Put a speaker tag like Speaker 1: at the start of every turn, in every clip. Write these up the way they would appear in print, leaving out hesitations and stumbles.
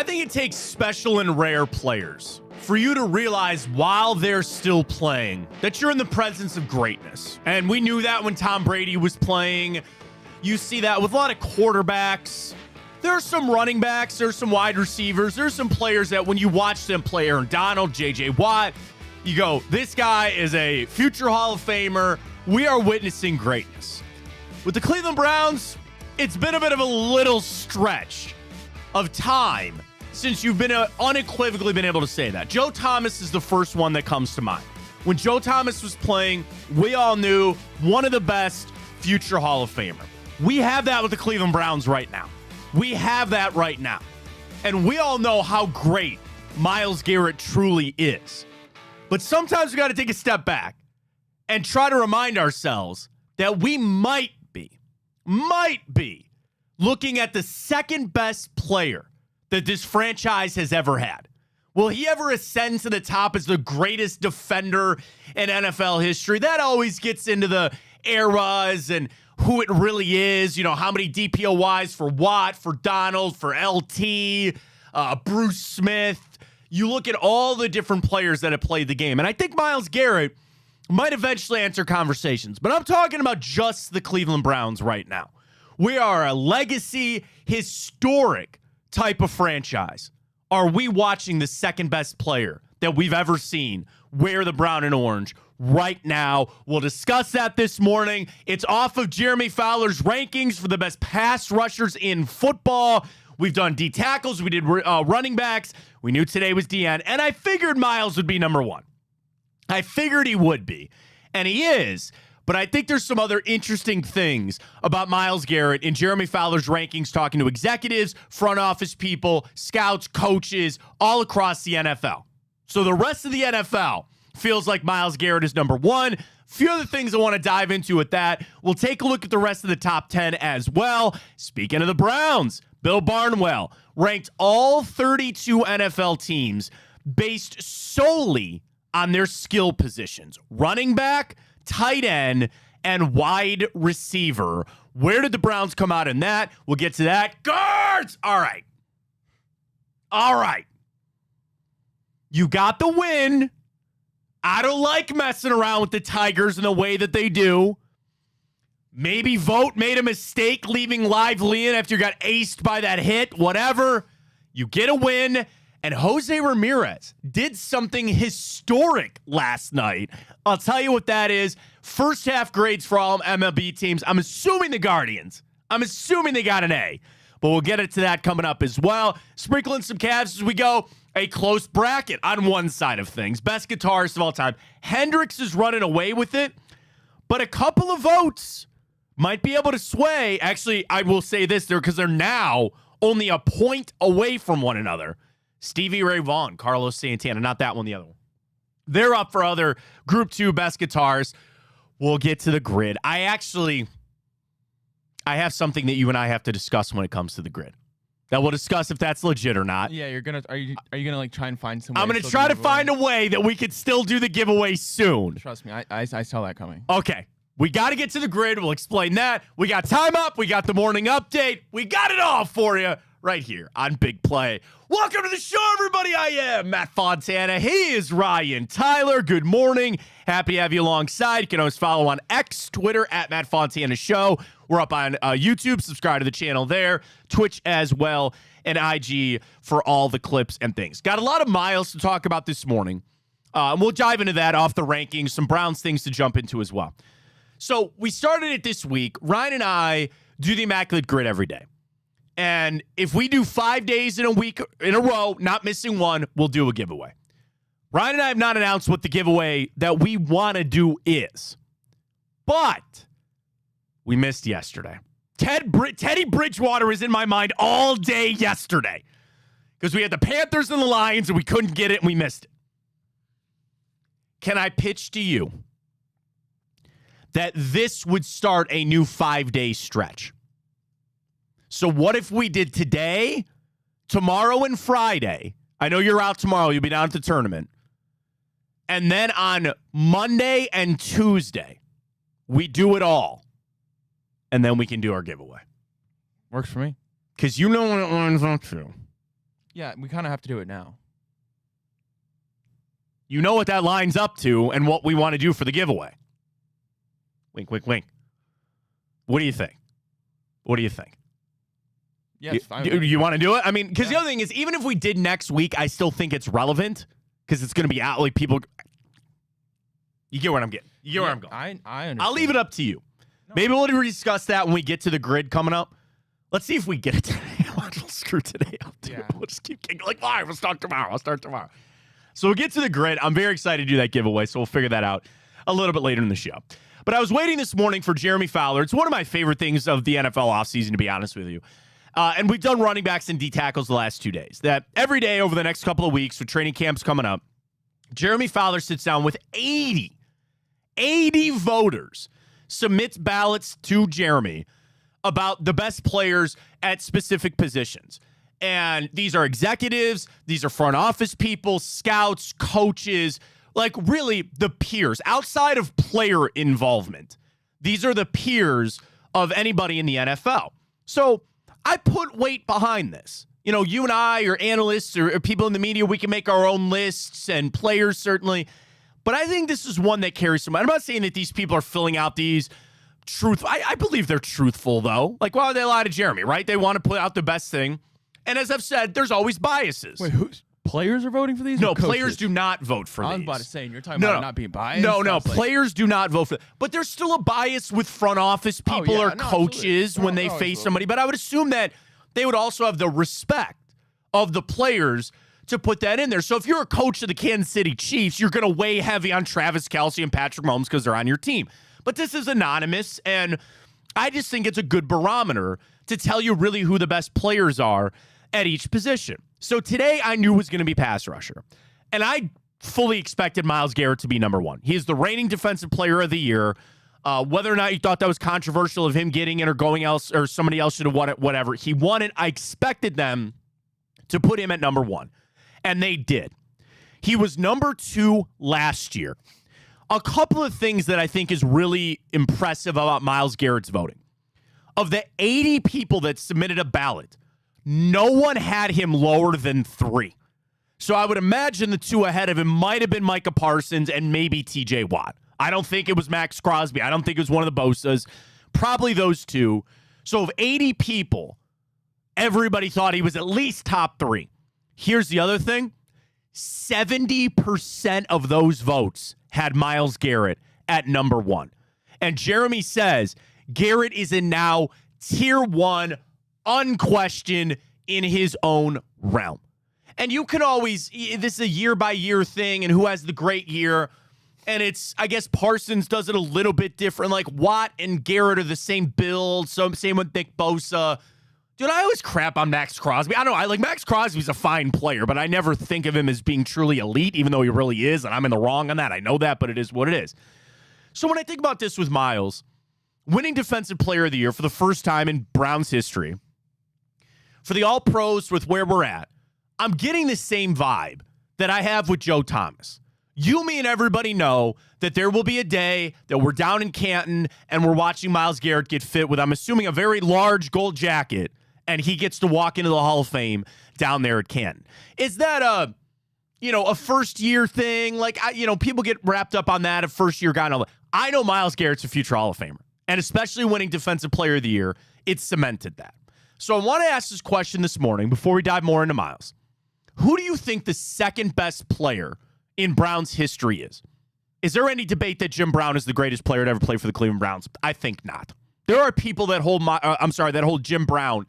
Speaker 1: think it takes special and rare players for you to realize while they're still playing that you're in the presence of greatness. And we knew that when Tom Brady was playing. You see that with a lot of quarterbacks. There are some running backs, there's some wide receivers, there's some players that when you watch them play, Aaron Donald, J.J. Watt, you go, this guy is a future Hall of Famer. We are witnessing greatness. With the Cleveland Browns, it's been a bit of a little stretch of time since you've been unequivocally been able to say that. Joe Thomas is the first one that comes to mind. When Joe Thomas was playing, we all knew one of the best, future Hall of Famer. We have that with the Cleveland Browns right now. We have that right now. And we all know how great Myles Garrett truly is. But sometimes we got to take a step back and try to remind ourselves that we might be looking at the second best player that this franchise has ever had. Will he ever ascend to the top as the greatest defender in NFL history? That always gets into the eras and who it really is. You know, how many DPOYs for Watt, for Donald, for LT, Bruce Smith. You look at all the different players that have played the game. And I think Myles Garrett might eventually enter conversations. But I'm talking about just the Cleveland Browns right now. We are a legacy, historic type of franchise. Are we watching the second best player that we've ever seen wear the brown and orange right now? We'll discuss that this morning. It's off of Jeremy Fowler's rankings for the best pass rushers in football. We've done D tackles. We did running backs. We knew today was DN. And I figured Myles would be number one. I figured he would be. And he is. But I think there's some other interesting things about Myles Garrett in Jeremy Fowler's rankings, talking to executives, front office people, scouts, coaches, all across the NFL. So the rest of the NFL feels like Myles Garrett is number one. Few other things I want to dive into with that. We'll take a look at the rest of the top 10 as well. Speaking of the Browns, Bill Barnwell ranked all 32 NFL teams based solely on their skill positions. Running back, tight end, and wide receiver. Where did the Browns come out in that? We'll get to that. Guards! All right. You got the win. I don't like messing around with the Tigers in the way that they do. Maybe Vogt made a mistake leaving Lively in after you got aced by that hit. Whatever. You get a win. And Jose Ramirez did something historic last night. I'll tell you what that is. First half grades for all MLB teams. I'm assuming the Guardians. I'm assuming they got an A. But we'll get into that coming up as well. Sprinkling some Cavs as we go. A close bracket on one side of things. Best guitarist of all time. Hendrix is running away with it. But a couple of votes might be able to sway. Actually, I will say this there because they're now only a point away from one another. Stevie Ray Vaughan, Carlos Santana, not that one, the other one. They're up for other Group 2 best guitars. We'll get to the grid. I have something that you and I have to discuss when it comes to the grid. That we'll discuss if that's legit or not.
Speaker 2: Yeah, are you gonna like try and find some?
Speaker 1: I'm gonna try to find a way that we could still do the giveaway soon.
Speaker 2: Trust me, I saw that coming.
Speaker 1: Okay. We got to get to the grid. We'll explain that. We got time up. We got the morning update. We got it all for you right here on Big Play. Welcome to the show, everybody. I am Matt Fontana. He is Ryan Tyler. Good morning. Happy to have you alongside. You can always follow on X, Twitter, at Matt Fontana Show. We're up on YouTube. Subscribe to the channel there. Twitch as well. And IG for all the clips and things. Got a lot of Myles to talk about this morning. And we'll dive into that off the rankings. Some Browns things to jump into as well. So we started it this week. Ryan and I do the Immaculate Grid every day. And if we do 5 days in a week in a row, not missing one, we'll do a giveaway. Ryan and I have not announced what the giveaway that we want to do is. But we missed yesterday. Teddy Bridgewater is in my mind all day yesterday. Because we had the Panthers and the Lions and we couldn't get it and we missed it. Can I pitch to you that this would start a new 5-day stretch? So what if we did today, tomorrow, and Friday? I know you're out tomorrow. You'll be down at the tournament. And then on Monday and Tuesday, we do it all. And then we can do our giveaway.
Speaker 2: Works for me.
Speaker 1: Because you know when it lines up to.
Speaker 2: Yeah, we kind of have to do it now.
Speaker 1: You know what that lines up to and what we want to do for the giveaway. Wink, wink, wink. What do you think? What do you think?
Speaker 2: Yes,
Speaker 1: you want to do it? I mean, because the other thing is, even if we did next week, I still think it's relevant because it's going to be out. Like people, you get where I'm getting. You get where I'm going.
Speaker 2: I understand.
Speaker 1: I'll leave it up to you. No. Maybe we'll discuss that when we get to the grid coming up. Let's see if we get it today. We'll screw today up, too. Yeah. We'll just keep kicking. Like, all right, we'll start tomorrow. So we'll get to the grid. I'm very excited to do that giveaway, so we'll figure that out a little bit later in the show. But I was waiting this morning for Jeremy Fowler. It's one of my favorite things of the NFL offseason, to be honest with you. And we've done running backs and D tackles the last 2 days. That every day over the next couple of weeks with training camps coming up, Jeremy Fowler sits down with 80 voters, submits ballots to Jeremy about the best players at specific positions. And these are executives, these are front office people, scouts, coaches, like really the peers outside of player involvement. These are the peers of anybody in the NFL. So I put weight behind this. You know, you and I or analysts or people in the media, we can make our own lists and players certainly. But I think this is one that carries some. I'm not saying that these people are filling out these I believe they're truthful, though. Like, why would they lie to Jeremy, right? They want to put out the best thing. And as I've said, there's always biases.
Speaker 2: Wait, players are voting for these?
Speaker 1: No, players do not vote for these.
Speaker 2: I was about to say, you're talking about not being biased?
Speaker 1: No, players do not vote for them. But there's still a bias with front office people or coaches when they face somebody. But I would assume that they would also have the respect of the players to put that in there. So if you're a coach of the Kansas City Chiefs, you're going to weigh heavy on Travis Kelce and Patrick Mahomes because they're on your team. But this is anonymous, and I just think it's a good barometer to tell you really who the best players are at each position. So today I knew was going to be pass rusher, and I fully expected Myles Garrett to be number one. He is the reigning defensive player of the year. Whether or not you thought that was controversial of him getting it or going else or somebody else should have won it, whatever, he won it. I expected them to put him at number one, and they did. He was number two last year. A couple of things that I think is really impressive about Myles Garrett's voting. Of the 80 people that submitted a ballot, no one had him lower than 3. So I would imagine the 2 ahead of him might have been Micah Parsons and maybe TJ Watt. I don't think it was Max Crosby. I don't think it was one of the Bosas. Probably those 2. So of 80 people, everybody thought he was at least top 3. Here's the other thing. 70% of those votes had Myles Garrett at number 1. And Jeremy says Garrett is in now tier 1, unquestioned in his own realm. And you can always, this is a year-by-year thing, and who has the great year. And it's, I guess Parsons does it a little bit different. Like Watt and Garrett are the same build, so same with Nick Bosa. Dude, I always crap on Max Crosby. I don't know. I like Max Crosby's a fine player, but I never think of him as being truly elite, even though he really is, and I'm in the wrong on that. I know that, but it is what it is. So when I think about this with Myles, winning Defensive Player of the Year for the first time in Browns history, for the All-Pros with where we're at, I'm getting the same vibe that I have with Joe Thomas. You, me, and everybody know that there will be a day that we're down in Canton and we're watching Myles Garrett get fit with, I'm assuming, a very large gold jacket, and he gets to walk into the Hall of Fame down there at Canton. Is that a first-year thing? Like, people get wrapped up on that, a first-year guy. I know Myles Garrett's a future Hall of Famer, and especially winning Defensive Player of the Year, it's cemented that. So I want to ask this question this morning before we dive more into Myles. Who do you think the second best player in Browns history is? Is there any debate that Jim Brown is the greatest player to ever play for the Cleveland Browns? I think not. There are people that hold Jim Brown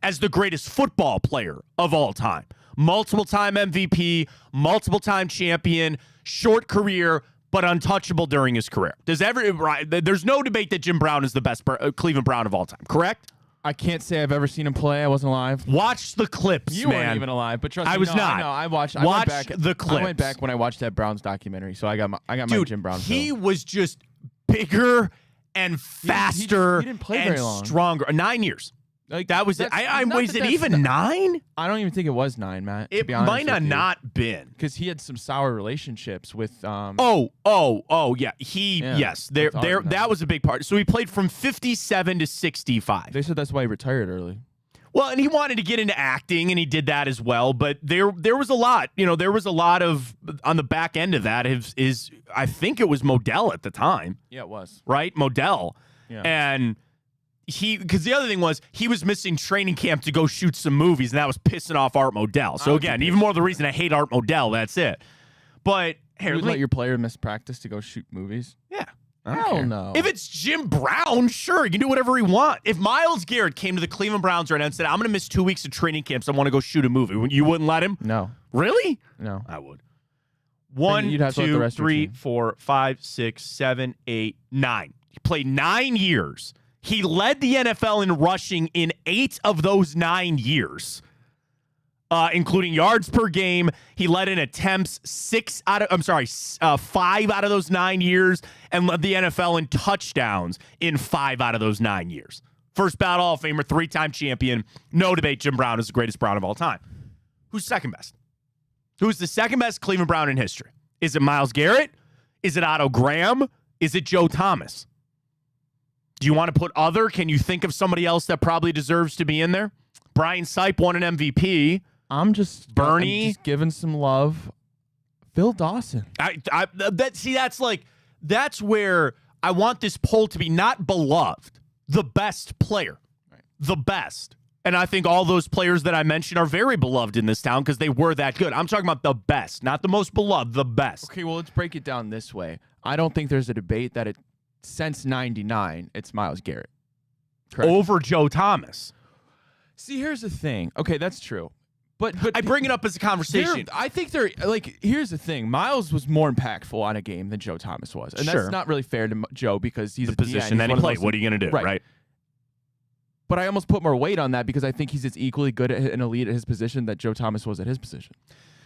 Speaker 1: as the greatest football player of all time. Multiple-time MVP, multiple-time champion, short career, but untouchable during his career. There's no debate that Jim Brown is the best Cleveland Brown of all time, correct?
Speaker 2: I can't say I've ever seen him play. I wasn't alive.
Speaker 1: Watch the clips,
Speaker 2: you
Speaker 1: man.
Speaker 2: You weren't even alive, but trust me.
Speaker 1: I was not.
Speaker 2: No, I watched.
Speaker 1: Watch the clips.
Speaker 2: I went back when I watched that Browns documentary, so I got my Jim Brown film.
Speaker 1: He was just bigger and faster
Speaker 2: he didn't play
Speaker 1: and
Speaker 2: very long.
Speaker 1: Stronger. 9 years.
Speaker 2: Like,
Speaker 1: that was it. Was it even 9?
Speaker 2: I don't even think it was 9, Matt.
Speaker 1: It might have not been,
Speaker 2: because he had some sour relationships with.
Speaker 1: Yeah. Yes. That was a big part. So he played from 57 to 65.
Speaker 2: They said that's why he retired early.
Speaker 1: Well, and he wanted to get into acting, and he did that as well. But there was a lot. There was a lot of on the back end of that. Is I think it was Modell at the time.
Speaker 2: Yeah, it was.
Speaker 1: Right, Modell.
Speaker 2: Yeah.
Speaker 1: And because the other thing was he was missing training camp to go shoot some movies, and that was pissing off Art Modell. So again, even more the reason I hate Art Modell. That's it. But
Speaker 2: you would let your player miss practice to go shoot movies?
Speaker 1: Yeah.
Speaker 2: Hell no.
Speaker 1: If it's Jim Brown, sure, he can do whatever he wants. If Myles Garrett came to the Cleveland Browns right now and said, I'm going to miss 2 weeks of training camps, I want to go shoot a movie, you wouldn't let him?
Speaker 2: No.
Speaker 1: Really?
Speaker 2: No.
Speaker 1: I would. 1, 2, 3, 4, 5, 6, 7, 8, 9. He played 9 years. He led the NFL in rushing in 8 of those 9 years. Including yards per game. He led in attempts 5 out of those 9 years, and led the NFL in touchdowns in 5 out of those 9 years. First ballot Hall of Famer, 3-time champion. No debate, Jim Brown is the greatest Brown of all time. Who's second best? Who's the second best Cleveland Brown in history? Is it Myles Garrett? Is it Otto Graham? Is it Joe Thomas? Do you want to put other? Can you think of somebody else that probably deserves to be in there? Brian Sipe won an MVP.
Speaker 2: I'm just giving some love. Phil Dawson.
Speaker 1: That's where I want this poll to be not beloved, the best player, right. The best. And I think all those players that I mentioned are very beloved in this town because they were that good. I'm talking about the best, not the most beloved, the best.
Speaker 2: Okay, well, let's break it down this way. I don't think there's a debate that since 99, it's Myles Garrett. Correct?
Speaker 1: Over Joe Thomas.
Speaker 2: See, here's the thing. Okay, that's true. But
Speaker 1: I bring it up as a conversation.
Speaker 2: I think here's the thing. Myles was more impactful on a game than Joe Thomas was. And that's not really fair to Joe because he's
Speaker 1: the position that he played. What are you going to do, right?
Speaker 2: But I almost put more weight on that because I think he's as equally good at an elite at his position that Joe Thomas was at his position.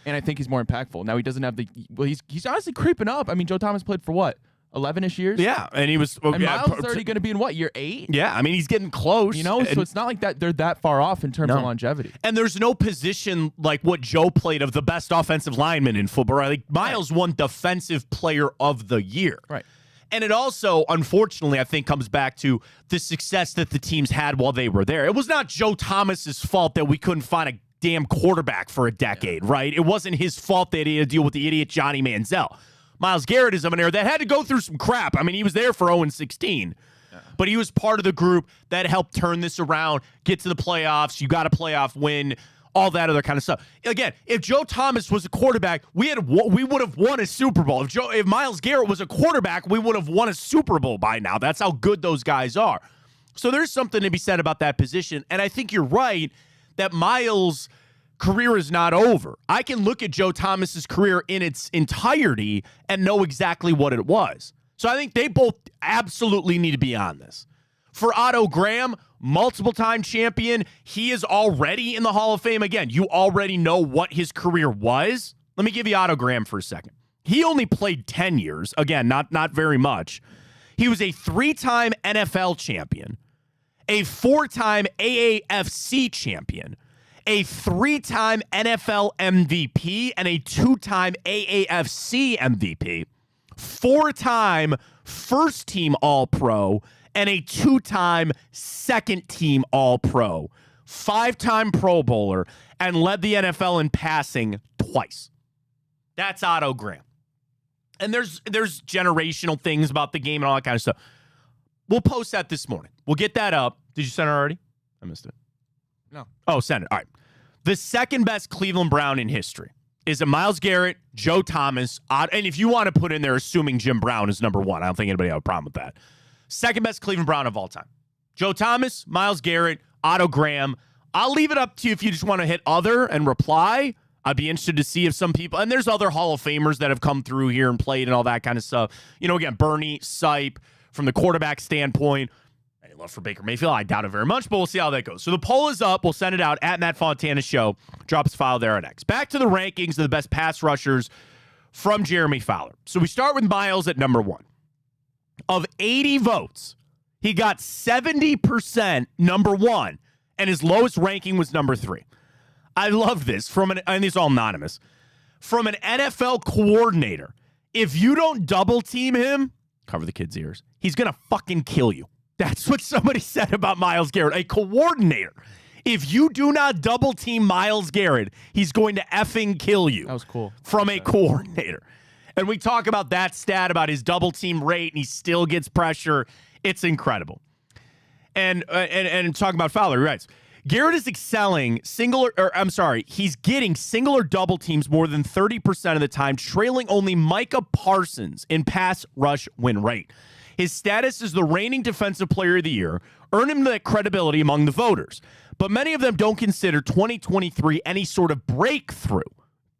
Speaker 2: And I think he's more impactful. Now he doesn't have he's honestly creeping up. I mean, Joe Thomas played for what? 11-ish years?
Speaker 1: Yeah, and he was...
Speaker 2: And Myles is already going to be in what, year 8?
Speaker 1: Yeah, I mean, he's getting close.
Speaker 2: So it's not like that they're that far off in terms of longevity.
Speaker 1: And there's no position like what Joe played of the best offensive lineman in football. Right? Like Myles won Defensive Player of the Year.
Speaker 2: Right.
Speaker 1: And it also, unfortunately, I think comes back to the success that the teams had while they were there. It was not Joe Thomas's fault that we couldn't find a damn quarterback for a decade, right? It wasn't his fault that he had to deal with the idiot Johnny Manziel. Myles Garrett is of an era that had to go through some crap. I mean, he was there for 0-16. But he was part of the group that helped turn this around, get to the playoffs. You got a playoff win, all that other kind of stuff. Again, if Joe Thomas was a quarterback, we would have won a Super Bowl. If Myles Garrett was a quarterback, we would have won a Super Bowl by now. That's how good those guys are. So there's something to be said about that position. And I think you're right that Myles' career is not over. I can look at Joe Thomas's career in its entirety and know exactly what it was. So I think they both absolutely need to be on this. For Otto Graham, multiple-time champion, he is already in the Hall of Fame. Again, you already know what his career was. Let me give you Otto Graham for a second. He only played 10 years. Again, not very much. He was a 3-time NFL champion, a 4-time AAFC champion, a 3-time NFL MVP, and a 2-time AAFC MVP, 4-time first-team All-Pro, and a 2-time second-team All-Pro, 5-time Pro Bowler, and led the NFL in passing twice. That's Otto Graham. And there's generational things about the game and all that kind of stuff. We'll post that this morning. We'll get that up. Did you send it already? I missed it.
Speaker 2: No.
Speaker 1: Oh, send it. All right. The second best Cleveland Brown in history is it Myles Garrett, Joe Thomas, and if you want to put in there, assuming Jim Brown is number 1, I don't think anybody have a problem with that. Second best Cleveland Brown of all time. Joe Thomas, Myles Garrett, Otto Graham. I'll leave it up to you if you just want to hit other and reply. I'd be interested to see if some people, and there's other Hall of Famers that have come through here and played and all that kind of stuff. Again, Bernie, Sipe, from the quarterback standpoint. Any love for Baker Mayfield? I doubt it very much, but we'll see how that goes. So the poll is up. We'll send it out at Matt Fontana Show. Drop his file there on X. Back to the rankings of the best pass rushers from Jeremy Fowler. So we start with Myles at number 1. Of 80 votes, he got 70% number 1, and his lowest ranking was number 3. I love this and these are all anonymous. From an NFL coordinator, if you don't double team him, cover the kid's ears, he's going to fucking kill you. That's what somebody said about Myles Garrett. A coordinator. If you do not double team Myles Garrett, he's going to effing kill you.
Speaker 2: That was cool.
Speaker 1: From a coordinator. And we talk about that stat about his double team rate, and he still gets pressure. It's incredible. And talking about Fowler, right? Garrett is excelling he's getting single or double teams more than 30% of the time, trailing only Micah Parsons in pass rush win rate. His status as the reigning defensive player of the year earned him that credibility among the voters. But many of them don't consider 2023 any sort of breakthrough,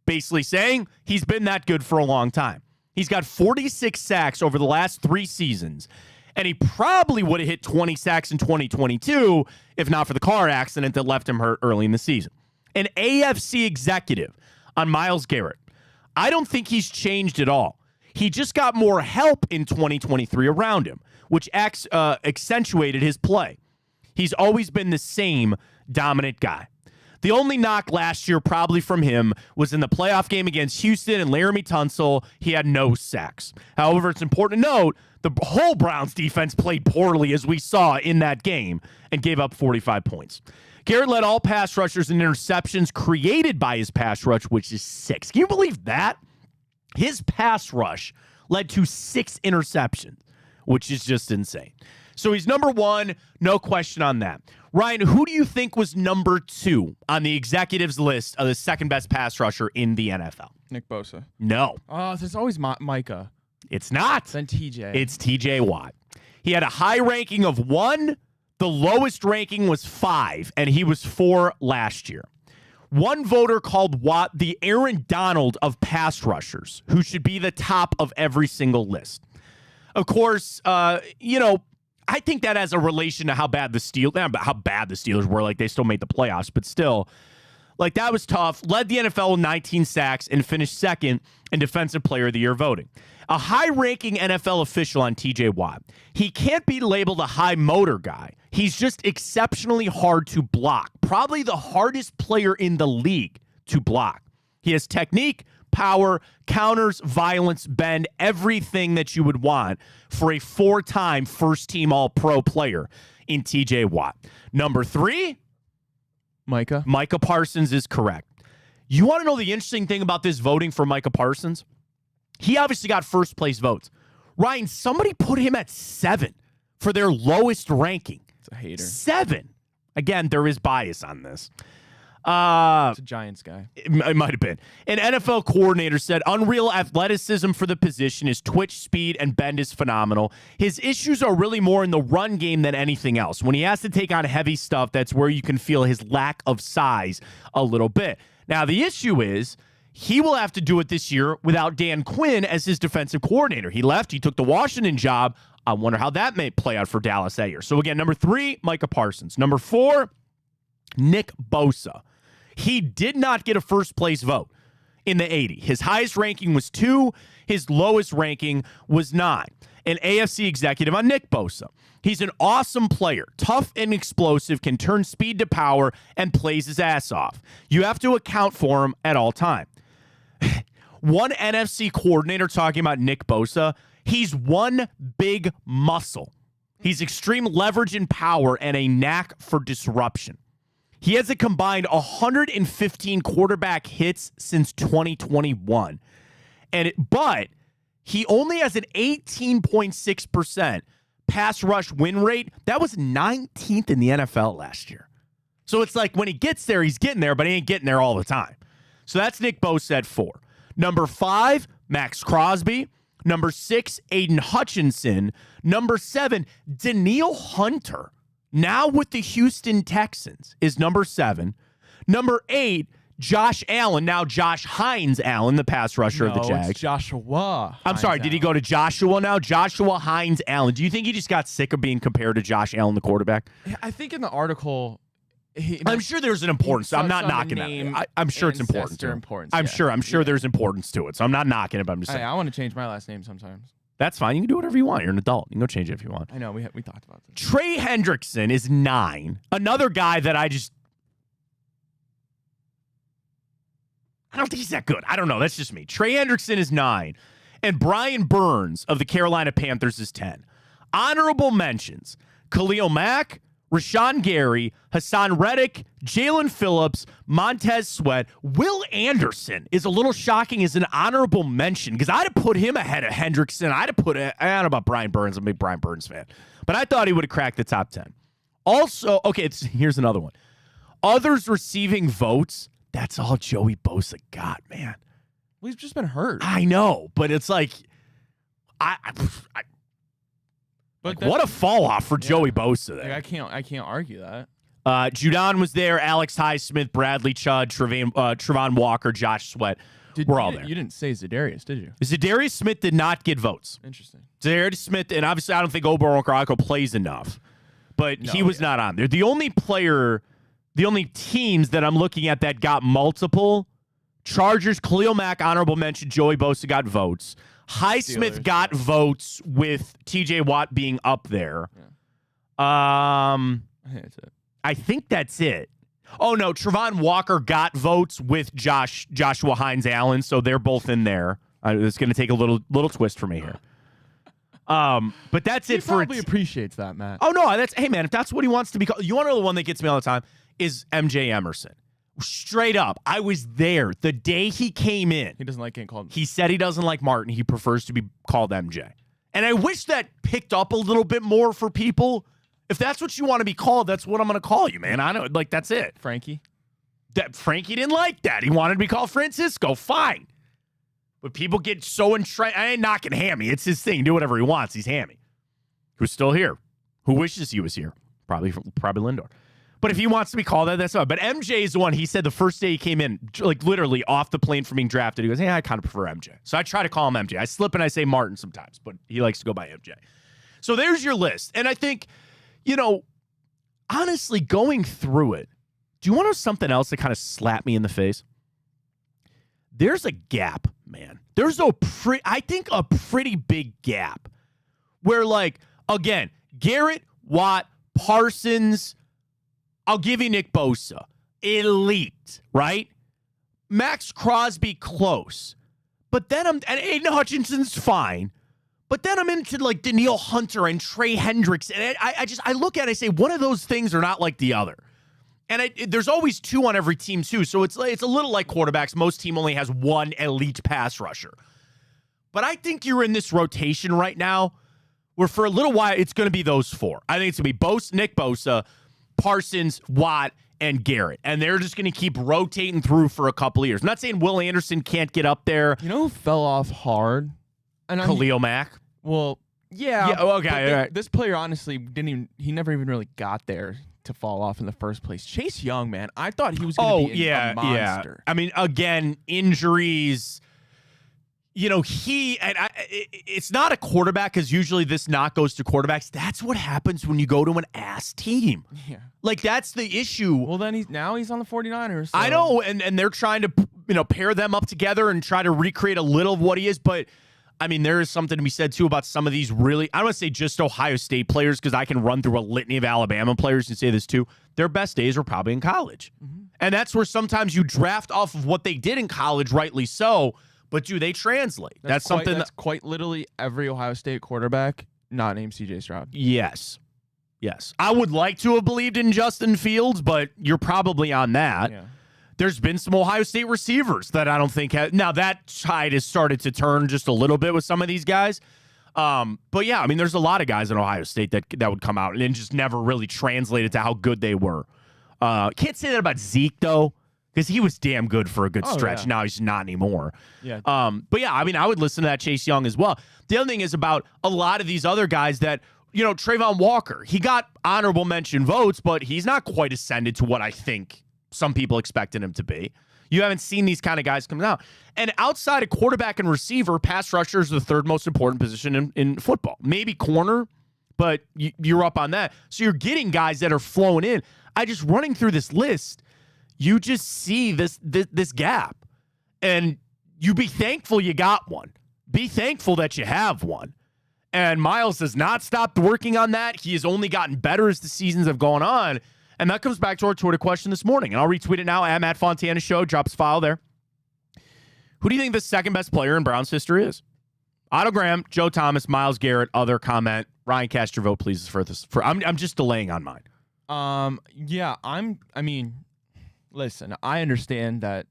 Speaker 1: basically saying he's been that good for a long time. He's got 46 sacks over the last 3 seasons, and he probably would have hit 20 sacks in 2022 if not for the car accident that left him hurt early in the season. An AFC executive on Myles Garrett. I don't think he's changed at all. He just got more help in 2023 around him, which accentuated his play. He's always been the same dominant guy. The only knock last year probably from him was in the playoff game against Houston and Laramie Tunsil. He had no sacks. However, it's important to note the whole Browns defense played poorly, as we saw in that game, and gave up 45 points. Garrett led all pass rushers in interceptions created by his pass rush, which is 6. Can you believe that? His pass rush led to 6 interceptions, which is just insane. So he's number 1, no question on that. Ryan, who do you think was number 2 on the executives list of the second best pass rusher in the NFL?
Speaker 2: Nick Bosa.
Speaker 1: No.
Speaker 2: Oh, there's always Micah.
Speaker 1: It's not.
Speaker 2: Then TJ.
Speaker 1: It's TJ Watt. He had a high ranking of 1. The lowest ranking was 5, and he was 4 last year. One voter called Watt the Aaron Donald of pass rushers, who should be the top of every single list. Of course, I think that has a relation to how bad the Steelers were. Like, they still made the playoffs, but still, like, that was tough. Led the NFL with 19 sacks and finished second in Defensive Player of the Year voting. A high-ranking NFL official on TJ Watt. He can't be labeled a high motor guy. He's just exceptionally hard to block. Probably the hardest player in the league to block. He has technique, power, counters, violence, bend, everything that you would want for a 4-time first-team All-Pro player in TJ Watt. Number 3, Micah Parsons is correct. You want to know the interesting thing about this voting for Micah Parsons? He obviously got first-place votes. Ryan, somebody put him at 7 for their lowest ranking.
Speaker 2: It's a hater.
Speaker 1: 7. Again, there is bias on this.
Speaker 2: It's a Giants guy.
Speaker 1: It might have been. An NFL coordinator said unreal athleticism for the position. His twitch speed and bend is phenomenal. His issues are really more in the run game than anything else. When he has to take on heavy stuff, that's where you can feel his lack of size a little bit. Now, the issue is he will have to do it this year without Dan Quinn as his defensive coordinator. He left. He took the Washington job. I wonder how that may play out for Dallas that year. So, again, number 3, Micah Parsons. Number 4, Nick Bosa. He did not get a first-place vote in the 80. His highest ranking was 2. His lowest ranking was 9. An AFC executive on Nick Bosa. He's an awesome player, tough and explosive, can turn speed to power, and plays his ass off. You have to account for him at all time. One NFC coordinator talking about Nick Bosa, he's one big muscle. He's extreme leverage and power and a knack for disruption. He has a combined 115 quarterback hits since 2021. But he only has an 18.6% pass rush win rate. That was 19th in the NFL last year. So it's like when he gets there, he's getting there, but he ain't getting there all the time. So that's Nick Bosa at 4. Number 5, Max Crosby. Number 6, Aiden Hutchinson. Number 7, Danielle Hunter, now with the Houston Texans, is number 7. Number 8, Josh Allen, now Josh Hines Allen, the pass rusher of the Jags.
Speaker 2: It's Joshua.
Speaker 1: I'm sorry, did he go to Joshua now? Joshua Hines Allen. Do you think he just got sick of being compared to Josh Allen, the quarterback?
Speaker 2: I think in the article,
Speaker 1: I'm sure there's an importance. I'm not knocking it. I'm sure it's important. I'm sure there's importance to it. So I'm not knocking it, but I'm just saying.
Speaker 2: I want to change my last name sometimes.
Speaker 1: That's fine. You can do whatever you want. You're an adult. You can go change it if you want.
Speaker 2: I know. We talked about this.
Speaker 1: Trey Hendrickson is 9. Another guy that I don't think he's that good. I don't know. That's just me. Trey Hendrickson is 9. And Brian Burns of the Carolina Panthers is 10. Honorable mentions: Khalil Mack, Rashawn Gary, Hassan Reddick, Jalen Phillips, Montez Sweat. Will Anderson is a little shocking as an honorable mention because I'd have put him ahead of Hendrickson. I don't know about Brian Burns. I'm a big Brian Burns fan. But I thought he would have cracked the top 10. Also, okay, here's another one. Others receiving votes, that's all Joey Bosa got, man.
Speaker 2: Well, he's just been hurt.
Speaker 1: I know, but it's like,
Speaker 2: But
Speaker 1: what a fall off for Joey Bosa there.
Speaker 2: I can't argue that.
Speaker 1: Judon was there, Alex Highsmith, Bradley Chudd, Trevon Walker, Josh Sweat. We're all there.
Speaker 2: You didn't say Za'Darius, did you?
Speaker 1: Zadarius Smith did not get votes.
Speaker 2: Interesting.
Speaker 1: Zadarius Smith, and obviously I don't think Obo Okoronkwo plays enough, but he was not on there. The only teams that I'm looking at that got multiple, Chargers, Khalil Mack, honorable mention, Joey Bosa got votes. Highsmith got votes with TJ Watt being up there.
Speaker 2: Yeah.
Speaker 1: I think that's it. Oh, no, Trevon Walker got votes with Joshua Hines-Allen, so they're both in there. It's going to take a little twist for me here. But that's it for it.
Speaker 2: He probably appreciates that, Matt.
Speaker 1: Oh, no, hey, man, if that's what he wants to be called. You want to know the one that gets me all the time is MJ Emerson. Straight up, I was there the day he came in.
Speaker 2: He doesn't like getting called.
Speaker 1: He said he doesn't like Martin. He prefers to be called MJ. And I wish that picked up a little bit more for people. If that's what you want to be called, that's what I'm going to call you, man. I know, like, that's it.
Speaker 2: Frankie?
Speaker 1: Frankie didn't like that. He wanted to be called Francisco. Fine. But people get so entrenched. I ain't knocking Hammy. It's his thing. Do whatever he wants. He's Hammy. Who's still here. Who wishes he was here. Probably Lindor. But if he wants to be called that, that's fine. But MJ is the one, he said the first day he came in, like literally off the plane from being drafted, he goes, hey, I kind of prefer MJ. So I try to call him MJ. I slip and I say Martin sometimes, but he likes to go by MJ. So there's your list. And I think, honestly, going through it, do you want to know something else that kind of slapped me in the face? There's a gap, man. There's a pretty big gap where, like, again, Garrett, Watt, Parsons, I'll give you Nick Bosa. Elite, right? Max Crosby, close. But then and Aiden Hutchinson's fine. But then I'm into like Danielle Hunter and Trey Hendricks. And I look at it, I say, one of those things are not like the other. And there's always two on every team too. So it's a little like quarterbacks. Most team only has one elite pass rusher. But I think you're in this rotation right now where for a little while it's going to be those four. I think it's going to be Nick Bosa, Parsons, Watt, and Garrett. And they're just going to keep rotating through for a couple of years. I'm not saying Will Anderson can't get up there.
Speaker 2: You know who fell off hard? And
Speaker 1: Khalil Mack.
Speaker 2: Well, yeah.
Speaker 1: Okay. All right.
Speaker 2: This player honestly he never even really got there to fall off in the first place. Chase Young, man. I thought he was going to be a monster.
Speaker 1: I mean, again, injuries. It's not a quarterback because usually this knock goes to quarterbacks. That's what happens when you go to an ass team.
Speaker 2: Yeah.
Speaker 1: Like, that's the issue.
Speaker 2: Well, then he's on the 49ers. So.
Speaker 1: I know, and they're trying to, pair them up together and try to recreate a little of what he is. But, I mean, there is something to be said, too, about some of these really, I don't want to say just Ohio State players because I can run through a litany of Alabama players and say this, too. Their best days were probably in college. Mm-hmm. And that's where sometimes you draft off of what they did in college, rightly so. But do they translate? That's
Speaker 2: quite literally every Ohio State quarterback not named C.J. Stroud.
Speaker 1: Yes. I would like to have believed in Justin Fields, but you're probably on that. Yeah. There's been some Ohio State receivers that I don't think have. Now, that tide has started to turn just a little bit with some of these guys. But, yeah, I mean, there's a lot of guys in Ohio State that would come out and just never really translated to how good they were. Can't say that about Zeke, though. Because he was damn good for a good stretch. Yeah. Now he's not anymore.
Speaker 2: Yeah.
Speaker 1: But yeah, I mean, I would listen to that Chase Young as well. The other thing is about a lot of these other guys that, Trayvon Walker, he got honorable mention votes, but he's not quite ascended to what I think some people expected him to be. You haven't seen these kind of guys come out. And outside of quarterback and receiver, pass rusher is the third most important position in football. Maybe corner, but you're up on that. So you're getting guys that are flowing in. Running through this list, you just see this gap, and you be thankful you got one. Be thankful that you have one. And Miles has not stopped working on that. He has only gotten better as the seasons have gone on. And that comes back to our Twitter question this morning. And I'll retweet it now. At Fontana Show. Drops file there. Who do you think the second best player in Browns history is? Otto Graham, Joe Thomas, Myles Garrett, other comment. Ryan, cast your vote, please. I'm just delaying on mine.
Speaker 2: Yeah, I mean, listen, I understand that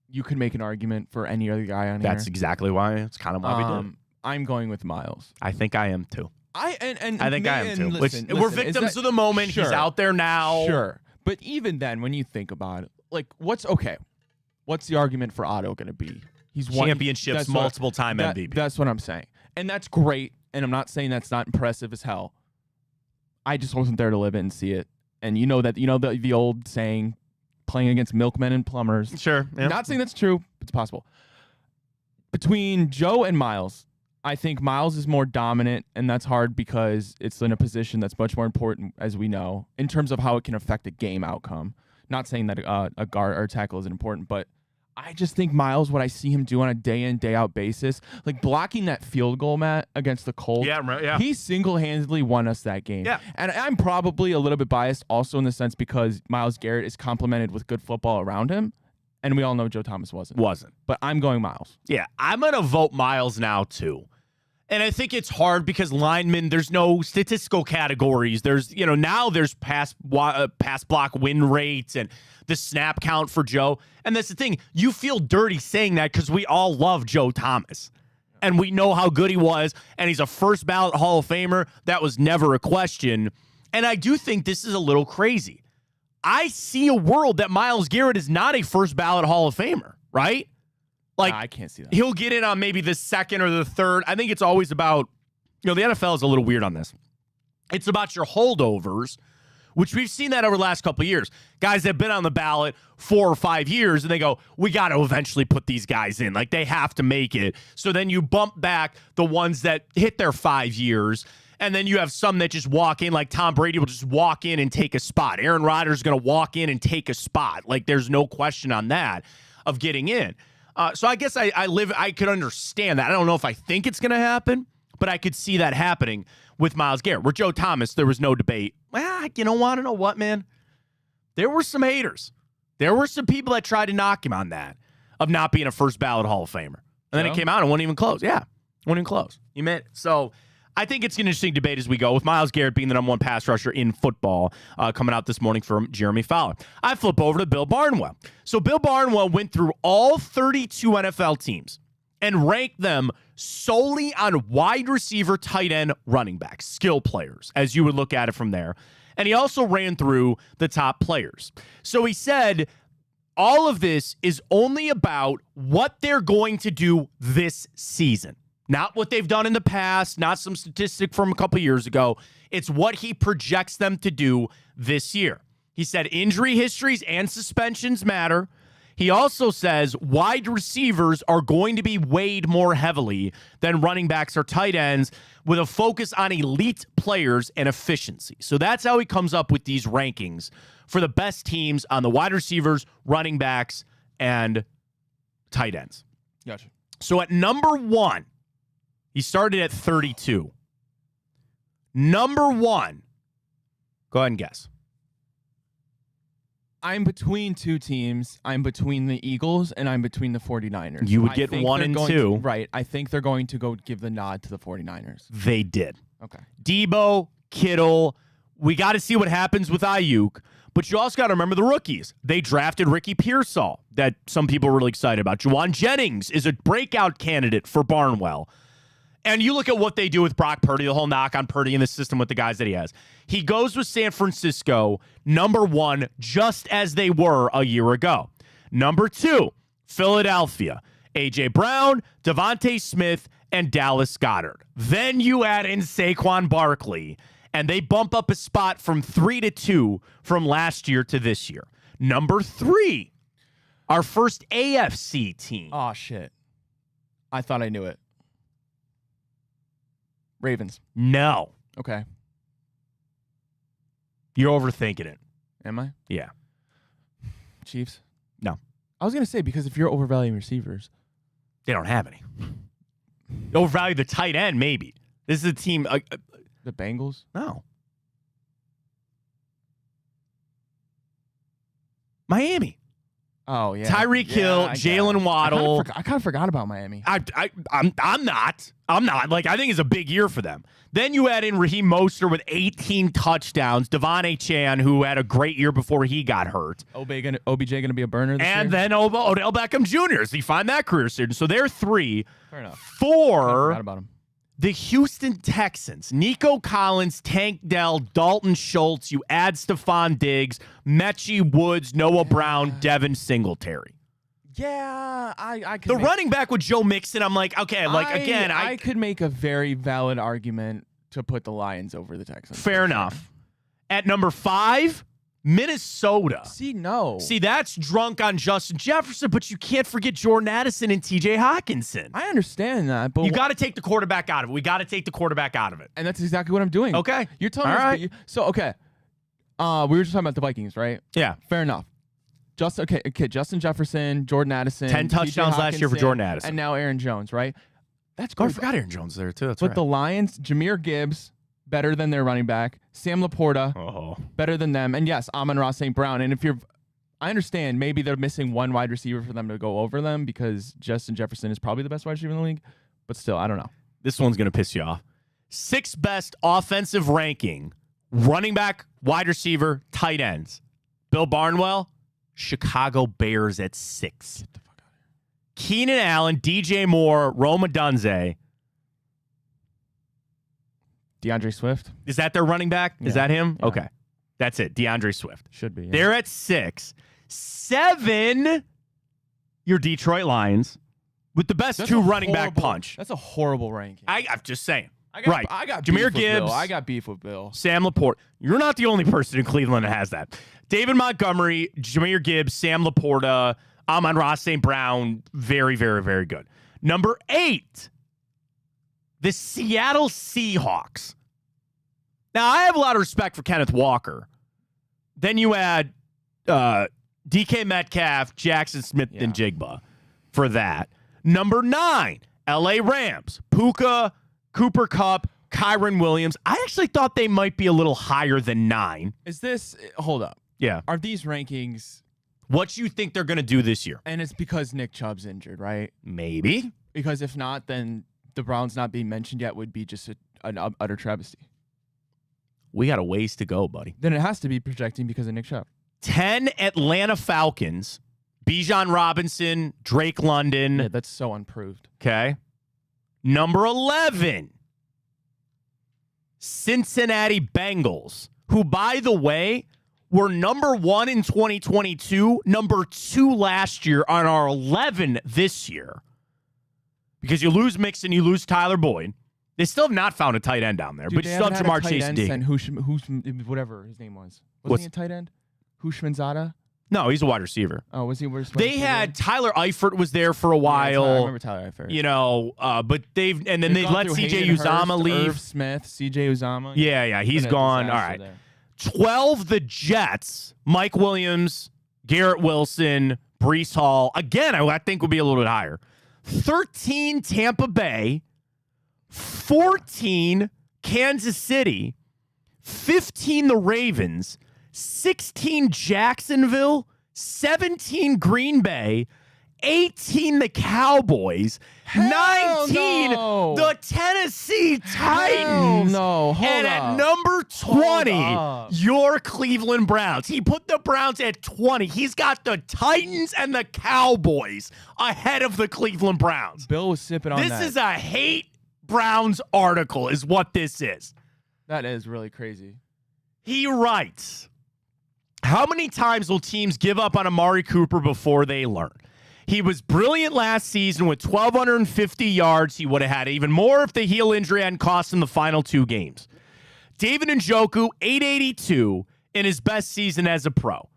Speaker 2: you could make an argument for any other guy on here.
Speaker 1: That's exactly why. It's kind of why we did it.
Speaker 2: I'm going with Miles.
Speaker 1: I think I am too.
Speaker 2: I think
Speaker 1: I am too.
Speaker 2: Listen,
Speaker 1: we're victims of the moment.
Speaker 2: Sure,
Speaker 1: he's out there now.
Speaker 2: Sure. But even then, when you think about it, like, what's the argument for Otto going to be? He's won
Speaker 1: championships, multiple time MVP.
Speaker 2: That's what I'm saying. And that's great. And I'm not saying that's not impressive as hell. I just wasn't there to live it and see it. And the old saying, playing against milkmen and plumbers.
Speaker 1: Sure. Yeah.
Speaker 2: Not saying that's true. It's possible. Between Joe and Miles, I think Miles is more dominant, and that's hard because it's in a position that's much more important, as we know, in terms of how it can affect a game outcome. Not saying that a guard or a tackle isn't important, but I just think Miles, what I see him do on a day-in, day-out basis, like blocking that field goal, Matt, against the Colts.
Speaker 1: Yeah, right, yeah.
Speaker 2: He single-handedly won us that game.
Speaker 1: Yeah.
Speaker 2: And I'm probably a little bit biased also in the sense because Myles Garrett is complemented with good football around him, and we all know Joe Thomas wasn't. But I'm going Miles.
Speaker 1: Yeah, I'm going to vote Miles now, too. And I think it's hard because linemen, there's no statistical categories. There's, now there's pass block win rates and the snap count for Joe. And that's the thing. You feel dirty saying that because we all love Joe Thomas. And we know how good he was. And he's a first ballot Hall of Famer. That was never a question. And I do think this is a little crazy. I see a world that Myles Garrett is not a first ballot Hall of Famer, right? Like,
Speaker 2: I can't see that.
Speaker 1: He'll get in on maybe the second or the third. I think it's always about, the NFL is a little weird on this. It's about your holdovers, which we've seen that over the last couple of years. Guys that have been on the ballot 4 or 5 years, and they go, we got to eventually put these guys in. Like, they have to make it. So then you bump back the ones that hit their 5 years, and then you have some that just walk in, like Tom Brady will just walk in and take a spot. Aaron Rodgers is going to walk in and take a spot. Like, there's no question on that of getting in. So I guess I could understand that. I don't know if I think it's going to happen, but I could see that happening with Myles Garrett. Where Joe Thomas, there was no debate. Well, you don't want to know what, man? There were some haters. There were some people that tried to knock him on that, of not being a first ballot Hall of Famer. And then it came out and wasn't even close. Yeah, wasn't even close. You meant so. I think it's an interesting debate as we go, with Myles Garrett being the number one pass rusher in football coming out this morning from Jeremy Fowler. I flip over to Bill Barnwell. So Bill Barnwell went through all 32 NFL teams and ranked them solely on wide receiver, tight end, running backs, skill players, as you would look at it from there. And he also ran through the top players. So he said all of this is only about what they're going to do this season. Not what they've done in the past, not some statistic from a couple years ago. It's what he projects them to do this year. He said injury histories and suspensions matter. He also says wide receivers are going to be weighed more heavily than running backs or tight ends, with a focus on elite players and efficiency. So that's how he comes up with these rankings for the best teams on the wide receivers, running backs, and tight ends.
Speaker 2: Gotcha.
Speaker 1: So at number 1, he started at 32. Number 1. Go ahead and guess.
Speaker 2: I'm between two teams. I'm between the Eagles and I'm between the 49ers.
Speaker 1: You would get 1 and 2.
Speaker 2: Right. I think they're going to go give the nod to the 49ers.
Speaker 1: They did.
Speaker 2: Okay.
Speaker 1: Debo, Kittle. We got to see what happens with Ayuk. But you also got to remember the rookies. They drafted Ricky Pearsall, that some people are really excited about. Juwan Jennings is a breakout candidate for Barnwell. And you look at what they do with Brock Purdy, the whole knock on Purdy in the system with the guys that he has. He goes with San Francisco, number 1, just as they were a year ago. Number 2, Philadelphia. A.J. Brown, Devontae Smith, and Dallas Goedert. Then you add in Saquon Barkley, and they bump up a spot from 3 to 2 from last year to this year. Number 3, our first AFC team.
Speaker 2: Oh, shit. I thought I knew it. Ravens.
Speaker 1: No.
Speaker 2: Okay.
Speaker 1: You're overthinking it.
Speaker 2: Am I?
Speaker 1: Yeah.
Speaker 2: Chiefs?
Speaker 1: No.
Speaker 2: I was going to say, because if you're overvaluing receivers.
Speaker 1: They don't have any. Overvalue the tight end, maybe. This is a team.
Speaker 2: The Bengals?
Speaker 1: No. Miami.
Speaker 2: Oh yeah,
Speaker 1: Tyreek Hill, Jalen Waddle.
Speaker 2: I kind of forgot about Miami.
Speaker 1: I'm not. Like, I think it's a big year for them. Then you add in Raheem Mostert with 18 touchdowns, Devon Chan, who had a great year before he got hurt.
Speaker 2: OBJ gonna be a burner this year?
Speaker 1: And then Odell Beckham Jr. Does he find that career soon? So they're 3.
Speaker 2: Fair enough.
Speaker 1: 4.
Speaker 2: I forgot about him.
Speaker 1: The Houston Texans, Nico Collins, Tank Dell, Dalton Schultz. You add Stephon Diggs, Mechie Woods, Noah Brown, Devin Singletary.
Speaker 2: Yeah, I could.
Speaker 1: The running back with Joe Mixon, I'm like, okay,
Speaker 2: I could make a very valid argument to put the Lions over the Texans.
Speaker 1: Fair enough. At number 5, Minnesota.
Speaker 2: See,
Speaker 1: that's drunk on Justin Jefferson, but you can't forget Jordan Addison and TJ Hawkinson.
Speaker 2: I understand that, but
Speaker 1: you got to take the quarterback out of it. We got to take the quarterback out of it.
Speaker 2: And that's exactly what I'm doing.
Speaker 1: Okay.
Speaker 2: You're telling
Speaker 1: All
Speaker 2: us.
Speaker 1: right.
Speaker 2: So, okay. We were just talking about the Vikings, right?
Speaker 1: Yeah.
Speaker 2: Fair enough. Justin Jefferson, Jordan Addison.
Speaker 1: 10 touchdowns last year for Jordan Addison.
Speaker 2: And now Aaron Jones, right? That's
Speaker 1: Oh,
Speaker 2: great.
Speaker 1: I forgot Aaron Jones there, too. That's
Speaker 2: but
Speaker 1: right.
Speaker 2: the Lions, Jahmyr Gibbs, better than their running back. Sam Laporta, better than them. And yes, Amon-Ra St. Brown. And I understand maybe they're missing one wide receiver for them to go over them because Justin Jefferson is probably the best wide receiver in the league. But still, I don't know.
Speaker 1: This one's going to piss you off. 6th best offensive ranking, running back, wide receiver, tight ends. Bill Barnwell, Chicago Bears at 6.
Speaker 2: Get the fuck out of here.
Speaker 1: Keenan Allen, DJ Moore, Rome Odunze.
Speaker 2: DeAndre Swift.
Speaker 1: Is that their running back? Is that him?
Speaker 2: Yeah.
Speaker 1: Okay. That's it. DeAndre Swift.
Speaker 2: Should be. Yeah.
Speaker 1: They're at 6. 7, your Detroit Lions with the best
Speaker 2: That's
Speaker 1: 2
Speaker 2: a
Speaker 1: running back
Speaker 2: horrible-
Speaker 1: punch.
Speaker 2: That's a horrible ranking.
Speaker 1: I'm just saying.
Speaker 2: I got
Speaker 1: Jahmyr
Speaker 2: beef with
Speaker 1: Gibbs.
Speaker 2: Bill. I got beef with Bill.
Speaker 1: Sam Laporte. You're not the only person in Cleveland that has that. David Montgomery, Jahmyr Gibbs, Sam Laporta, Amon-Ra St. Brown. Very, very, very good. Number 8, the Seattle Seahawks. Now, I have a lot of respect for Kenneth Walker. Then you add DK Metcalf, Jackson Smith, and Jigba for that. Number 9, LA Rams, Puka, Cooper Kupp, Kyron Williams. I actually thought they might be a little higher than 9.
Speaker 2: Is this? Hold up.
Speaker 1: Yeah.
Speaker 2: Are these rankings?
Speaker 1: What you think they're going to do this year?
Speaker 2: And it's because Nick Chubb's injured, right?
Speaker 1: Maybe.
Speaker 2: Because if not, then the Browns not being mentioned yet would be just an utter travesty.
Speaker 1: We got a ways to go, buddy.
Speaker 2: Then it has to be projecting because of Nick Chubb.
Speaker 1: 10 Atlanta Falcons, Bijan Robinson, Drake London.
Speaker 2: Yeah, that's so unproved.
Speaker 1: Okay. Number 11, Cincinnati Bengals, who, by the way, were number 1 in 2022, number 2 last year, and are 11 this year. Because you lose Mixon, you lose Tyler Boyd. They still have not found a tight end down there,
Speaker 2: Dude,
Speaker 1: but you still have Jamar Chase D.
Speaker 2: And whatever his name was. Wasn't he a tight end? Hushmanzada?
Speaker 1: No, he's a wide receiver.
Speaker 2: Oh, was he?
Speaker 1: They had Tyler Eifert was there for a
Speaker 2: Yeah,
Speaker 1: while.
Speaker 2: I remember Tyler Eifert.
Speaker 1: You know, but they let CJ Uzama leave.
Speaker 2: Irv Smith, CJ Uzama.
Speaker 1: Yeah, he's gone. All right.
Speaker 2: There.
Speaker 1: 12, the Jets, Mike Williams, Garrett Wilson, Breece Hall. Again, I think would be a little bit higher. 13, Tampa Bay. 14, Kansas City. 15, the Ravens. 16, Jacksonville. 17, Green Bay. 18, the Cowboys. 19,
Speaker 2: no.
Speaker 1: the Tennessee Titans.
Speaker 2: No, hold
Speaker 1: and
Speaker 2: up.
Speaker 1: at number 20,
Speaker 2: Hold up.
Speaker 1: your Cleveland Browns. He put the Browns at 20. He's got the Titans and the Cowboys ahead of the Cleveland Browns.
Speaker 2: Bill was sipping on that.
Speaker 1: This is a hate Browns article is what this is.
Speaker 2: That is really crazy.
Speaker 1: He writes, how many times will teams give up on Amari Cooper before they learn? He was brilliant last season with 1,250 yards. He would have had even more if the heel injury hadn't cost him the final 2 games. David Njoku, 882 in his best season as a pro.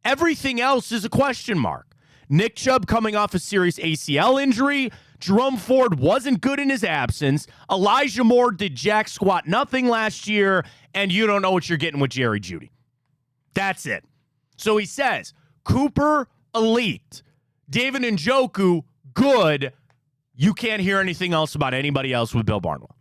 Speaker 1: Everything else is a question mark. Nick Chubb coming off a serious ACL injury. Jerome Ford wasn't good in his absence. Elijah Moore did jack squat nothing last year, and you don't know what you're getting with Jerry Jeudy. That's it. So he says, Cooper, elite. David Njoku, good. You can't hear anything else about anybody else with Bill Barnwell.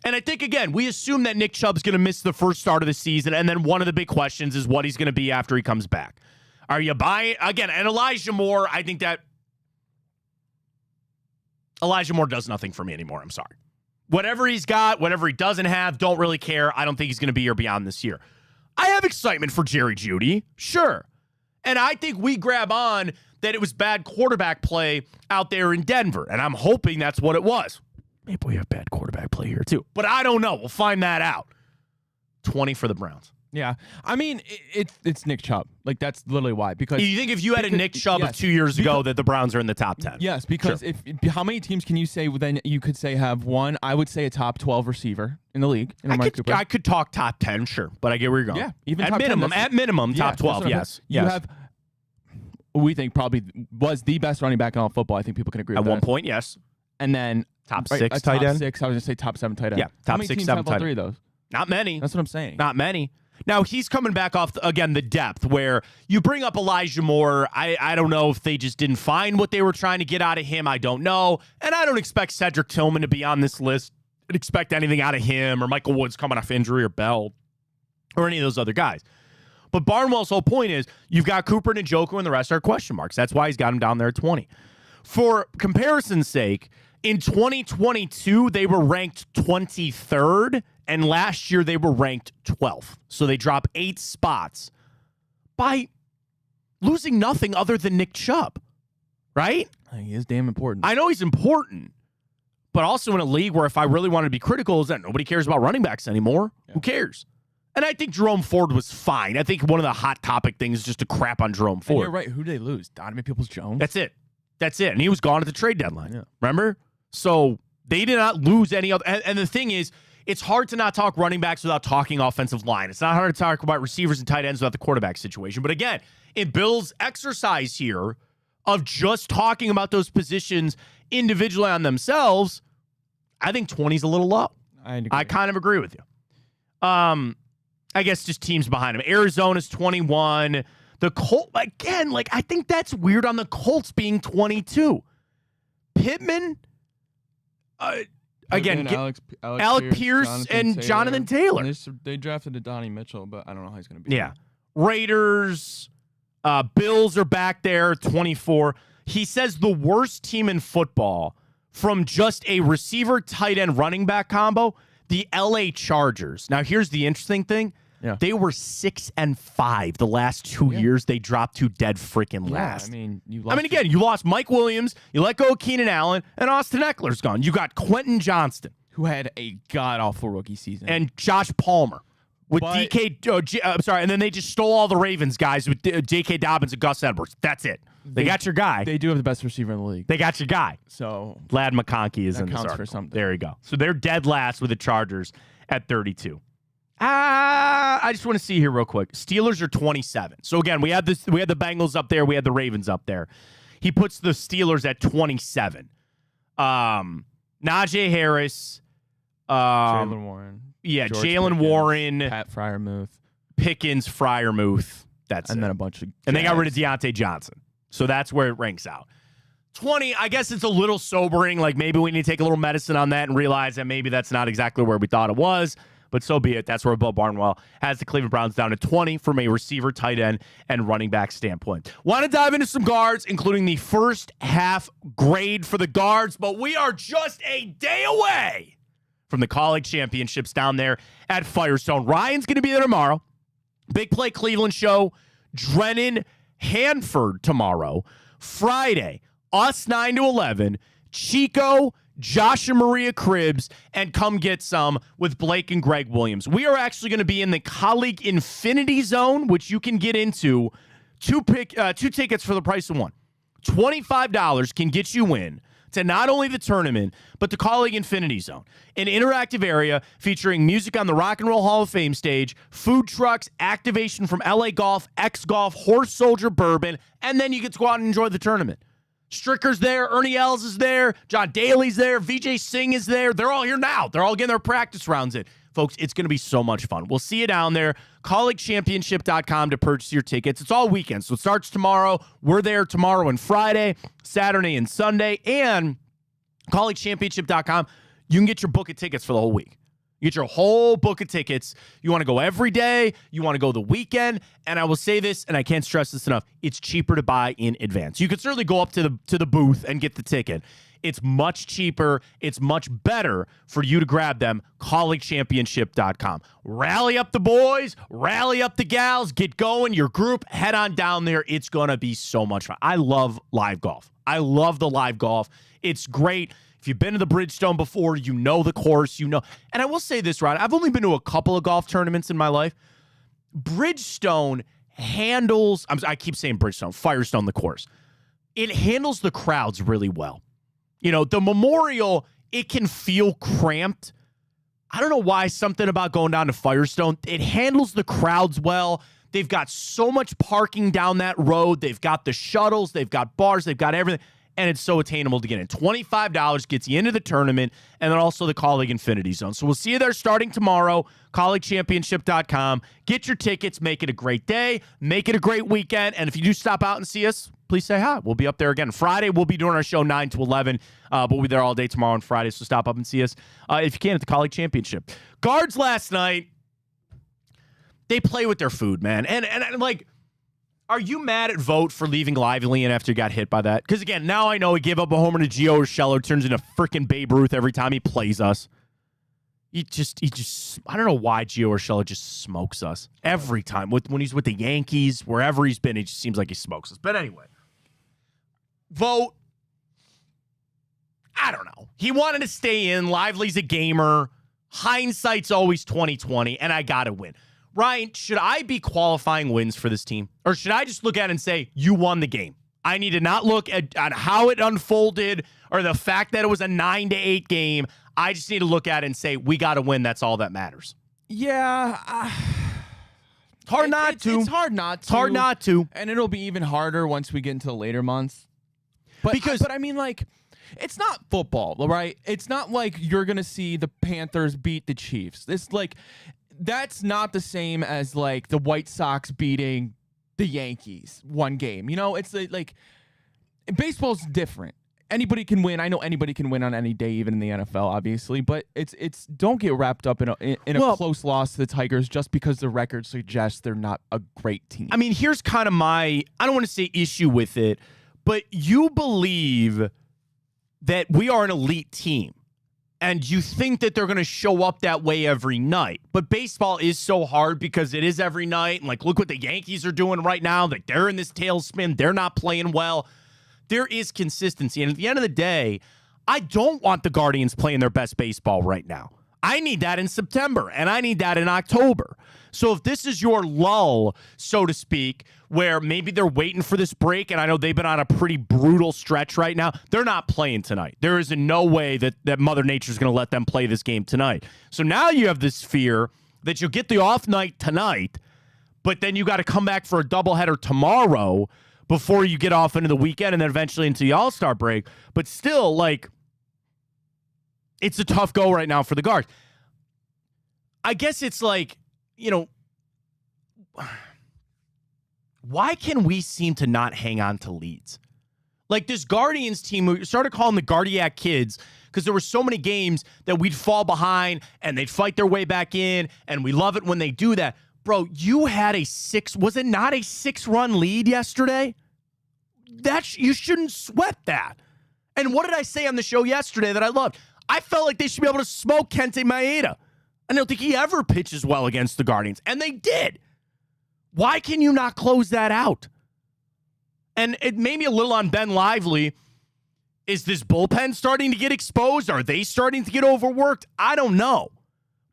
Speaker 1: And I think, again, we assume that Nick Chubb's going to miss the first start of the season, and then one of the big questions is what he's going to be after he comes back. Are you buying again? And Elijah Moore, I think that Elijah Moore does nothing for me anymore. I'm sorry. Whatever he's got, whatever he doesn't have, don't really care. I don't think he's going to be here beyond this year. I have excitement for Jerry Jeudy, sure. And I think we grab on that it was bad quarterback play out there in Denver. And I'm hoping that's what it was. Maybe we have bad quarterback play here too. But I don't know. We'll find that out. 20 for the Browns.
Speaker 2: Yeah. I mean, it's Nick Chubb. Like, that's literally why. Because
Speaker 1: you think if you had a Nick Chubb of 2 years ago that the Browns are in the top 10?
Speaker 2: Yes, because
Speaker 1: Sure.
Speaker 2: if how many teams can you say then you could say have one? I would say a top 12 receiver in the league.
Speaker 1: I could talk top 10, sure, but I get where you're going.
Speaker 2: Yeah, even
Speaker 1: at
Speaker 2: top 10,
Speaker 1: minimum,
Speaker 2: yeah,
Speaker 1: top 12. Yes,
Speaker 2: you have. We think probably was the best running back in all football. I think people can agree
Speaker 1: at
Speaker 2: with
Speaker 1: one
Speaker 2: that.
Speaker 1: point. Yes,
Speaker 2: and then
Speaker 1: top
Speaker 2: right,
Speaker 1: 6
Speaker 2: a
Speaker 1: tight
Speaker 2: top
Speaker 1: end.
Speaker 2: 6. I was gonna say top 7 tight end.
Speaker 1: Yeah,
Speaker 2: how
Speaker 1: top
Speaker 2: many
Speaker 1: 6,
Speaker 2: teams
Speaker 1: 7
Speaker 2: have all
Speaker 1: tight
Speaker 2: 3
Speaker 1: end.
Speaker 2: of those?
Speaker 1: Not many.
Speaker 2: That's what I'm saying.
Speaker 1: Not many. Now, he's coming back off, again, the depth where you bring up Elijah Moore. I don't know if they just didn't find what they were trying to get out of him. I don't know. And I don't expect Cedric Tillman to be on this list and expect anything out of him or Michael Woods coming off injury or Bell or any of those other guys. But Barnwell's whole point is you've got Cooper and Njoku and the rest are question marks. That's why he's got him down there at 20. For comparison's sake, in 2022, they were ranked 23rd. And last year, they were ranked 12th. So they drop 8 spots by losing nothing other than Nick Chubb, right?
Speaker 2: He is damn important.
Speaker 1: I know he's important, but also in a league where if I really wanted to be critical is that nobody cares about running backs anymore. Yeah. Who cares? And I think Jerome Ford was fine. I think one of the hot topic things is just to crap on Jerome Ford.
Speaker 2: And you're right. Who did they lose? Donovan Peoples-Jones?
Speaker 1: That's it. And he was gone at the trade deadline. Yeah. Remember? So they did not lose any other. And the thing is, it's hard to not talk running backs without talking offensive line. It's not hard to talk about receivers and tight ends without the quarterback situation. But again, in Bill's exercise here of just talking about those positions individually on themselves, I think 20 is a little low. I kind of agree with you. I guess just teams behind him. Arizona's 21. The Colts, again, I think that's weird on the Colts being 22. Pittman, again, Alec Pierce and Jonathan Taylor.
Speaker 2: They drafted a Donnie Mitchell, but I don't know how he's going to be.
Speaker 1: Yeah. Raiders, Bills are back there, 24. He says the worst team in football from just a receiver, tight end, running back combo, the LA Chargers. Now, here's the interesting thing. Yeah. They were 6-5 the last 2 years. They dropped to dead freaking last. You lost Mike Williams, you let go of Keenan Allen, and Austin Eckler's gone. You got Quentin Johnston,
Speaker 2: who had a god-awful rookie season,
Speaker 1: and Josh Palmer with and then they just stole all the Ravens guys with J.K. Dobbins and Gus Edwards. That's it. They got your guy.
Speaker 2: They do have the best receiver in the league.
Speaker 1: They got your guy.
Speaker 2: So
Speaker 1: Lad McConkey is in this
Speaker 2: counts
Speaker 1: article.
Speaker 2: for something.
Speaker 1: There you go. So they're dead last with the Chargers at 32. I just want to see here real quick. Steelers are 27. So again, we had the Bengals up there, we had the Ravens up there. He puts the Steelers at 27. Najee Harris,
Speaker 2: Jalen Warren.
Speaker 1: Yeah, Jalen Warren,
Speaker 2: Pat Freiermuth,
Speaker 1: Pickens, Freiermuth. That's
Speaker 2: and
Speaker 1: it.
Speaker 2: Then a bunch of
Speaker 1: and they got rid of Deontay Johnson. So that's where it ranks out. 20, I guess it's a little sobering. Maybe we need to take a little medicine on that and realize that maybe that's not exactly where we thought it was. But so be it. That's where Bill Barnwell has the Cleveland Browns down to 20 from a receiver, tight end, and running back standpoint. Want to dive into some guards, including the first half grade for the guards, but we are just a day away from the college championships down there at Firestone. Ryan's going to be there tomorrow. Big Play Cleveland show. Drennan Hanford tomorrow. Friday, us 9 to 11. Chico, Josh and Maria Cribbs, and Come Get Some with Blake and Greg Williams. We are actually going to be in the Colleague Infinity Zone, which you can get into. Two tickets for the price of one. $25 can get you in to not only the tournament, but the Colleague Infinity Zone, an interactive area featuring music on the Rock and Roll Hall of Fame stage, food trucks, activation from LA Golf, X Golf, Horse Soldier Bourbon, and then you get to go out and enjoy the tournament. Stricker's there, Ernie Els is there, John Daly's there, VJ Singh is there. They're all here now. They're all getting their practice rounds in. Folks, it's going to be so much fun. We'll see you down there. CollegeChampionship.com to purchase your tickets. It's all weekend, so it starts tomorrow. We're there tomorrow and Friday, Saturday and Sunday. And CollegeChampionship.com, you can get your book of tickets for the whole week. You get your whole book of tickets. You want to go every day. You want to go the weekend. And I will say this, and I can't stress this enough, it's cheaper to buy in advance. You could certainly go up to the booth and get the ticket. It's much cheaper. It's much better for you to grab them. collegechampionship.com. Rally up the boys. Rally up the gals. Get going. Your group. Head on down there. It's going to be so much fun. I love live golf. I love the live golf. It's great. If you've been to the Bridgestone before, you know the course, you know. And I will say this, Rod, I've only been to a couple of golf tournaments in my life. Bridgestone handles, I keep saying Bridgestone, Firestone, the course. It handles the crowds really well. You know, the Memorial, it can feel cramped. I don't know why, something about going down to Firestone. It handles the crowds well. They've got so much parking down that road. They've got the shuttles. They've got bars. They've got everything. And it's so attainable to get in. $25 gets you into the tournament, and then also the Colleague Infinity Zone. So we'll see you there starting tomorrow, collegechampionship.com. Get your tickets. Make it a great day. Make it a great weekend. And if you do stop out and see us, please say hi. We'll be up there again. Friday, we'll be doing our show 9 to 11, but we'll be there all day tomorrow and Friday, so stop up and see us if you can at the Colleague Championship. Guards last night, they play with their food, man. And like, are you mad at Vogt for leaving Lively in after he got hit by that? Because, again, now I know he gave up a homer to Gio Urshela, turns into freaking Babe Ruth every time he plays us. He just, I don't know why Gio Urshela just smokes us every time. When he's with the Yankees, wherever he's been, it just seems like he smokes us. But anyway, Vogt, I don't know. He wanted to stay in. Lively's a gamer. Hindsight's always 20/20, and I got to win. Ryan, should I be qualifying wins for this team? Or should I just look at it and say, you won the game? I need to not look at how it unfolded or the fact that it was a 9-8 game. I just need to look at it and say, we got to win. That's all that matters.
Speaker 2: Yeah.
Speaker 1: It's hard not to.
Speaker 2: It's hard not to.
Speaker 1: It's hard not to.
Speaker 2: And it'll be even harder once we get into the later months. But I mean, like, it's not football, right? It's not like you're going to see the Panthers beat the Chiefs. It's like, that's not the same as, like, the White Sox beating the Yankees one game. You know, it's like baseball's different. Anybody can win. I know anybody can win on any day, even in the NFL, obviously. But it's don't get wrapped up in a close loss to the Tigers just because the record suggests they're not a great team.
Speaker 1: I mean, here's kind of my, I don't want to say issue with it, but you believe that we are an elite team. And you think that they're going to show up that way every night. But baseball is so hard because it is every night. And, like, look what the Yankees are doing right now. Like, they're in this tailspin. They're not playing well. There is consistency. And at the end of the day, I don't want the Guardians playing their best baseball right now. I need that in September, and I need that in October. So if this is your lull, so to speak, where maybe they're waiting for this break, and I know they've been on a pretty brutal stretch right now, they're not playing tonight. There is in no way that Mother Nature is going to let them play this game tonight. So now you have this fear that you'll get the off night tonight, but then you got to come back for a doubleheader tomorrow before you get off into the weekend and then eventually into the All-Star break. But still, like, it's a tough go right now for the Guards. I guess it's like, you know, why can we seem to not hang on to leads? Like this Guardians team, we started calling the Guardiac Kids because there were so many games that we'd fall behind and they'd fight their way back in, and we love it when they do that. Bro, you had was it not a 6-run lead yesterday? You shouldn't sweat that. And what did I say on the show yesterday that I loved? I felt like they should be able to smoke Kente Maeda. I don't think he ever pitches well against the Guardians, and they did. Why can you not close that out? And it made me a little on Ben Lively. Is this bullpen starting to get exposed? Are they starting to get overworked? I don't know.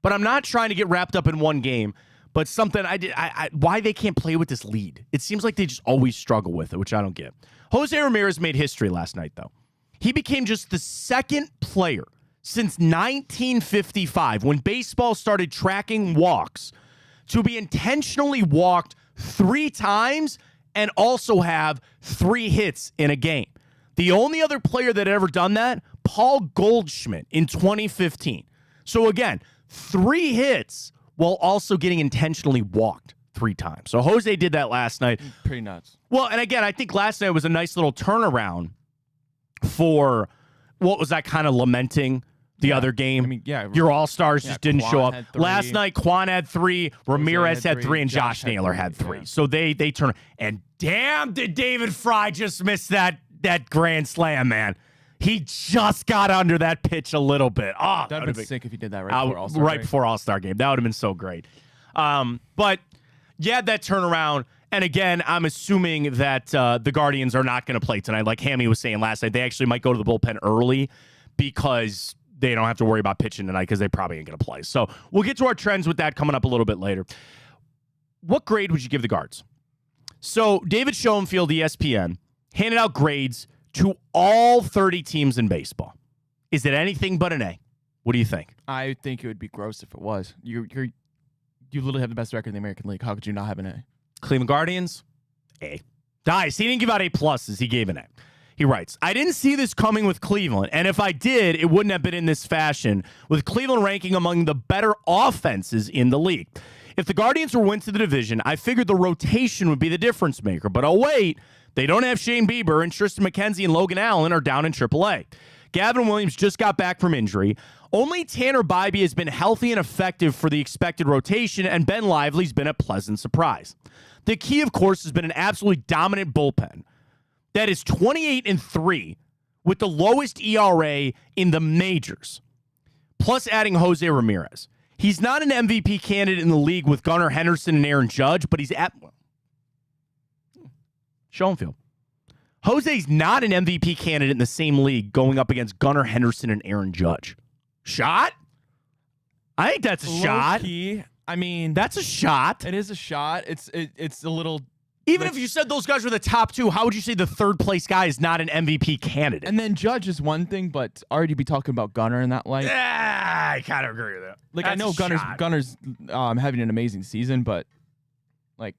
Speaker 1: But I'm not trying to get wrapped up in one game. But something why they can't play with this lead. It seems like they just always struggle with it, which I don't get. Jose Ramirez made history last night, though. He became just the second player since 1955, when baseball started tracking walks, to be intentionally walked 3 times and also have 3 hits in a game. The only other player that had ever done that, Paul Goldschmidt in 2015. So again, 3 hits while also getting intentionally walked 3 times. So Jose did that last night.
Speaker 2: Pretty nuts.
Speaker 1: Well, and again, I think last night was a nice little turnaround for what was I kind of lamenting the other game.
Speaker 2: I mean, yeah.
Speaker 1: Your all-stars just didn't
Speaker 2: Quan
Speaker 1: show up.
Speaker 2: had 3.
Speaker 1: Last night, Quan had 3, Ramirez had 3, and Josh Naylor had 3.
Speaker 2: Yeah.
Speaker 1: So they turn. And damn, did David Fry just miss that grand slam, man. He just got under that pitch a little bit. Oh,
Speaker 2: That would have been sick if he did that right before All-Star
Speaker 1: right before All-Star game. That would have been so great. But yeah, that turnaround. And again, I'm assuming that the Guardians are not going to play tonight. Like Hammy was saying last night, they actually might go to the bullpen early because they don't have to worry about pitching tonight because they probably ain't going to play. So we'll get to our trends with that coming up a little bit later. What grade would you give the Guards? So David Schoenfield, ESPN, handed out grades to all 30 teams in baseball. Is it anything but an A? What do you think?
Speaker 2: I think it would be gross if it was. You literally have the best record in the American League. How could you not have an A?
Speaker 1: Cleveland Guardians, A. Dice, he didn't give out A pluses. He gave an A. He writes, I didn't see this coming with Cleveland, and if I did, it wouldn't have been in this fashion, with Cleveland ranking among the better offenses in the league. If the Guardians were win to the division, I figured the rotation would be the difference maker. But oh, wait, they don't have Shane Bieber, and Tristan McKenzie and Logan Allen are down in AAA. Gavin Williams just got back from injury. Only Tanner Bybee has been healthy and effective for the expected rotation, and Ben Lively's been a pleasant surprise. The key, of course, has been an absolutely dominant bullpen that is 28-3 with the lowest ERA in the majors, plus adding Jose Ramirez. He's not an MVP candidate in the league with Gunnar Henderson and Aaron Judge, but he's at Schoenfield. Jose's not an MVP candidate in the same league going up against Gunnar Henderson and Aaron Judge. Shot? I think that's a shot.
Speaker 2: Key, I mean,
Speaker 1: that's a shot.
Speaker 2: It is a shot. It's a little.
Speaker 1: Even if you said those guys were the top 2, how would you say the third place guy is not an MVP candidate?
Speaker 2: And then Judge is one thing, but already be talking about Gunnar in that light.
Speaker 1: I kind of agree with that.
Speaker 2: Like,
Speaker 1: That's
Speaker 2: I know Gunner's having an amazing season, but like,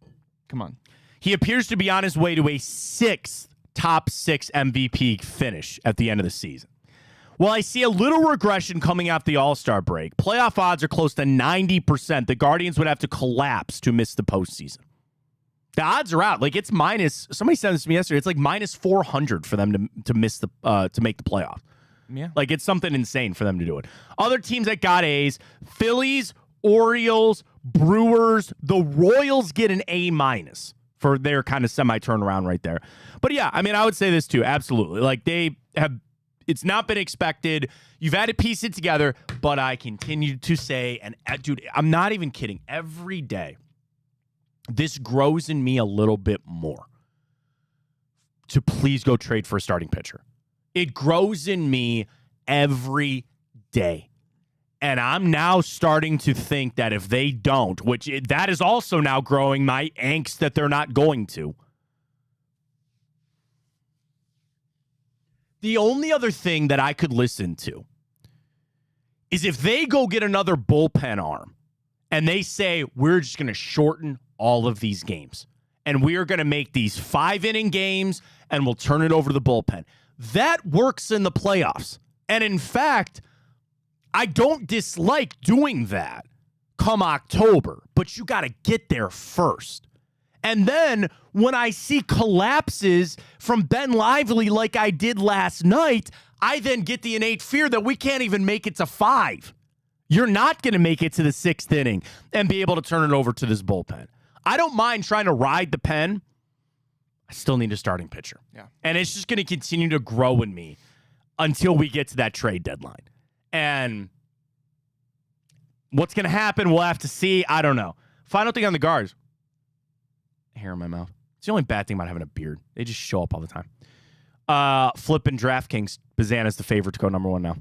Speaker 2: come on.
Speaker 1: He appears to be on his way to a 6th top 6 MVP finish at the end of the season. Well, I see a little regression coming off the All-Star break. Playoff odds are close to 90%. The Guardians would have to collapse to miss the postseason. The odds are out. Like, it's minus. Somebody said this to me yesterday. It's like minus 400 for them to miss the to make the playoff.
Speaker 2: Yeah,
Speaker 1: like it's something insane for them to do it. Other teams that got A's: Phillies, Orioles, Brewers. The Royals get an A- for their kind of semi turnaround right there. But yeah, I mean, I would say this too. Absolutely, like they have. It's not been expected. You've had to piece it together, but I continue to say, and dude, I'm not even kidding. Every day, this grows in me a little bit more to please go trade for a starting pitcher. It grows in me every day. And I'm now starting to think that if they don't, that is also now growing my angst that they're not going to. The only other thing that I could listen to is if they go get another bullpen arm and they say, we're just going to shorten all of these games and we are going to make these 5-inning games and we'll turn it over to the bullpen. That works in the playoffs. And in fact, I don't dislike doing that come October, but you got to get there first. And then when I see collapses from Ben Lively like I did last night, I then get the innate fear that we can't even make it to 5. You're not going to make it to the 6th inning and be able to turn it over to this bullpen. I don't mind trying to ride the pen. I still need a starting pitcher.
Speaker 2: Yeah.
Speaker 1: And it's just going to continue to grow in me until we get to that trade deadline. And what's going to happen, we'll have to see. I don't know. Final thing on the Guards. Hair in my mouth. It's the only bad thing about having a beard. They just show up all the time. Flipping DraftKings. Bazana's the favorite to go number 1 now.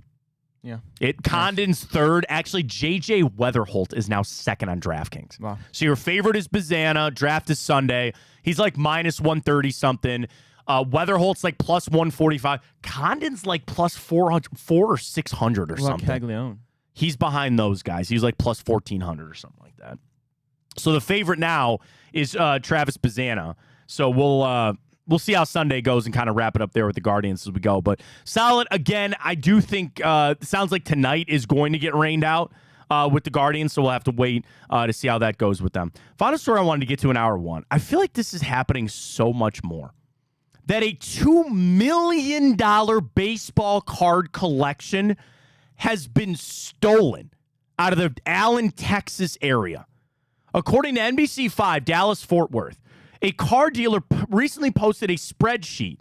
Speaker 2: Yeah.
Speaker 1: Condon's 3rd. Actually, J.J. Weatherholt is now 2nd on DraftKings.
Speaker 2: Wow.
Speaker 1: So your favorite is Bazana. Draft is Sunday. He's like minus 130 something. Weatherholt's like plus 145. Condon's like plus 400 or 600 or something.
Speaker 2: Caglione.
Speaker 1: He's behind those guys. He's like plus 1,400 or something like that. So the favorite now is Travis Bazana. So we'll see how Sunday goes and kind of wrap it up there with the Guardians as we go. But solid. Again, I do think it sounds like tonight is going to get rained out with the Guardians, so we'll have to wait to see how that goes with them. Final story I wanted to get to in hour 1. I feel like this is happening so much more. That a $2 million baseball card collection has been stolen out of the Allen, Texas area. According to NBC5 Dallas-Fort Worth, a car dealer recently posted a spreadsheet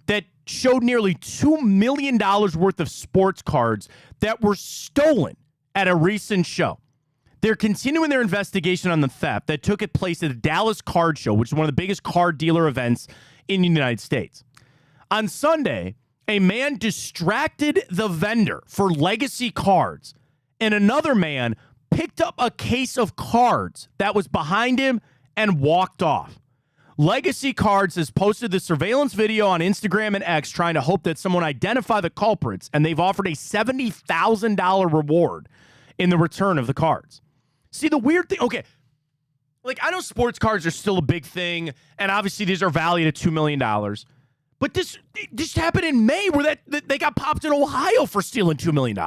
Speaker 1: that showed nearly $2 million worth of sports cards that were stolen at a recent show. They're continuing their investigation on the theft that took place at the Dallas Card Show, which is one of the biggest card dealer events in the United States. On Sunday, a man distracted the vendor for legacy cards, and another man picked up a case of cards that was behind him and walked off. Legacy Cards has posted the surveillance video on Instagram and X trying to hope that someone identify the culprits, and they've offered a $70,000 reward in the return of the cards. See, the weird thing, okay, like I know sports cards are still a big thing, and obviously these are valued at $2 million, but this happened in May where they got popped in Ohio for stealing $2 million.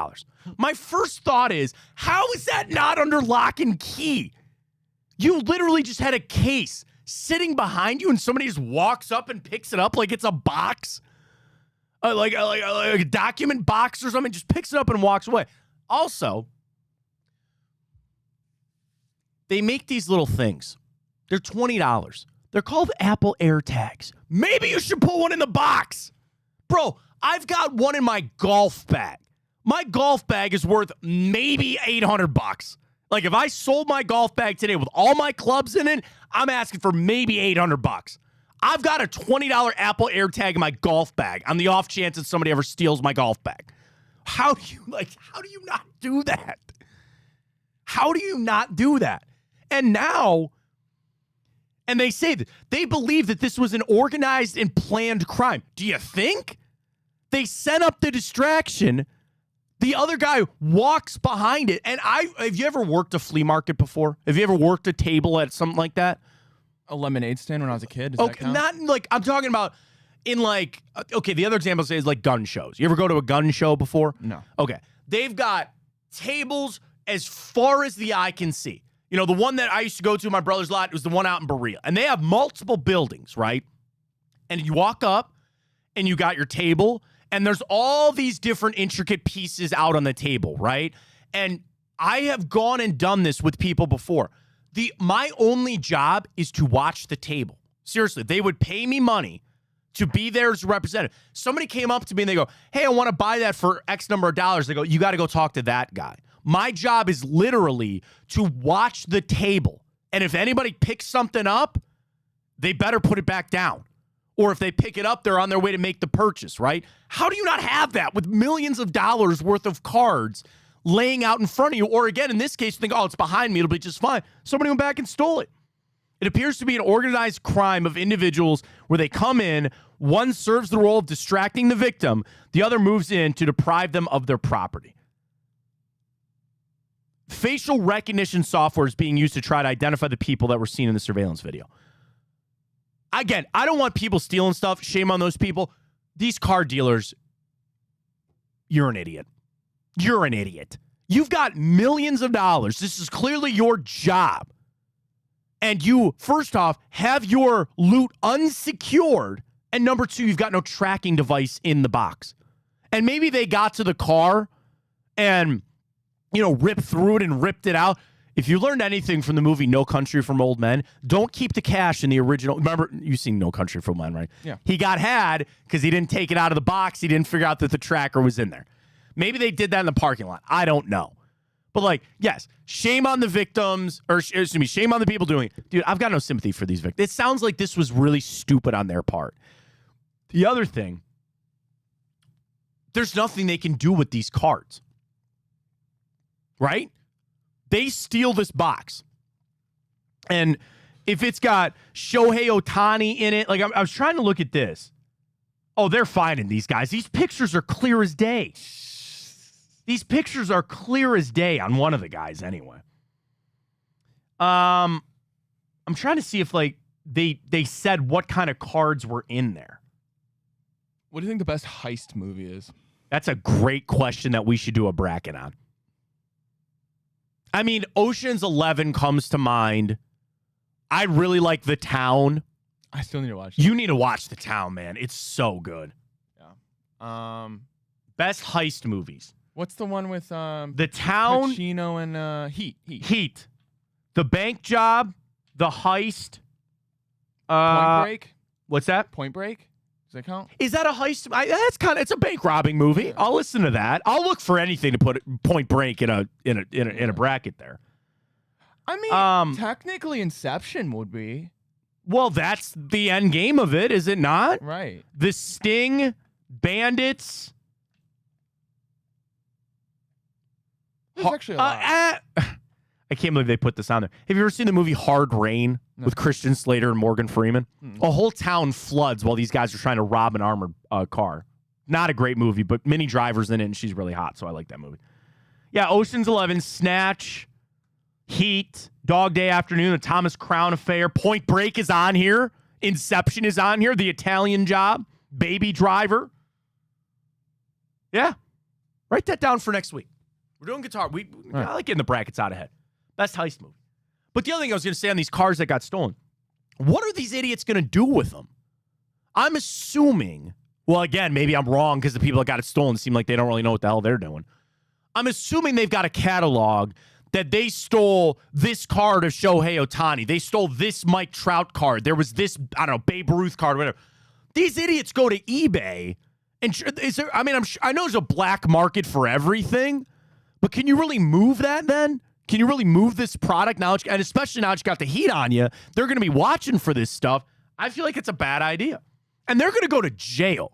Speaker 1: My first thought is, how is that not under lock and key? You literally just had a case sitting behind you and somebody just walks up and picks it up like it's a box, like a document box or something, just picks it up and walks away. Also, they make these little things. They're $20. They're called Apple AirTags. Maybe you should put one in the box. Bro, I've got one in my golf bag. My golf bag is worth maybe $800. Like if I sold my golf bag today with all my clubs in it, I'm asking for maybe $800. I've got a $20 Apple AirTag in my golf bag on the off chance that somebody ever steals my golf bag. How do you not do that? How do you not do that? And now, and they say that they believe that this was an organized and planned crime. Do you think? They set up the distraction. The other guy walks behind it. And have you ever worked a flea market before? Have you ever worked a table at something like that?
Speaker 2: A lemonade stand when I was a kid? Does that count?
Speaker 1: Not like, I'm talking about in like, okay, the other example is like gun shows. You ever go to a gun show before?
Speaker 2: No.
Speaker 1: Okay. They've got tables as far as the eye can see. You know, the one that I used to go to my brother's lot was the one out in Berea. And they have multiple buildings, right? And you walk up and you got your table and there's all these different intricate pieces out on the table, right? And I have gone and done this with people before. My only job is to watch the table. Seriously, they would pay me money to be there as a representative. Somebody came up to me and they go, hey, I want to buy that for X number of dollars. They go, you got to go talk to that guy. My job is literally to watch the table. And if anybody picks something up, they better put it back down. Or if they pick it up, they're on their way to make the purchase, right? How do you not have that with millions of dollars worth of cards laying out in front of you? Or again, in this case, you think, oh, it's behind me, it'll be just fine. Somebody went back and stole it. It appears to be an organized crime of individuals where they come in, one serves the role of distracting the victim, the other moves in to deprive them of their property. Facial recognition software is being used to try to identify the people that were seen in the surveillance video. Again, I don't want people stealing stuff. Shame on those people. These car dealers, you're an idiot. You're an idiot. You've got millions of dollars. This is clearly your job. And you, first off, have your loot unsecured. And number two, you've got no tracking device in the box. And maybe they got to the car and, ripped through it and ripped it out. If you learned anything from the movie No Country for Old Men, don't keep the cash in the original. Remember, you've seen No Country for Old Men, right?
Speaker 2: Yeah.
Speaker 1: He got had because he didn't take it out of the box. He didn't figure out that the tracker was in there. Maybe they did that in the parking lot. I don't know. But yes, shame on the victims, or excuse me, shame on the people doing it. Dude, I've got no sympathy for these victims. It sounds like this was really stupid on their part. The other thing, there's nothing they can do with these cards. Right? They steal this box. And if it's got Shohei Ohtani in it, I was trying to look at this. Oh, they're finding these guys. These pictures are clear as day. These pictures are clear as day on one of the guys anyway. I'm trying to see if they said what kind of cards were in there.
Speaker 2: What do you think the best heist movie is?
Speaker 1: That's a great question that we should do a bracket on. I mean, Ocean's 11 comes to mind. I really like The Town.
Speaker 2: I still need to watch it.
Speaker 1: You need to watch The Town, man. It's so good.
Speaker 2: Yeah.
Speaker 1: Best heist movies.
Speaker 2: What's the one with
Speaker 1: The Town,
Speaker 2: Pacino and Heat?
Speaker 1: Heat, the bank job, the heist.
Speaker 2: Point Break.
Speaker 1: What's that?
Speaker 2: Point Break. Does that count?
Speaker 1: Is that a heist? It's a bank robbing movie. I'll listen to that. I'll look for anything to put Point Break in a bracket there.
Speaker 2: I mean, technically, Inception would be.
Speaker 1: Well, that's the end game of it, is it not?
Speaker 2: Right.
Speaker 1: The Sting, Bandits.
Speaker 2: There's actually a lot.
Speaker 1: I can't believe they put this on there. Have you ever seen the movie Hard Rain with Christian Slater and Morgan Freeman? A whole town floods while these guys are trying to rob an armored car. Not a great movie, but Minnie Driver's in it, and she's really hot, so I like that movie. Yeah, Ocean's 11, Snatch, Heat, Dog Day Afternoon, The Thomas Crown Affair, Point Break is on here, Inception is on here, The Italian Job, Baby Driver. Yeah, write that down for next week. We're doing guitar. I like getting the brackets out ahead. Best heist movie. But the other thing I was going to say on these cars that got stolen, what are these idiots going to do with them? I'm assuming, well, again, maybe I'm wrong because the people that got it stolen seem like they don't really know what the hell they're doing. I'm assuming they've got a catalog that they stole this card of Shohei Ohtani. They stole this Mike Trout card. There was this, I don't know, Babe Ruth card, whatever. These idiots go to eBay. And I know there's a black market for everything, but can you really move that then? Can you really move this product now? And especially now that you got the heat on you, they're going to be watching for this stuff. I feel like it's a bad idea. And they're going to go to jail.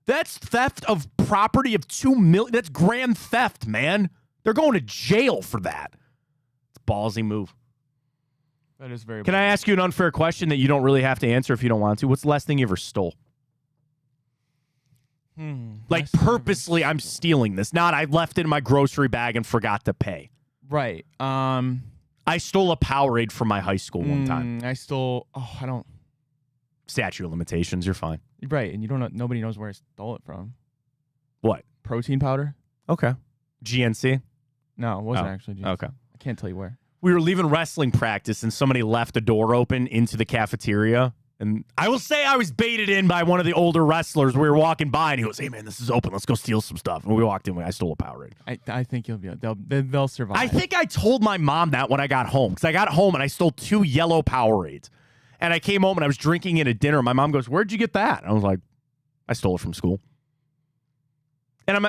Speaker 1: That's theft of property of $2 million. That's grand theft, man. They're going to jail for that. It's a ballsy move.
Speaker 2: That is very.
Speaker 1: Can I ask you an unfair question that you don't really have to answer if you don't want to? What's the last thing you ever stole? Like purposely, I'm stealing this. Not I left it in my grocery bag and forgot to pay.
Speaker 2: Right.
Speaker 1: I stole a Powerade from my high school one time.
Speaker 2: I stole. Oh, I don't.
Speaker 1: Statute of limitations. You're fine.
Speaker 2: Right, and you don't know. Nobody knows where I stole it from.
Speaker 1: What?
Speaker 2: Protein powder.
Speaker 1: Okay. GNC.
Speaker 2: No, it wasn't actually GNC.
Speaker 1: Okay.
Speaker 2: I can't tell you where.
Speaker 1: We were leaving wrestling practice and somebody left the door open into the cafeteria. And I will say I was baited in by one of the older wrestlers. We were walking by and he goes, "Hey man, this is open. Let's go steal some stuff." And we walked in. I stole a Powerade.
Speaker 2: I think you'll be. They'll survive.
Speaker 1: I think I told my mom that when I got home because I got home and I stole 2 yellow Powerades. And I came home and I was drinking it at dinner. My mom goes, "Where'd you get that?" And I was like, "I stole it from school." And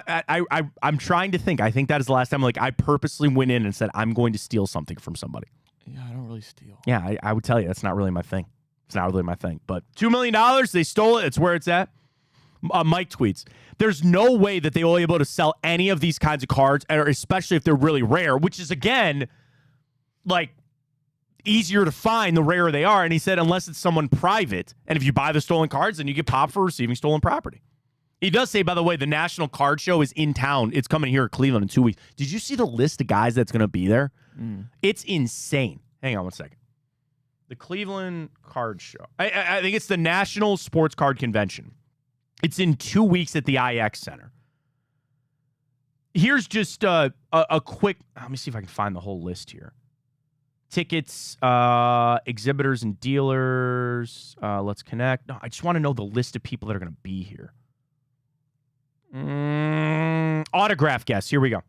Speaker 1: I'm trying to think. I think that is the last time I purposely went in and said, "I'm going to steal something from somebody."
Speaker 2: Yeah, I don't really steal.
Speaker 1: Yeah, I would tell you that's not really my thing. It's not really my thing. But $2 million, they stole it. It's where it's at. Mike tweets, "There's no way that they will be able to sell any of these kinds of cards, especially if they're really rare," which is, again, easier to find the rarer they are. And he said, unless it's someone private. And if you buy the stolen cards, then you get popped for receiving stolen property. He does say, by the way, the National Card Show is in town. It's coming here at Cleveland in 2 weeks. Did you see the list of guys that's going to be there? It's insane. Hang on one second. The Cleveland Card Show. I think it's the National Sports Card Convention. It's in 2 weeks at the IX Center. Here's just a quick... Let me see if I can find the whole list here. Tickets, exhibitors and dealers. Let's connect. No, I just want to know the list of people that are going to be here. Autograph guests. Here we go.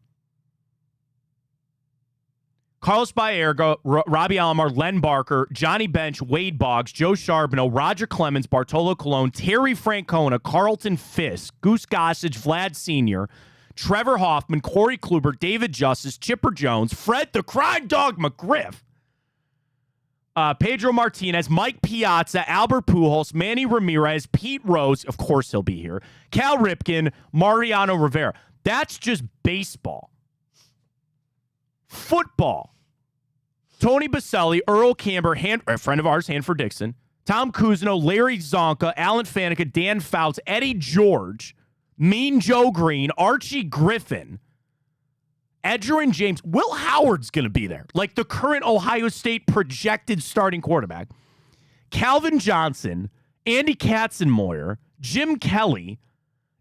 Speaker 1: Carlos Baerga, Robbie Alomar, Len Barker, Johnny Bench, Wade Boggs, Joe Charbonneau, Roger Clemens, Bartolo Colon, Terry Francona, Carlton Fisk, Goose Gossage, Vlad Sr., Trevor Hoffman, Corey Kluber, David Justice, Chipper Jones, Fred the Crime Dog McGriff, Pedro Martinez, Mike Piazza, Albert Pujols, Manny Ramirez, Pete Rose, of course he'll be here, Cal Ripken, Mariano Rivera. That's just baseball. Football. Tony Baselli, Earl Camber, a friend of ours, Hanford Dixon, Tom Cousineau, Larry Zonka, Alan Faneca, Dan Fouts, Eddie George, Mean Joe Green, Archie Griffin, Edgerrin James. Will Howard's going to be there, like the current Ohio State projected starting quarterback. Calvin Johnson, Andy Katzenmoyer, Jim Kelly,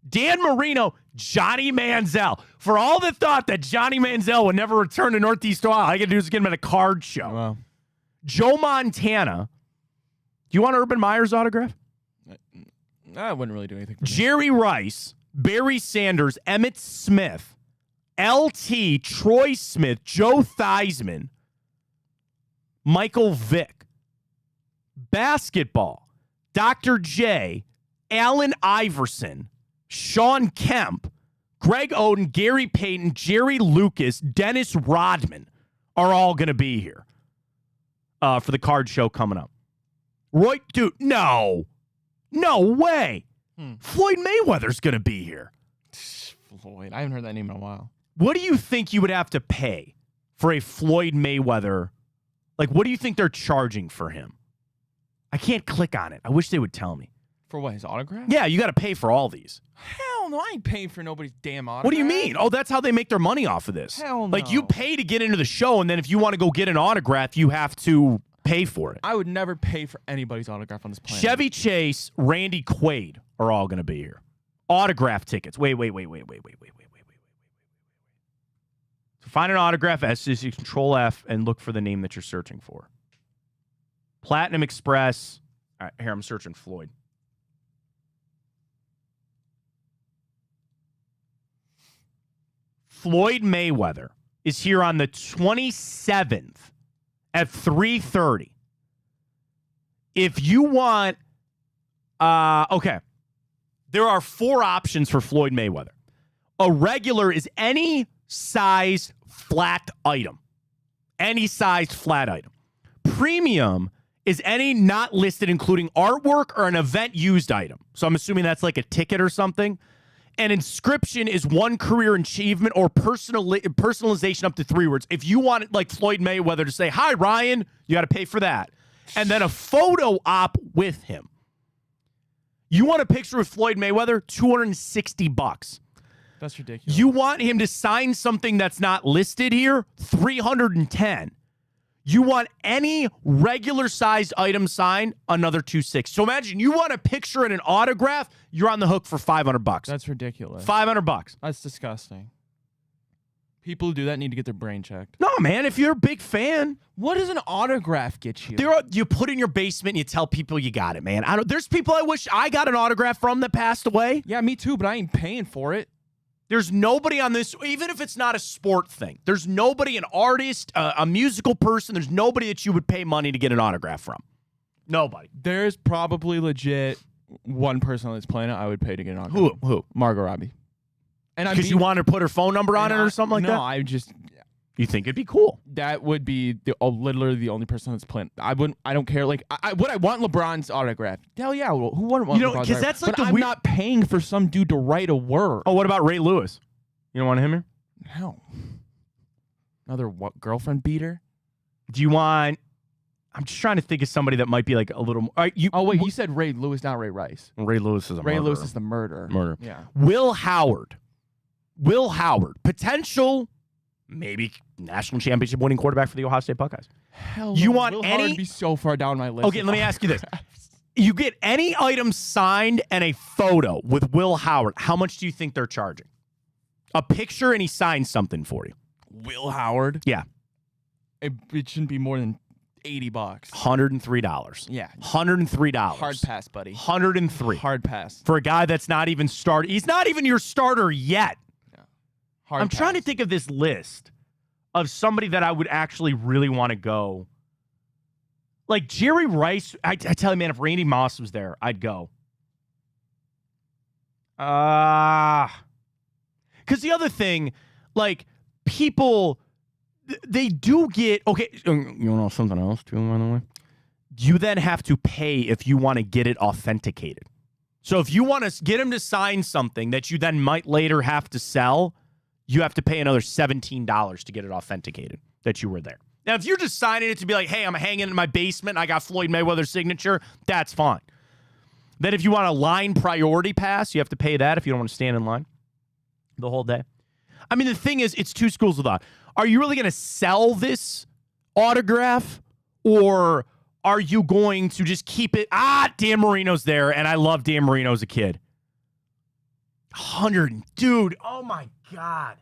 Speaker 1: Dan Marino, Johnny Manziel. For all that thought that Johnny Manziel would never return to Northeast Ohio, all I got to do is get him at a card show.
Speaker 2: Wow.
Speaker 1: Joe Montana. Do you want Urban Meyer's autograph?
Speaker 2: I wouldn't really do anything for me.
Speaker 1: Jerry Rice, Barry Sanders, Emmett Smith, LT, Troy Smith, Joe Theismann, Michael Vick. Basketball, Dr. J, Allen Iverson, Sean Kemp, Greg Oden, Gary Payton, Jerry Lucas, Dennis Rodman are all going to be here for the card show coming up. Roy, dude, no way. Floyd Mayweather's going to be here.
Speaker 2: Floyd, I haven't heard that name in a while.
Speaker 1: What do you think you would have to pay for a Floyd Mayweather? Like, what do you think they're charging for him? I can't click on it. I wish they would tell me.
Speaker 2: For what, his autograph?
Speaker 1: Yeah, you got to pay for all these.
Speaker 2: Hell no, I ain't paying for nobody's damn autograph.
Speaker 1: What do you mean? Oh, that's how they make their money off of this.
Speaker 2: Hell no.
Speaker 1: Like, you pay to get into the show, and then if you want to go get an autograph, you have to pay for it.
Speaker 2: I would never pay for anybody's autograph on this planet.
Speaker 1: Chevy Chase, Randy Quaid are all going to be here. Autograph tickets. Wait. So find an autograph, SCC Control F, and look for the name that you're searching for. Platinum Express. All right, here, I'm searching Floyd. Floyd Mayweather is here on the 27th at 3:30. If you want, okay, there are 4 options for Floyd Mayweather. A regular is any size flat item. Any size flat item. Premium is any not listed, including artwork or an event used item. So I'm assuming that's like a ticket or something. And inscription is one career achievement or personalization up to 3 words. If you want like Floyd Mayweather to say, "Hi, Ryan," you got to pay for that. And then a photo op with him. You want a picture with Floyd Mayweather? $260.
Speaker 2: That's ridiculous.
Speaker 1: You want him to sign something that's not listed here? $310. You want any regular sized item signed? Another $260. So imagine you want a picture and an autograph, you're on the hook for $500.
Speaker 2: That's ridiculous.
Speaker 1: $500.
Speaker 2: That's disgusting. People who do that need to get their brain checked.
Speaker 1: No, man, if you're a big fan.
Speaker 2: What does an autograph get you?
Speaker 1: You put in your basement and you tell people you got it, man. There's people I wish I got an autograph from that passed away.
Speaker 2: Yeah, me too, but I ain't paying for it.
Speaker 1: There's nobody on this, even if it's not a sport thing, there's nobody, an artist, a musical person, there's nobody that you would pay money to get an autograph from. Nobody.
Speaker 2: There's probably legit one person on this planet I would pay to get an autograph.
Speaker 1: Who?
Speaker 2: Margot Robbie. And
Speaker 1: because you want to put her phone number on it or something like that?
Speaker 2: No, I just...
Speaker 1: You think it'd be cool?
Speaker 2: That would be literally the only person on this planet. I don't care. Like, would I want LeBron's autograph? Hell yeah. Who wouldn't want LeBron's
Speaker 1: because that's like
Speaker 2: but I'm not paying for some dude to write a word.
Speaker 1: Oh, what about Ray Lewis? You don't want him here?
Speaker 2: No. Another girlfriend beater?
Speaker 1: Do you want... I'm just trying to think of somebody that might be like a little more...
Speaker 2: You said Ray Lewis, not Ray Rice.
Speaker 1: Ray Lewis is a murderer.
Speaker 2: Ray Lewis is the murderer. Yeah.
Speaker 1: Will Howard. Potential... Maybe national championship winning quarterback for the Ohio State Buckeyes.
Speaker 2: Hell
Speaker 1: you
Speaker 2: no.
Speaker 1: want
Speaker 2: Will
Speaker 1: any?
Speaker 2: Howard be so far down my list.
Speaker 1: Okay, let me ask you this: you get any item signed and a photo with Will Howard. How much do you think they're charging? A picture and he signs something for you.
Speaker 2: Will Howard?
Speaker 1: Yeah.
Speaker 2: It shouldn't be more than $80.
Speaker 1: $103.
Speaker 2: Yeah.
Speaker 1: $103.
Speaker 2: Hard pass, buddy.
Speaker 1: 103.
Speaker 2: Hard pass.
Speaker 1: For a guy that's not even started. He's not even your starter yet.
Speaker 2: I'm
Speaker 1: trying to think of this list of somebody that I would actually really want to go. Like Jerry Rice, I tell you, man, if Randy Moss was there, I'd go. Because the other thing, like, people, they do get, okay, you know something else too, by the way? You then have to pay if you want to get it authenticated. So if you want to get him to sign something that you then might later have to sell, you have to pay another $17 to get it authenticated that you were there. Now, if you're just signing it to be like, hey, I'm hanging in my basement, I got Floyd Mayweather's signature, that's fine. Then if you want a line priority pass, you have to pay that if you don't want to stand in line the whole day. I mean, the thing is, it's 2 schools of thought. Are you really going to sell this autograph, or are you going to just keep it? Dan Marino's there, and I love Dan Marino as a kid. 100, dude, oh my God.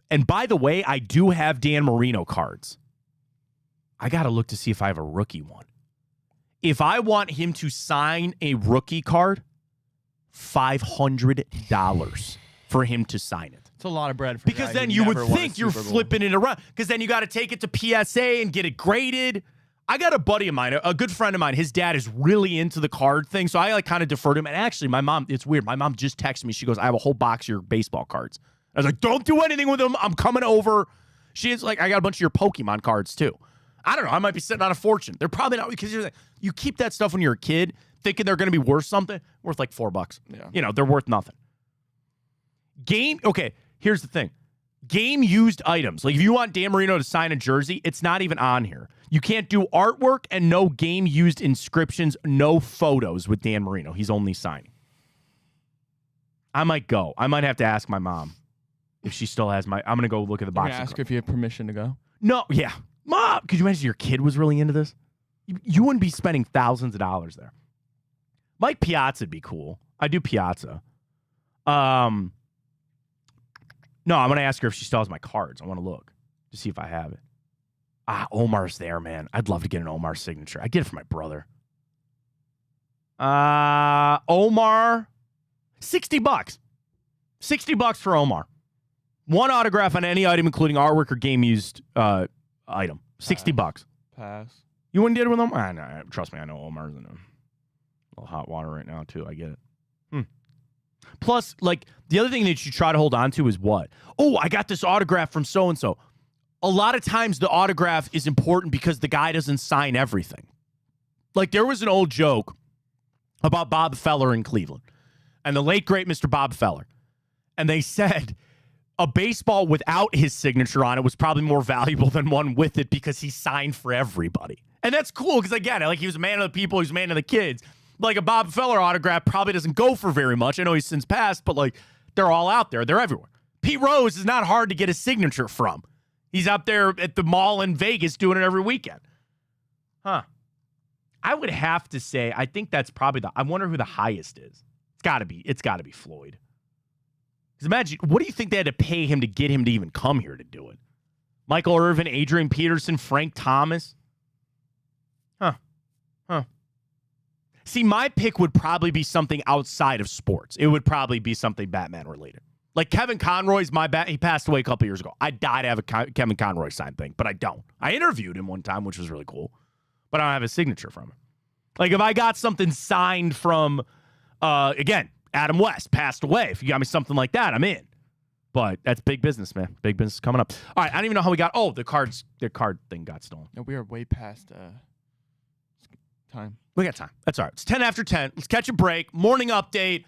Speaker 1: And by the way, I do have Dan Marino cards. I got to look to see if I have a rookie one. If I want him to sign a rookie card, $500 for him to sign it.
Speaker 2: It's a lot of bread for
Speaker 1: because then you would think you're flipping it around. Because then you got to take it to PSA and get it graded. I got a buddy of mine, a good friend of mine. His dad is really into the card thing, so I like kind of defer to him. And actually, my mom, it's weird. My mom just texted me. She goes, "I have a whole box of your baseball cards." I was like, "Don't do anything with them. I'm coming over." She is like, "I got a bunch of your Pokemon cards too." I don't know. I might be sitting on a fortune. They're probably not, because you keep that stuff when you're a kid, thinking they're going to be worth something, worth like $4.
Speaker 2: Yeah.
Speaker 1: They're worth nothing. Okay, here's the thing. Game used items. Like if you want Dan Marino to sign a jersey, it's not even on here. You can't do artwork and no game used inscriptions, no photos with Dan Marino. He's only signing. I might go. I might have to ask my mom if she still has I'm going to go look at the box.
Speaker 2: Ask her if you have permission to go.
Speaker 1: No, yeah. Mom, could you imagine your kid was really into this? You wouldn't be spending thousands of dollars there. Mike Piazza would be cool. I do Piazza. No, I'm going to ask her if she still has my cards. I want to look to see if I have it. Omar's there, man. I'd love to get an Omar signature. I get it for my brother. Omar, $60. $60 for Omar. One autograph on any item, including artwork or game used item. $60.
Speaker 2: Pass.
Speaker 1: You wouldn't get it with Omar? No, trust me, I know Omar's in a little hot water right now, too. I get it. Plus, like, the other thing that you try to hold on to is what? Oh, I got this autograph from so-and-so. A lot of times the autograph is important because the guy doesn't sign everything. Like, there was an old joke about Bob Feller in Cleveland and the late, great Mr. Bob Feller. And they said a baseball without his signature on it was probably more valuable than one with it because he signed for everybody. And that's cool because, again, like, he was a man of the people, he was a man of the kids. Like, a Bob Feller autograph probably doesn't go for very much. I know he's since passed, but, like, they're all out there. They're everywhere. Pete Rose is not hard to get a signature from. He's up there at the mall in Vegas doing it every weekend. I would have to say, I think that's probably I wonder who the highest is. It's got to be Floyd. Because imagine, what do you think they had to pay him to get him to even come here to do it? Michael Irvin, Adrian Peterson, Frank Thomas? See, my pick would probably be something outside of sports. It would probably be something Batman related. Like Kevin Conroy's he passed away a couple years ago. I died to have a Kevin Conroy signed thing, but I don't. I interviewed him one time, which was really cool, but I don't have a signature from him. Like if I got something signed from, again, Adam West passed away. If you got me something like that, I'm in. But that's big business, man. Big business coming up. All right, I don't even know how we got. Oh, the card thing got stolen.
Speaker 2: No, we are way past time.
Speaker 1: We got time. That's all right. It's 10 after 10. Let's catch a break. Morning update.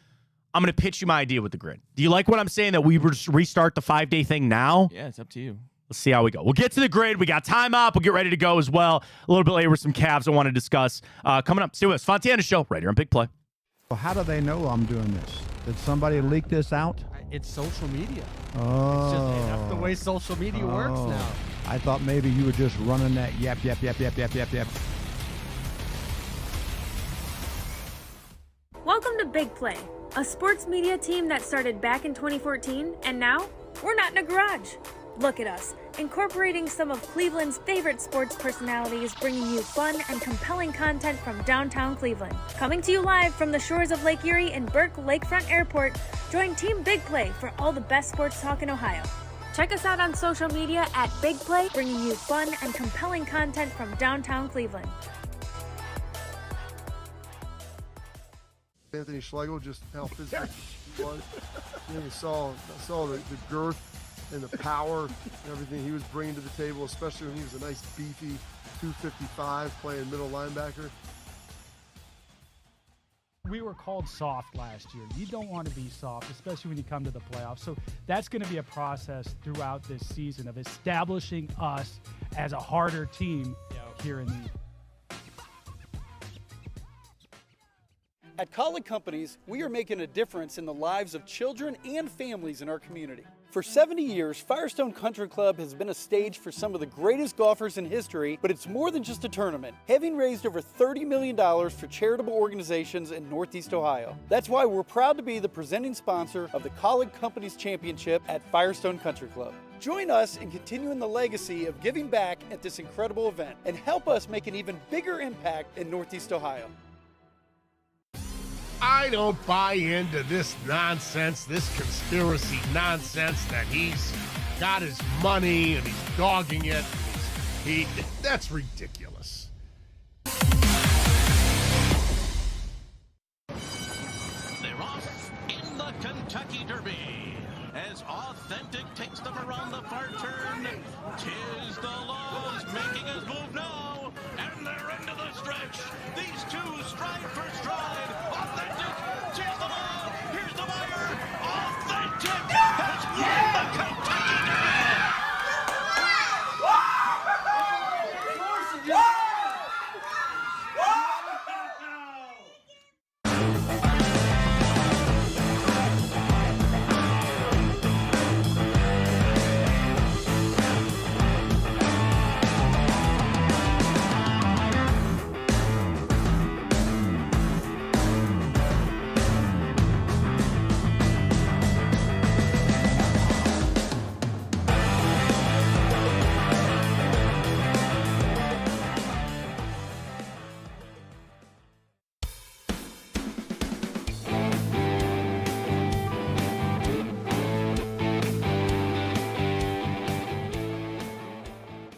Speaker 1: I'm going to pitch you my idea with the grid. Do you like what I'm saying, that we restart the 5-day thing now?
Speaker 2: Yeah, it's up to you.
Speaker 1: Let's see how we go. We'll get to the grid. We got time up. We'll get ready to go as well. A little bit later with some Cavs I want to discuss. Coming up, stay with us. Fontana Show right here on Big Play.
Speaker 3: Well, how do they know I'm doing this? Did somebody leak this out?
Speaker 4: It's social media.
Speaker 3: Oh.
Speaker 4: It's just, that's the way social media works now.
Speaker 3: I thought maybe you were just running that yap.
Speaker 5: Welcome to Big Play, a sports media team that started back in 2014, and now we're not in a garage. Look at us, incorporating some of Cleveland's favorite sports personalities, bringing you fun and compelling content from downtown Cleveland. Coming to you live from the shores of Lake Erie and Burke Lakefront Airport, join Team Big Play for all the best sports talk in Ohio. Check us out on social media at Big Play, bringing you fun and compelling content from downtown Cleveland.
Speaker 6: Anthony Schlegel, just how physical he was. You saw the girth and the power and everything he was bringing to the table, especially when he was a nice beefy 255 playing middle linebacker.
Speaker 7: We were called soft last year. You don't want to be soft, especially when you come to the playoffs. So that's going to be a process throughout this season of establishing us as a harder team here in the
Speaker 8: At Colleague Companies, we are making a difference in the lives of children and families in our community. For 70 years, Firestone Country Club has been a stage for some of the greatest golfers in history, but it's more than just a tournament, having raised over $30 million for charitable organizations in Northeast Ohio. That's why we're proud to be the presenting sponsor of the Colleague Companies Championship at Firestone Country Club. Join us in continuing the legacy of giving back at this incredible event and help us make an even bigger impact in Northeast Ohio.
Speaker 9: I don't buy into this nonsense, this conspiracy nonsense that he's got his money and he's dogging it. That's ridiculous.
Speaker 10: They're off in the Kentucky Derby as Authentic takes them around the far turn. Tis the Laws making his move now, and they're into the stretch. These two stride for stride. Authentic, tis the Law. Here's the wire. Authentic has won the Kentucky Derby.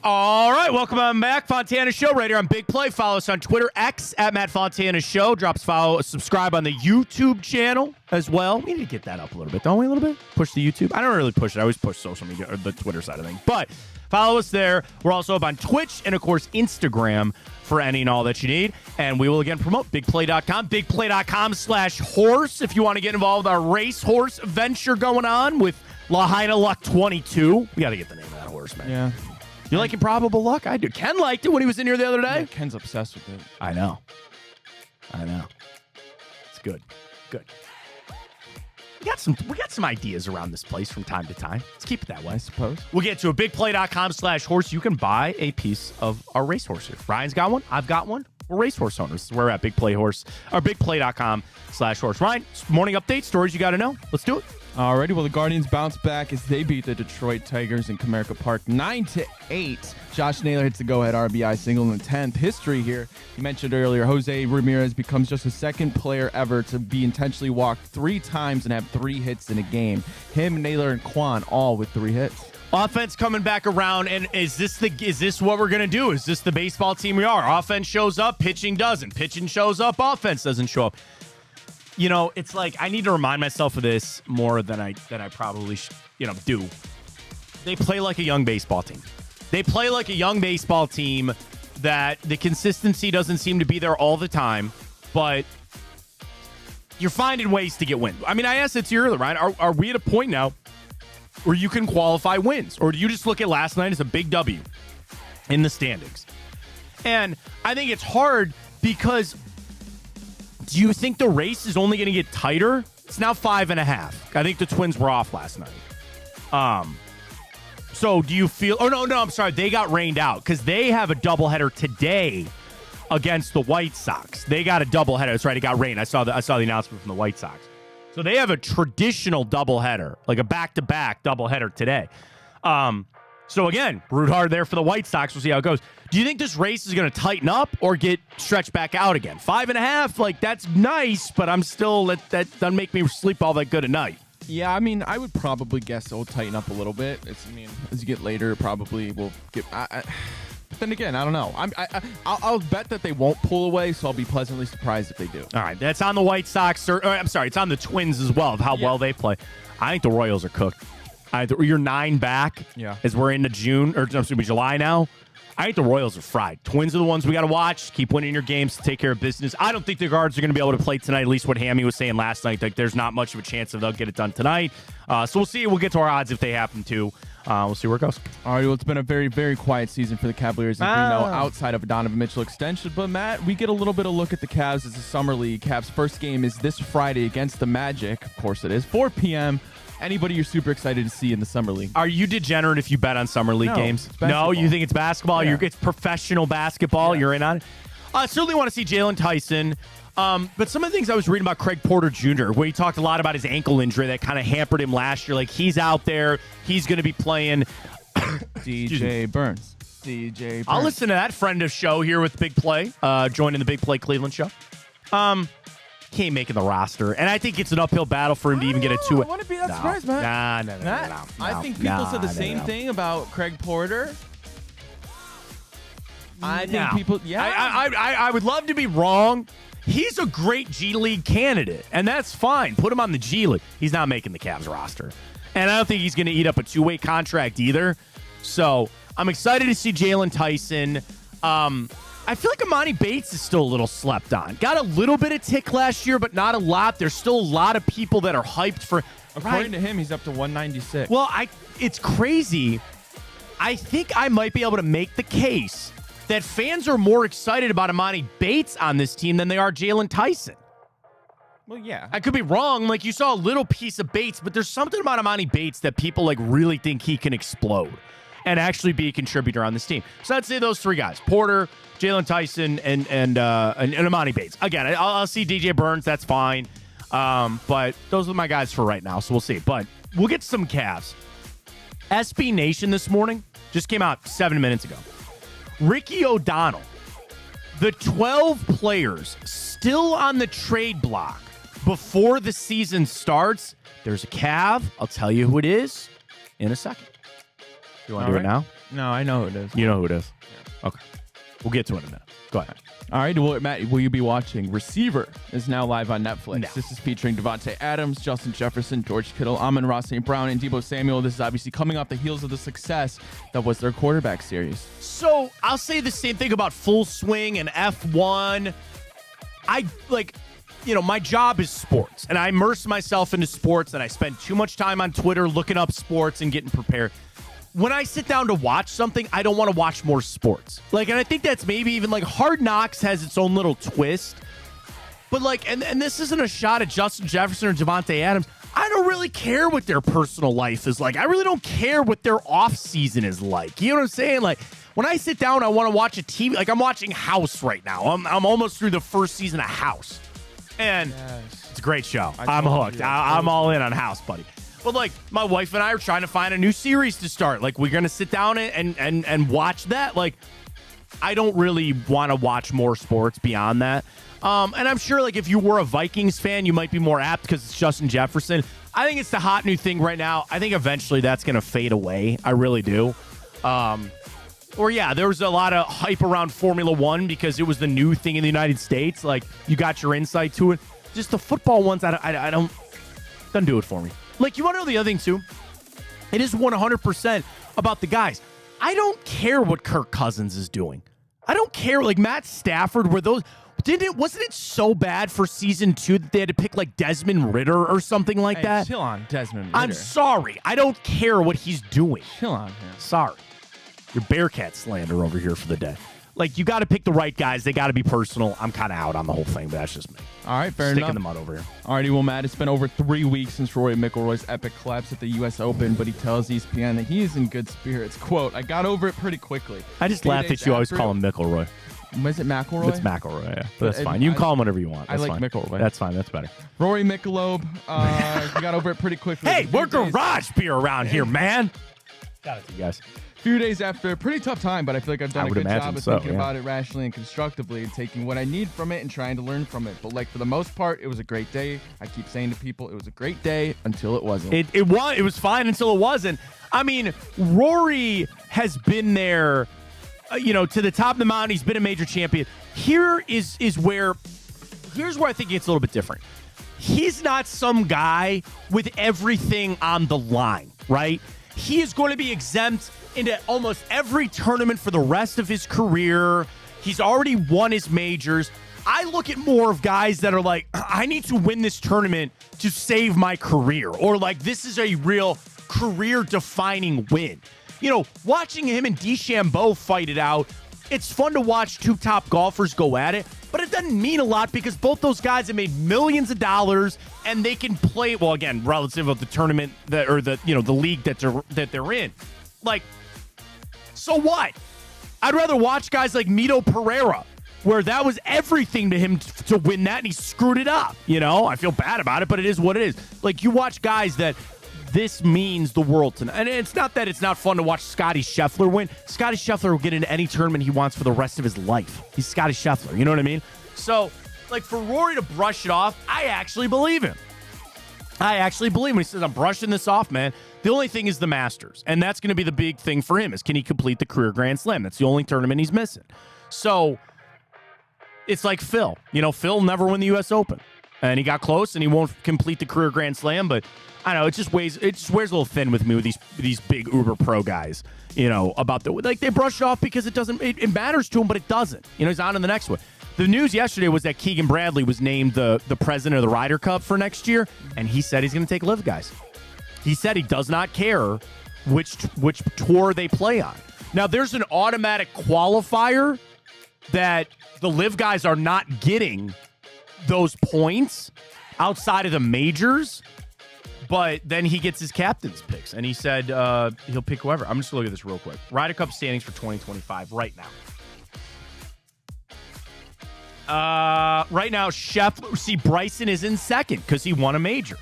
Speaker 1: All right, welcome on back. Fontana Show right here on Big Play. Follow us on Twitter, X at Matt Fontana Show. Subscribe on the YouTube channel as well. We need to get that up a little bit, don't we? A little bit? Push the YouTube. I don't really push it. I always push social media or the Twitter side of things. But follow us there. We're also up on Twitch and, of course, Instagram for any and all that you need. And we will, again, promote bigplay.com, bigplay.com/horse if you want to get involved with our racehorse venture going on with Lahaina Luck 22. We got to get the name of that horse, man.
Speaker 2: Yeah.
Speaker 1: You like Improbable Luck? I do. Ken liked it when he was in here the other day.
Speaker 2: Yeah, Ken's obsessed with it.
Speaker 1: I know. It's good. We got some ideas around this place from time to time. Let's keep it that way.
Speaker 2: I suppose.
Speaker 1: We'll get to a bigplay.com/horse. You can buy a piece of our racehorse here. Ryan's got one. I've got one. We're racehorse owners. We're at Big Play Horse or bigplay.com/horse. Ryan, morning update, stories you got to know. Let's do it.
Speaker 2: Alrighty, well, the Guardians bounce back as they beat the Detroit Tigers in Comerica Park 9-8. Josh Naylor hits the go-ahead RBI single in the 10th. History here. You mentioned earlier, Jose Ramirez becomes just the second player ever to be intentionally walked 3 times and have 3 hits in a game. Him, Naylor, and Kwan all with 3 hits.
Speaker 1: Offense coming back around, and is this what we're gonna do? Is this the baseball team we are? Offense shows up, pitching doesn't. Pitching shows up, offense doesn't show up. You know, it's like I need to remind myself of this more than I probably do. They play like a young baseball team. They play like a young baseball team that the consistency doesn't seem to be there all the time, but you're finding ways to get wins. I mean, I asked it to you earlier, right? Are we at a point now where you can qualify wins? Or do you just look at last night as a big W in the standings? And I think it's hard because do you think the race is only going to get tighter? It's now 5.5. I think the Twins were off last night. So do you feel... Oh, no, I'm sorry. They got rained out because they have a doubleheader today against the White Sox. They got a doubleheader. That's right. It got rained. I saw the announcement from the White Sox. So they have a traditional doubleheader, like a back-to-back doubleheader today. So again, root hard there for the White Sox. We'll see how it goes. Do you think this race is going to tighten up or get stretched back out again? 5.5, like that's nice, but I'm still that doesn't make me sleep all that good at night.
Speaker 2: Yeah, I mean, I would probably guess it'll tighten up a little bit. As you get later, it probably will get. But then again, I don't know. I'll bet that they won't pull away, so I'll be pleasantly surprised if they do.
Speaker 1: All right, that's on the White Sox. I'm sorry, it's on the Twins as well of how well they play. I think the Royals are cooked. You're 9 back as we're into June, or July now. I think the Royals are fried. Twins are the ones we got to watch. Keep winning your games to take care of business. I don't think the Guards are going to be able to play tonight, at least what Hammy was saying last night. Like, there's not much of a chance that they'll get it done tonight. So we'll see. We'll get to our odds if they happen to. We'll see where it goes.
Speaker 2: All right, well, it's been a very, very quiet season for the Cavaliers, as we know, outside of a Donovan Mitchell extension. But, Matt, we get a little bit of look at the Cavs as a summer league. Cavs' first game is this Friday against the Magic. Of course it is. 4 p.m. Anybody you're super excited to see in the summer league?
Speaker 1: Are you degenerate if you bet on summer league games?
Speaker 2: No,
Speaker 1: you think it's basketball?
Speaker 2: Yeah.
Speaker 1: It's professional basketball.
Speaker 2: Yeah.
Speaker 1: You're in on it? I certainly want to see Jalen Tyson. But some of the things I was reading about Craig Porter Jr., where he talked a lot about his ankle injury that kind of hampered him last year. Like, he's out there. He's going to be playing.
Speaker 2: DJ Burns.
Speaker 1: I'll listen to that friend of show here with Big Play, joining the Big Play Cleveland show. He ain't making the roster, and I think it's an uphill battle for him to even get a two.
Speaker 2: I want to be that surprised, man.
Speaker 1: No.
Speaker 2: I think people said the same thing about Craig Porter. I think people,
Speaker 1: I would love to be wrong. He's a great G League candidate, and that's fine. Put him on the G League. He's not making the Cavs roster, and I don't think he's going to eat up a two-way contract either. So I'm excited to see Jalen Tyson. I feel like Amani Bates is still a little slept on. Got a little bit of tick last year, but not a lot. There's still a lot of people that are hyped for.
Speaker 2: According to him, he's up to 196.
Speaker 1: Well, it's crazy. I think I might be able to make the case that fans are more excited about Amani Bates on this team than they are Jalen Tyson.
Speaker 2: Well, yeah.
Speaker 1: I could be wrong. Like, you saw a little piece of Bates, but there's something about Amani Bates that people like really think he can explode and actually be a contributor on this team. So I'd say those three guys: Porter, Jalen Tyson, and Amani Bates. Again, I'll see DJ Burns. That's fine. But those are my guys for right now. So we'll see. But we'll get to some Cavs. SB Nation this morning just came out 7 minutes ago. Ricky O'Donnell, the 12 players still on the trade block before the season starts. There's a Cav. I'll tell you who it is in a second. You want to do it now?
Speaker 2: No, I know who it is.
Speaker 1: You know who it is? Yeah. Okay. We'll get to it in a minute. Go ahead.
Speaker 2: All right, well, Matt, will you be watching? Receiver is now live on Netflix.
Speaker 1: No.
Speaker 2: This is featuring Devontae Adams, Justin Jefferson, George Kittle, Amon-Ra St. Brown, and Deebo Samuel. This is obviously coming off the heels of the success that was their quarterback series.
Speaker 1: So I'll say the same thing about Full Swing and F1. My job is sports, and I immerse myself into sports, and I spend too much time on Twitter looking up sports and getting prepared. When I sit down to watch something, I don't want to watch more sports. And I think that's maybe even Hard Knocks has its own little twist. But and this isn't a shot at Justin Jefferson or Devontae Adams. I don't really care what their personal life is like. I really don't care what their off season is like. You know what I'm saying? When I sit down, I want to watch a TV. I'm watching House right now. I'm almost through the first season of House. And It's a great show. I'm hooked. I'm all in on House, buddy. But my wife and I are trying to find a new series to start. We're gonna sit down and watch that. I don't really want to watch more sports beyond that. And I'm sure if you were a Vikings fan, you might be more apt because it's Justin Jefferson. I think it's the hot new thing right now. I think eventually that's gonna fade away. I really do. There was a lot of hype around Formula One because it was the new thing in the United States. You got your insight to it. Just the football ones, I don't doesn't do it for me. You want to know the other thing, too? It is 100% about the guys. I don't care what Kirk Cousins is doing. I don't care. Matt Stafford, wasn't it so bad for season 2 that they had to pick Desmond Ridder or something like that?
Speaker 2: Chill on, Desmond Ridder.
Speaker 1: I'm sorry. I don't care what he's doing.
Speaker 2: Chill on him.
Speaker 1: Sorry. Your Bearcat slander over here for the day. You got to pick the right guys. They got to be personal. I'm kind of out on the whole thing, but that's just me.
Speaker 2: All right, fair
Speaker 1: Stick
Speaker 2: enough.
Speaker 1: in the mud over here.
Speaker 2: All righty, well, Matt, it's been over 3 weeks since Rory McIlroy's epic collapse at the U.S. Open, but he tells ESPN that he is in good spirits. Quote, I got over it pretty quickly.
Speaker 1: I just laughed at you. I always call him McIlroy.
Speaker 2: Was it McIlroy?
Speaker 1: It's McIlroy, yeah. But that's fine. You can call him whatever you want. That's
Speaker 2: I like
Speaker 1: fine.
Speaker 2: McIlroy.
Speaker 1: That's fine. That's better.
Speaker 2: Rory McIlroy, he got over it pretty quickly.
Speaker 1: Hey, we're garage beer around here, man. Got it to you guys.
Speaker 2: Few days after a pretty tough time, but I feel like I've done a good job of thinking
Speaker 1: yeah.
Speaker 2: about it rationally and constructively and taking what I need from it and trying to learn from it. But for the most part, it was a great day. I keep saying to people, it was a great day until it wasn't.
Speaker 1: It was fine until it wasn't. I mean, Rory has been there, to the top of the mountain. He's been a major champion. Here's where I think it's a little bit different. He's not some guy with everything on the line, right? He is going to be exempt into almost every tournament for the rest of his career. He's already won his majors. I look at more of guys that are I need to win this tournament to save my career, or this is a real career-defining win. Watching him and DeChambeau fight it out, it's fun to watch two top golfers go at it, but it doesn't mean a lot because both those guys have made millions of dollars and they can play, well, again, relative of the tournament the league that they're in. So what? I'd rather watch guys like Mito Pereira where that was everything to him to win that, and he screwed it up. I feel bad about it, but it is what it is. Like, you watch guys that this means the world to them. And it's not that it's not fun to watch Scotty Scheffler win. Scotty Scheffler will get into any tournament he wants for the rest of his life. He's Scotty Scheffler. You know what I mean? So, like, for Rory to brush it off, I actually believe him. I actually believe him. He says, I'm brushing this off, man. The only thing is the Masters. And that's going to be the big thing for him is, can he complete the career Grand Slam? That's the only tournament he's missing. So, it's like Phil. Phil never won the U.S. Open. And he got close, and he won't complete the career Grand Slam, but I don't know, it just wears a little thin with me with these big Uber pro guys, about they brush it off because it matters to him, but it doesn't. He's on to the next one. The news yesterday was that Keegan Bradley was named the president of the Ryder Cup for next year, and he said he's going to take LIV guys. He said he does not care which tour they play on. Now, there's an automatic qualifier that the LIV guys are not getting those points outside of the majors, but then he gets his captain's picks, and he said he'll pick whoever. I'm just going to look at this real quick. Ryder Cup standings for 2025 right now. Right now, Scheffler. See, Bryson is in second because he won a major.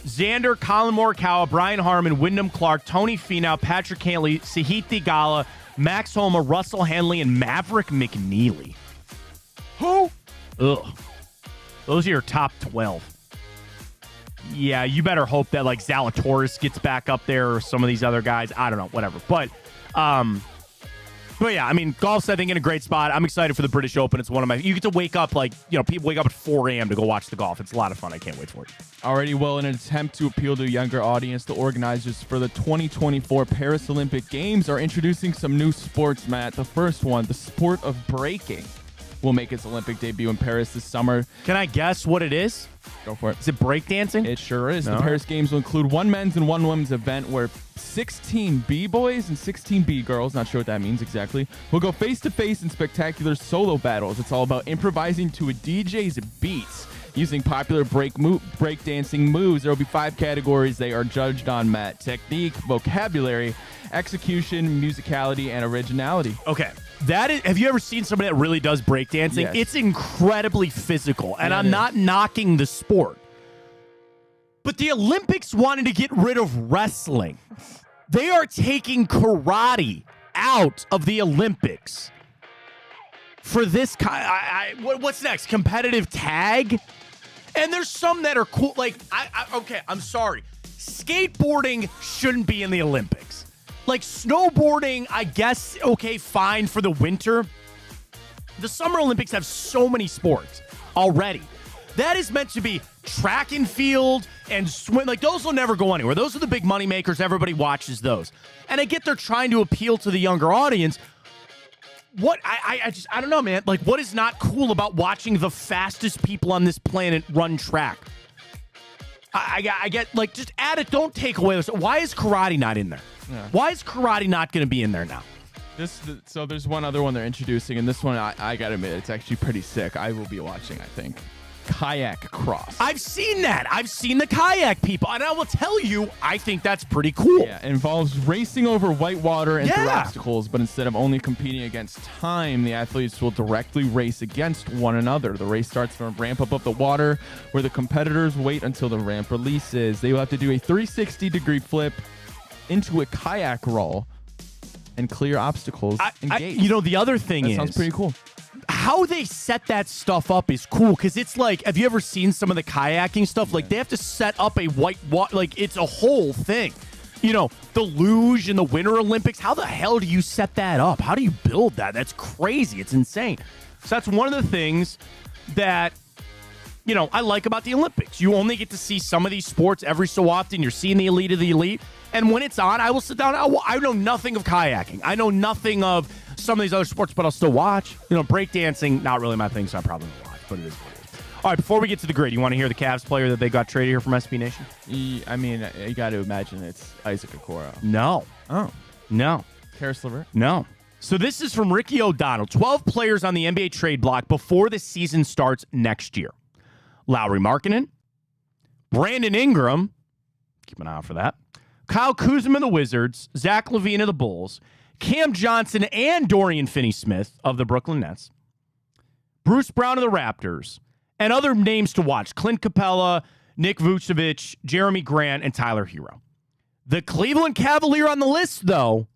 Speaker 1: Xander, Colin Morikawa, Brian Harmon, Wyndham Clark, Tony Finau, Patrick Cantlay, Sahith Theegala, Max Homa, Russell Henley, and Maverick McNeely. Who? Ugh. Those are your top 12. Yeah, you better hope that like Zalatoris gets back up there or some of these other guys. I don't know, whatever. But yeah, I mean, golf's, I think, in a great spot. I'm excited for the British Open. It's one of my... You get to wake up, people wake up at 4 a.m. to go watch the golf. It's a lot of fun. I can't wait for it.
Speaker 2: Already, well, in an attempt to appeal to a younger audience, the organizers for the 2024 Paris Olympic Games are introducing some new sports, Matt. The first one, the sport of breaking, will make its Olympic debut in Paris this summer.
Speaker 1: Can I guess what it is?
Speaker 2: Go for it.
Speaker 1: Is it breakdancing?
Speaker 2: It sure is.
Speaker 1: No.
Speaker 2: The Paris Games will include one men's and one women's event where 16 B-boys and 16 B-girls, not sure what that means exactly, will go face-to-face in spectacular solo battles. It's all about improvising to a DJ's beats using popular breakdancing moves. There will be 5 categories. They are judged on, Matt: technique, vocabulary, execution, musicality, and originality.
Speaker 1: Okay. Have you ever seen somebody that really does breakdancing?
Speaker 2: Yes.
Speaker 1: It's incredibly physical, and
Speaker 2: Yeah,
Speaker 1: I'm not knocking the sport. But the Olympics wanted to get rid of wrestling. They are taking karate out of the Olympics for this kind. What's next? Competitive tag? And there's some that are cool. Like, okay, I'm sorry. Skateboarding shouldn't be in the Olympics. Like, snowboarding, I guess, okay, fine for the winter. The Summer Olympics have so many sports already. That is meant to be track and field and swim. Like, those will never go anywhere. Those are the big money makers. Everybody watches those. And I get they're trying to appeal to the younger audience. What I don't know, man. Like, what is not cool about watching the fastest people on this planet run track? I get, like, just add it. Don't take away this. Why is karate not in there?
Speaker 2: Yeah.
Speaker 1: Why is karate not going to be in there now?
Speaker 2: So there's one other one they're introducing, and this one, I gotta admit, it's actually pretty sick. I will be watching, I think. Kayak cross.
Speaker 1: I've seen that. I've seen the kayak people, and I will tell you, I think that's pretty cool.
Speaker 2: Yeah, it involves racing over white water and through obstacles, but instead of only competing against time, the athletes will directly race against one another. The race starts from a ramp above the water, where the competitors wait until the ramp releases. They will have to do a 360-degree flip into a kayak roll and clear obstacles and gates.
Speaker 1: The other thing
Speaker 2: that sounds pretty cool.
Speaker 1: How they set that stuff up is cool, because it's like, have you ever seen some of the kayaking stuff? Like, they have to set up a white water, like, it's a whole thing. The luge in the Winter Olympics, how the hell do you set that up? How do you build that? That's crazy. It's insane. So that's one of the things that, I like about the Olympics. You only get to see some of these sports every so often. You're seeing the elite of the elite. And when it's on, I will sit down. I know nothing of kayaking. I know nothing of some of these other sports, but I'll still watch. Breakdancing, not really my thing, so I probably won't watch, but it is what it is. All right, before we get to the grid, you want to hear the Cavs player that they got traded here from SB Nation?
Speaker 2: I mean, you got to imagine it's Isaac Okoro.
Speaker 1: No.
Speaker 2: Oh.
Speaker 1: No.
Speaker 2: Karis LeVert?
Speaker 1: No. So this is from Ricky O'Donnell. 12 players on the NBA trade block before the season starts next year. Lauri Markkanen, Brandon Ingram, keep an eye out for that, Kyle Kuzma of the Wizards, Zach LaVine of the Bulls, Cam Johnson and Dorian Finney-Smith of the Brooklyn Nets, Bruce Brown of the Raptors, and other names to watch: Clint Capella, Nick Vucevic, Jeremy Grant, and Tyler Hero. The Cleveland Cavalier on the list, though,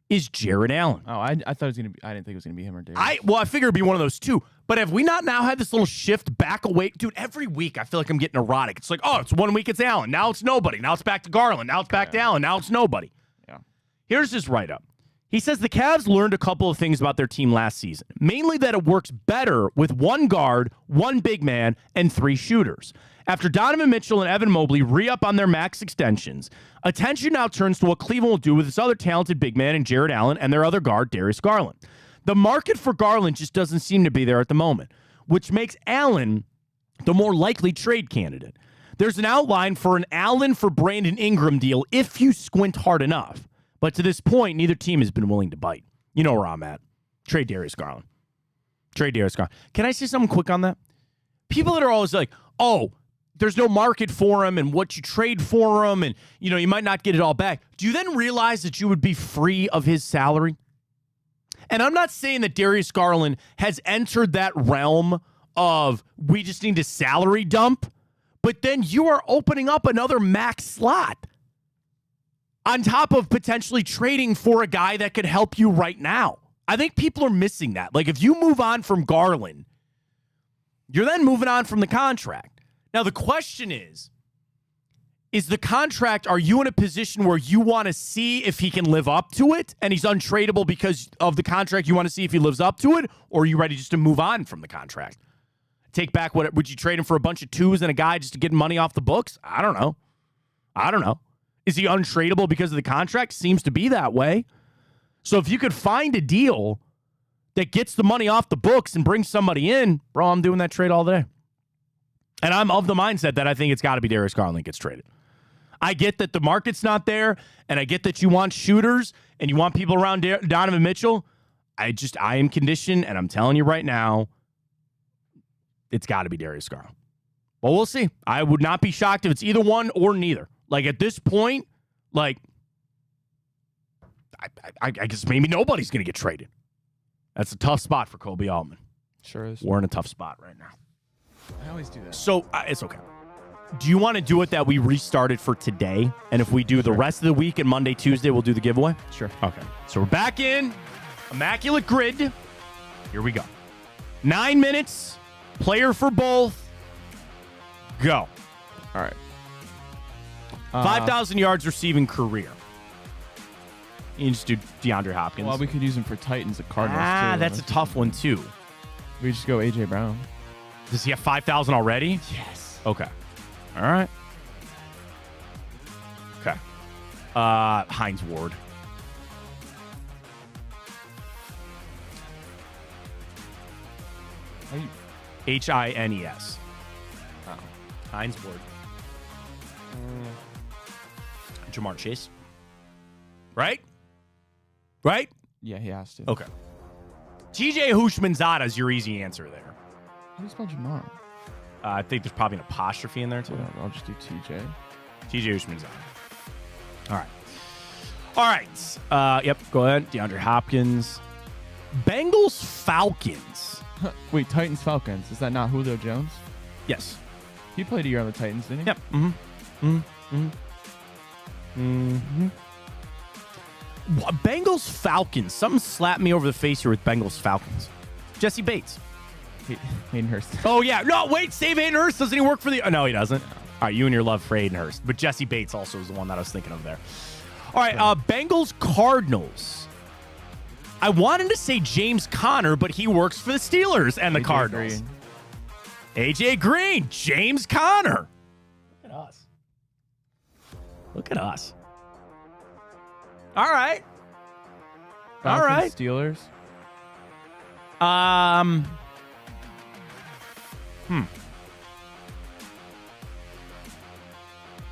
Speaker 1: is Jared Allen.
Speaker 2: Oh, I thought it was gonna be. I didn't think it was gonna be him or Darius.
Speaker 1: I figured it'd be one of those two. But have we not now had this little shift back away? Dude, every week I feel like I'm getting erotic. It's like, oh, it's 1 week it's Allen. Now it's nobody. Now it's back to Garland. Now it's back to Allen. Now it's nobody.
Speaker 2: Yeah.
Speaker 1: Here's his write-up. He says the Cavs learned a couple of things about their team last season, mainly that it works better with one guard, one big man, and 3 shooters. After Donovan Mitchell and Evan Mobley re-up on their max extensions, attention now turns to what Cleveland will do with this other talented big man in Jared Allen and their other guard, Darius Garland. The market for Garland just doesn't seem to be there at the moment, which makes Allen the more likely trade candidate. There's an outline for an Allen for Brandon Ingram deal if you squint hard enough. But to this point, neither team has been willing to bite. You know where I'm at. Trade Darius Garland. Trade Darius Garland. Can I say something quick on that? People that are always like, oh, there's no market for him and what you trade for him and, you know, you might not get it all back. Do you then realize that you would be free of his salary? And I'm not saying that Darius Garland has entered that realm of we just need a salary dump, but then you are opening up another max slot on top of potentially trading for a guy that could help you right now. I think people are missing that. Like, if you move on from Garland, you're then moving on from the contract. Now, the question is the contract, are you in a position where you want to see if he can live up to it and he's untradeable because of the contract? You want to see if he lives up to it, or are you ready just to move on from the contract? Take back what would you trade him for, a bunch of 2s and a guy just to get money off the books? I don't know. Is he untradeable because of the contract? Seems to be that way. So if you could find a deal that gets the money off the books and brings somebody in, bro, I'm doing that trade all day. And I'm of the mindset that I think it's got to be Darius Garland gets traded. I get that the market's not there, and I get that you want shooters and you want people around Donovan Mitchell. I am conditioned, and I'm telling you right now, it's got to be Darius Garland. Well, we'll see. I would not be shocked if it's either one or neither. Like, at this point, like, I guess maybe nobody's going to get traded. That's a tough spot for Kobe Altman.
Speaker 2: Sure is.
Speaker 1: We're in a tough spot right now.
Speaker 2: I always do that.
Speaker 1: So, it's okay. Do you want to do it that we restarted for today? And if we do the rest of the week and Monday, Tuesday, we'll do the giveaway?
Speaker 2: Sure.
Speaker 1: Okay. So we're back in. Immaculate Grid. Here we go. 9 minutes. Player for both. Go.
Speaker 2: All right.
Speaker 1: 5,000 yards receiving career. You can just do DeAndre Hopkins.
Speaker 2: Well, we could use him for Titans at Cardinals, too.
Speaker 1: That's a tough one, too.
Speaker 2: We just go A.J. Brown.
Speaker 1: Does he have 5,000 already?
Speaker 2: Yes.
Speaker 1: Okay. All right. Okay. Hines Ward. Hines.
Speaker 2: Oh.
Speaker 1: Hines Ward. Jamar Chase. Right? Right?
Speaker 2: Yeah, he has to.
Speaker 1: Okay. TJ Hushmanzada is your easy answer there.
Speaker 2: How do you spell Jamar?
Speaker 1: I think there's probably an apostrophe in there, too.
Speaker 2: I'll just do TJ.
Speaker 1: TJ Hushmanzada. All right. Yep, go ahead. DeAndre Hopkins. Bengals Falcons.
Speaker 2: Wait, Titans Falcons. Is that not Julio Jones?
Speaker 1: Yes.
Speaker 2: He played a year on the Titans, didn't he?
Speaker 1: Yep. Bengals Falcons. Something slapped me over the face here with Bengals Falcons. Jesse Bates.
Speaker 2: Hayden Hurst.
Speaker 1: Oh, yeah. No, wait. Save Hayden Hurst. Doesn't he work for the... Oh, no, he doesn't. All right, you and your love for Hayden Hurst. But Jesse Bates also is the one that I was thinking of there. All right, Bengals Cardinals. I wanted to say James Conner, but he works for the Steelers and the Cardinals. AJ Green. James Conner. Look at us. All right.
Speaker 2: Falcons, Steelers.
Speaker 1: I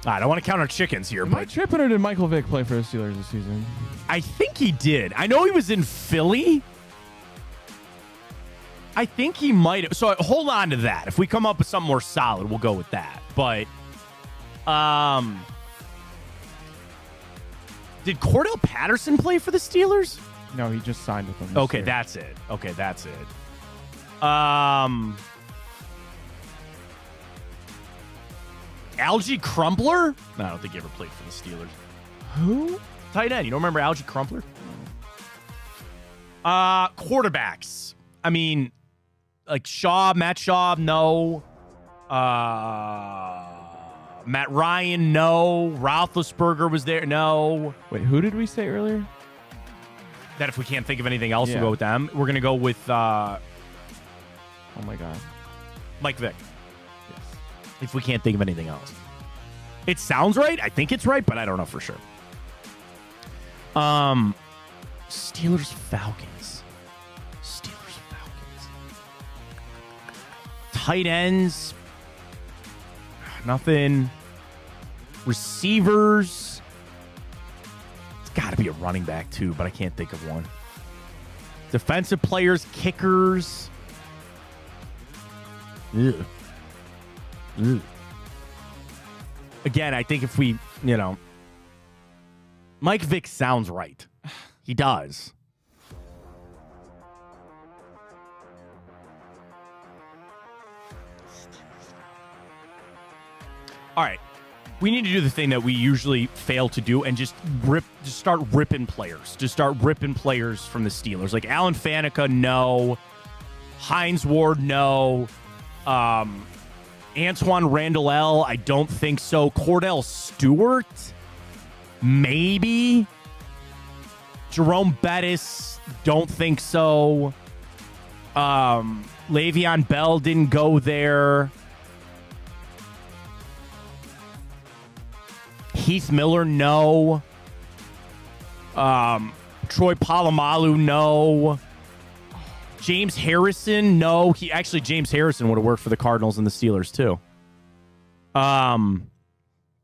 Speaker 1: don't want to count our chickens here,
Speaker 2: Am I tripping, or did Michael Vick play for the Steelers this season?
Speaker 1: I think he did. I know he was in Philly. I think he might have. So hold on to that. If we come up with something more solid, we'll go with that. But, did Cordell Patterson play for the Steelers?
Speaker 2: No, he just signed with them.
Speaker 1: Okay, that's it. Algie Crumpler? No, I don't think he ever played for the Steelers.
Speaker 2: Who?
Speaker 1: Tight end. You don't remember Algie Crumpler? Quarterbacks. I mean, like Matt Shaw, no. Matt Ryan, no. Roethlisberger was there, no.
Speaker 2: Wait, who did we say earlier?
Speaker 1: That if we can't think of anything else,
Speaker 2: Yeah.
Speaker 1: we'll go with them. We're going to go with
Speaker 2: Oh my God.
Speaker 1: Mike Vick.
Speaker 2: Yes.
Speaker 1: If we can't think of anything else. It sounds right. I think it's right, but I don't know for sure. Steelers Falcons. Tight ends. Nothing. Receivers. It's got to be a running back too, but I can't think of one. Defensive players, kickers. Ugh. Again, I think if we, Mike Vick sounds right. He does. All right. We need to do the thing that we usually fail to do and just start ripping players. Just start ripping players from the Steelers. Like Alan Faneca, no. Hines Ward, no. Antoine Randall, I don't think so. Cordell Stewart, maybe. Jerome Bettis, don't think so. Le'Veon Bell didn't go there. Heath Miller, no. Troy Polamalu, no. James Harrison, no. James Harrison would have worked for the Cardinals and the Steelers too.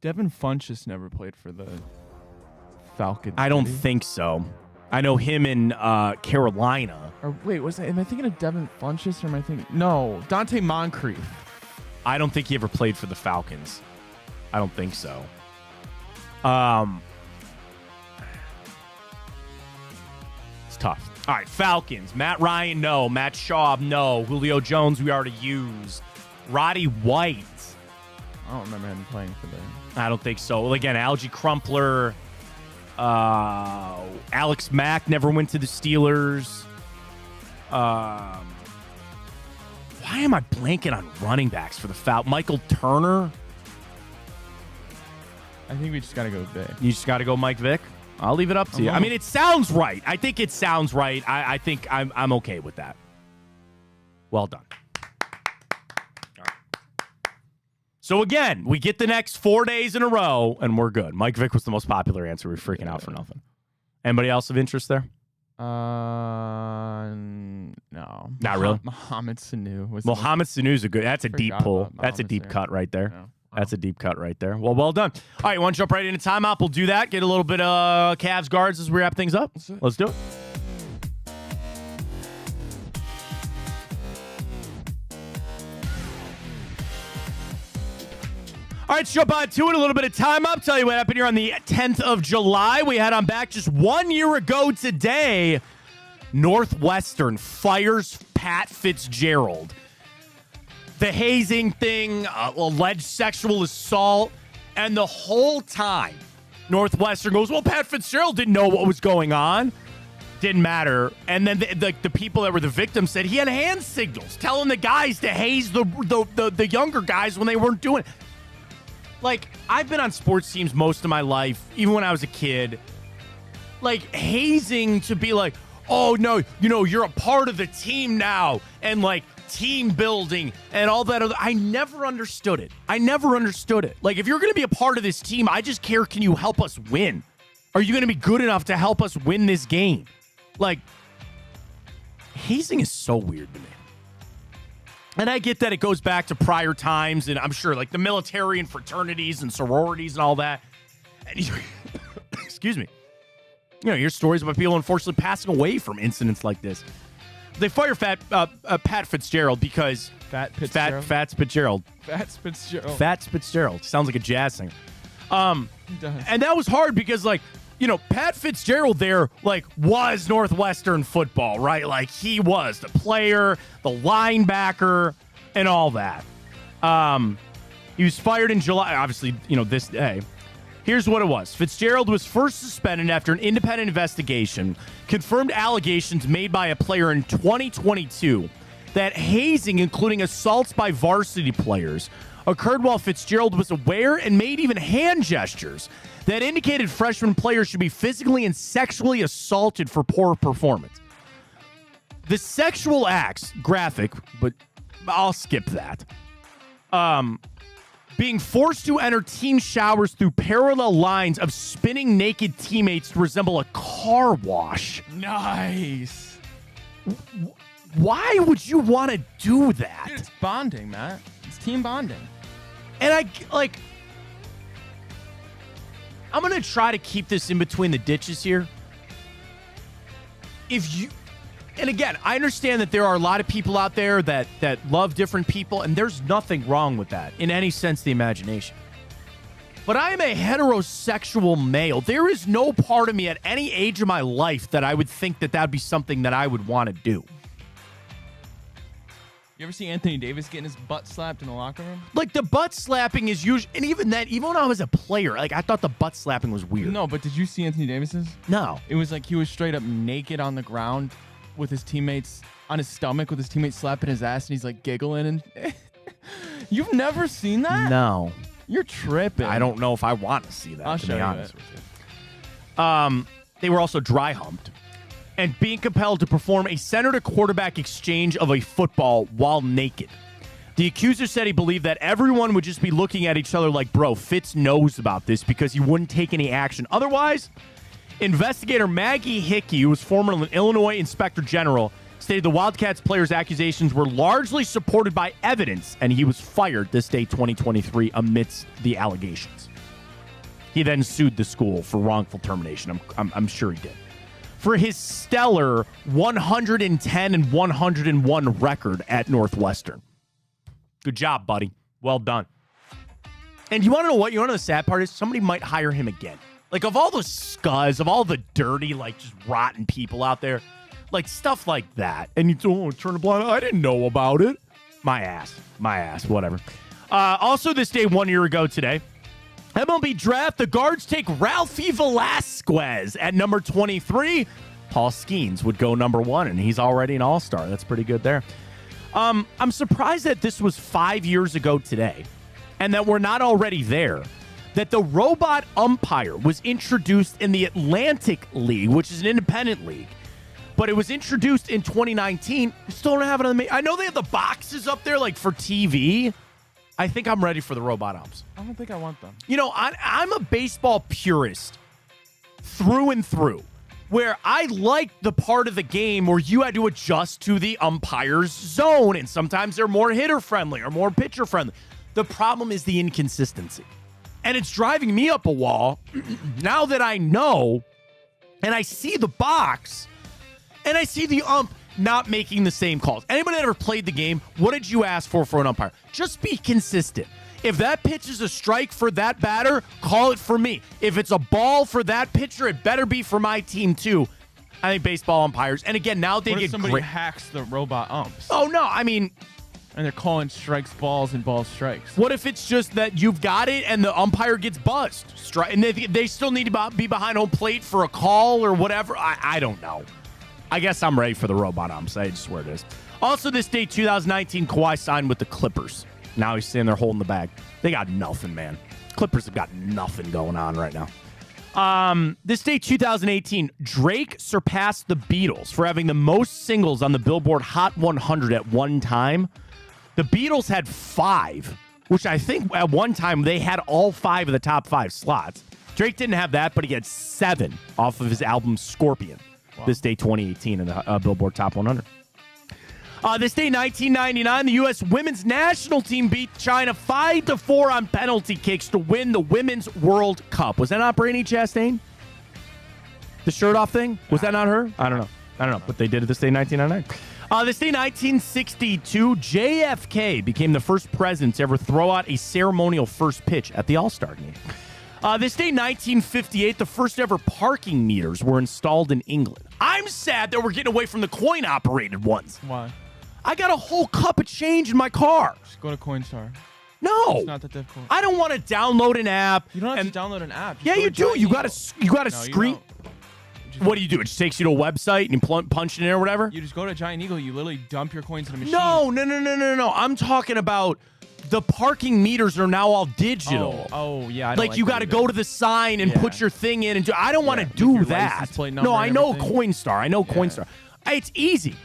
Speaker 2: Devin Funchess never played for the Falcons.
Speaker 1: I don't
Speaker 2: did he?
Speaker 1: think so. I know him in Carolina.
Speaker 2: Or wait, am I thinking of Devin Funchess or am I thinking? No, Dante Moncrief.
Speaker 1: I don't think he ever played for the Falcons. I don't think so. It's tough. All right, Falcons. Matt Ryan, no. Matt Schaub, no. Julio Jones, we already used. Roddy White.
Speaker 2: I don't remember him playing for them.
Speaker 1: I don't think so. Well, again, Algie Crumpler. Alex Mack never went to the Steelers. Why am I blanking on running backs for the Falcons? Michael Turner.
Speaker 2: I think we just got to go Vic.
Speaker 1: You just got to go Mike Vick? I'll leave it up to you. I mean, it sounds right. I think it sounds right. I think I'm okay with that. Well done. All right. So, again, we get the next 4 days in a row, and we're good. Mike Vick was the most popular answer. We're freaking out for nothing. Anybody else of interest there?
Speaker 2: No.
Speaker 1: Not really?
Speaker 2: Mohamed Sanu.
Speaker 1: Mohamed Sanu's a good. That's a deep pull. That's a deep cut right there.
Speaker 2: No.
Speaker 1: That's a deep cut right there. Well done. All right, you want to jump right into timeout? We'll do that. Get a little bit of Cavs guards as we wrap things up. Let's do it. All right, let's jump on to it. A little bit of timeout. Tell you what happened here on the 10th of July. We had on back just 1 year ago today. Northwestern fires Pat Fitzgerald. The hazing thing, alleged sexual assault, and the whole time, Northwestern goes, well, Pat Fitzgerald didn't know what was going on. Didn't matter. And then the people that were the victims said he had hand signals telling the guys to haze the younger guys when they weren't doing it. Like, I've been on sports teams most of my life, even when I was a kid. Like, hazing to be like, oh, no, you're a part of the team now. And, like, team building and all that. I never understood it. Like, if you're going to be a part of this team, I just care, can you help us win? Are you going to be good enough to help us win this game? Like, hazing is so weird to me. And I get that it goes back to prior times, and I'm sure, like, the military and fraternities and sororities and all that. And excuse me. You hear stories about people unfortunately passing away from incidents like this. They fire Pat Fitzgerald because
Speaker 2: Fats Fitzgerald.
Speaker 1: Fats Fitzgerald. Sounds like a jazz singer.
Speaker 2: He does.
Speaker 1: And that was hard because, like, Pat Fitzgerald there, was Northwestern football, right? Like, he was the player, the linebacker, and all that. He was fired in July, obviously, this day. Here's what it was. Fitzgerald was first suspended after an independent investigation confirmed allegations made by a player in 2022 that hazing, including assaults by varsity players, occurred while Fitzgerald was aware and made even hand gestures that indicated freshman players should be physically and sexually assaulted for poor performance. The sexual acts, graphic, but I'll skip that. Being forced to enter team showers through parallel lines of spinning naked teammates to resemble a car wash.
Speaker 2: Nice.
Speaker 1: Why would you want to do that?
Speaker 2: Dude, it's bonding, Matt. It's team bonding.
Speaker 1: And I'm going to try to keep this in between the ditches here. And again, I understand that there are a lot of people out there that love different people, and there's nothing wrong with that in any sense of the imagination. But I am a heterosexual male. There is no part of me at any age of my life that I would think that would be something that I would want to do.
Speaker 2: You ever see Anthony Davis getting his butt slapped in the locker room?
Speaker 1: The butt slapping is usually, and even when I was a player, I thought the butt slapping was weird.
Speaker 2: No, but did you see Anthony Davis's?
Speaker 1: No.
Speaker 2: It was like he was straight up naked on the ground with his teammates on his stomach with his teammates slapping his ass, and he's giggling. And you've never seen that?
Speaker 1: No.
Speaker 2: You're tripping.
Speaker 1: I don't know if I want to see that,
Speaker 2: I'll
Speaker 1: to
Speaker 2: show
Speaker 1: be
Speaker 2: you
Speaker 1: honest
Speaker 2: it.
Speaker 1: with you. They were also dry humped and being compelled to perform a center-to-quarterback exchange of a football while naked. The accuser said he believed that everyone would just be looking at each other like, bro, Fitz knows about this because he wouldn't take any action. Otherwise, investigator Maggie Hickey, who was formerly an Illinois Inspector General, stated the Wildcats player's accusations were largely supported by evidence, and he was fired this day 2023 amidst the allegations. He then sued the school for wrongful termination. I'm sure he did. For his stellar 110-101 record at Northwestern. Good job, buddy. Well done. And you want to know what? You want to know the sad part is? Somebody might hire him again. Of all the scuzz, of all the dirty, just rotten people out there, stuff like that. And you turn a blind eye. I didn't know about it. My ass, whatever. Also this day 1 year ago today, MLB draft, the guards take Ralphie Velasquez at number 23. Paul Skeens would go number 1, and he's already an all-star. That's pretty good there. I'm surprised that this was 5 years ago today, and that we're not already there. That the robot umpire was introduced in the Atlantic League, which is an independent league, but it was introduced in 2019. We still don't have it on the. I know they have the boxes up there for TV. I think I'm ready for the robot umps.
Speaker 2: I don't think I want them.
Speaker 1: I'm a baseball purist through and through, where I like the part of the game where you had to adjust to the umpire's zone, and sometimes they're more hitter-friendly or more pitcher-friendly. The problem is the inconsistency. And it's driving me up a wall now that I know, and I see the box, and I see the ump not making the same calls. Anybody that ever played the game, what did you ask for an umpire? Just be consistent. If that pitch is a strike for that batter, call it for me. If it's a ball for that pitcher, it better be for my team too. I think baseball umpires, and again, now they
Speaker 2: what
Speaker 1: get
Speaker 2: if somebody
Speaker 1: great.
Speaker 2: hacks the robot umps?
Speaker 1: Oh, no, I mean...
Speaker 2: And they're calling strikes balls and balls strikes.
Speaker 1: What if it's just that you've got it and the umpire gets buzzed? And they still need to be behind home plate for a call or whatever? I don't know. I guess I'm ready for the robot umps. I just swear it is. Also this day, 2019, Kawhi signed with the Clippers. Now he's sitting there holding the bag. They got nothing, man. Clippers have got nothing going on right now. This day, 2018, Drake surpassed the Beatles for having the most singles on the Billboard Hot 100 at one time. The Beatles had 5, which I think at one time they had all 5 of the top 5 slots. Drake didn't have that, but he had 7 off of his album Scorpion. Wow. This day, 2018, in the Billboard Top 100. This day, 1999, the U.S. women's national team beat China 5-4 on penalty kicks to win the Women's World Cup. Was that not Brandi Chastain? The shirt off thing? Was that not her? I don't know. But they did it this day, 1999. This day, 1962, JFK became the first president to ever throw out a ceremonial first pitch at the All-Star game. This day, 1958, the first ever parking meters were installed in England. I'm sad that we're getting away from the coin-operated ones.
Speaker 2: Why?
Speaker 1: I got a whole cup of change in my car.
Speaker 2: Just go to Coinstar.
Speaker 1: No.
Speaker 2: It's not that difficult.
Speaker 1: I don't want to download an app.
Speaker 2: You don't have to download an app. Just
Speaker 1: Yeah,
Speaker 2: go
Speaker 1: you
Speaker 2: to
Speaker 1: do.
Speaker 2: Giant
Speaker 1: You
Speaker 2: Eagle.
Speaker 1: got to
Speaker 2: No, you
Speaker 1: screen.
Speaker 2: don't.
Speaker 1: What do you do? It just takes you to a website and you punch it in or whatever?
Speaker 2: You just go to Giant Eagle. You literally dump your coins in a machine.
Speaker 1: No. I'm talking about the parking meters are now all digital.
Speaker 2: Oh yeah. I don't
Speaker 1: Like you got to go to the sign and put your thing in and do. I don't want to
Speaker 2: with
Speaker 1: do
Speaker 2: your
Speaker 1: that.
Speaker 2: license plate number
Speaker 1: No, I
Speaker 2: and
Speaker 1: know
Speaker 2: everything.
Speaker 1: Coinstar. I know Coinstar. It's easy.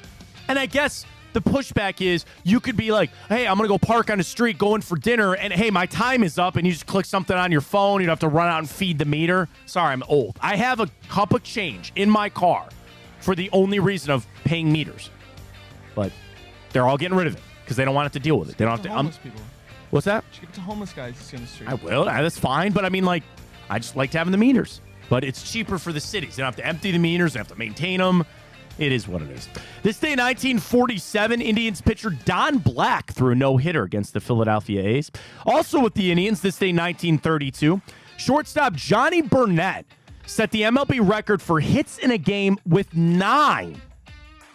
Speaker 1: And I guess the pushback is you could be like, hey, I'm going to go park on the street going for dinner. And hey, my time is up. And you just click something on your phone. You don't have to run out and feed the meter. Sorry, I'm old. I have a cup of change in my car for the only reason of paying meters. But they're all getting rid of it because they don't want it to deal with it. They don't have to.
Speaker 2: Homeless people.
Speaker 1: What's that?
Speaker 2: Just give it to homeless guys you see on the street.
Speaker 1: I will. That's fine. But I mean, like, I just liked having the meters. But it's cheaper for the cities. They don't have to empty the meters. They have to maintain them. It is what it is. This day, 1947, Indians pitcher Don Black threw a no-hitter against the Philadelphia A's. Also with the Indians, this day, 1932, shortstop Johnny Burnett set the MLB record for hits in a game with 9.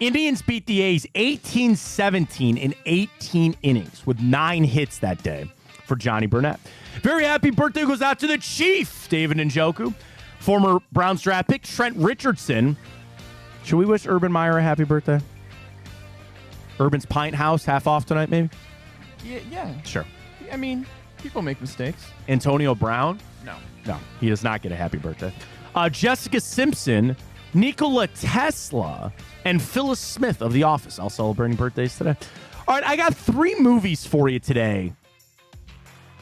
Speaker 1: Indians beat the A's 18-17 in 18 innings with 9 hits that day for Johnny Burnett. Very happy birthday goes out to the Chief, David Njoku. Former Browns draft pick Trent Richardson. Should we wish Urban Meyer a happy birthday? Urban's Pint House, half off tonight, maybe?
Speaker 2: Yeah.
Speaker 1: Sure.
Speaker 2: I mean, people make mistakes.
Speaker 1: Antonio Brown?
Speaker 2: No.
Speaker 1: He does not get a happy birthday. Jessica Simpson, Nikola Tesla, and Phyllis Smith of The Office all celebrating birthdays today. All right, I got 3 movies for you today.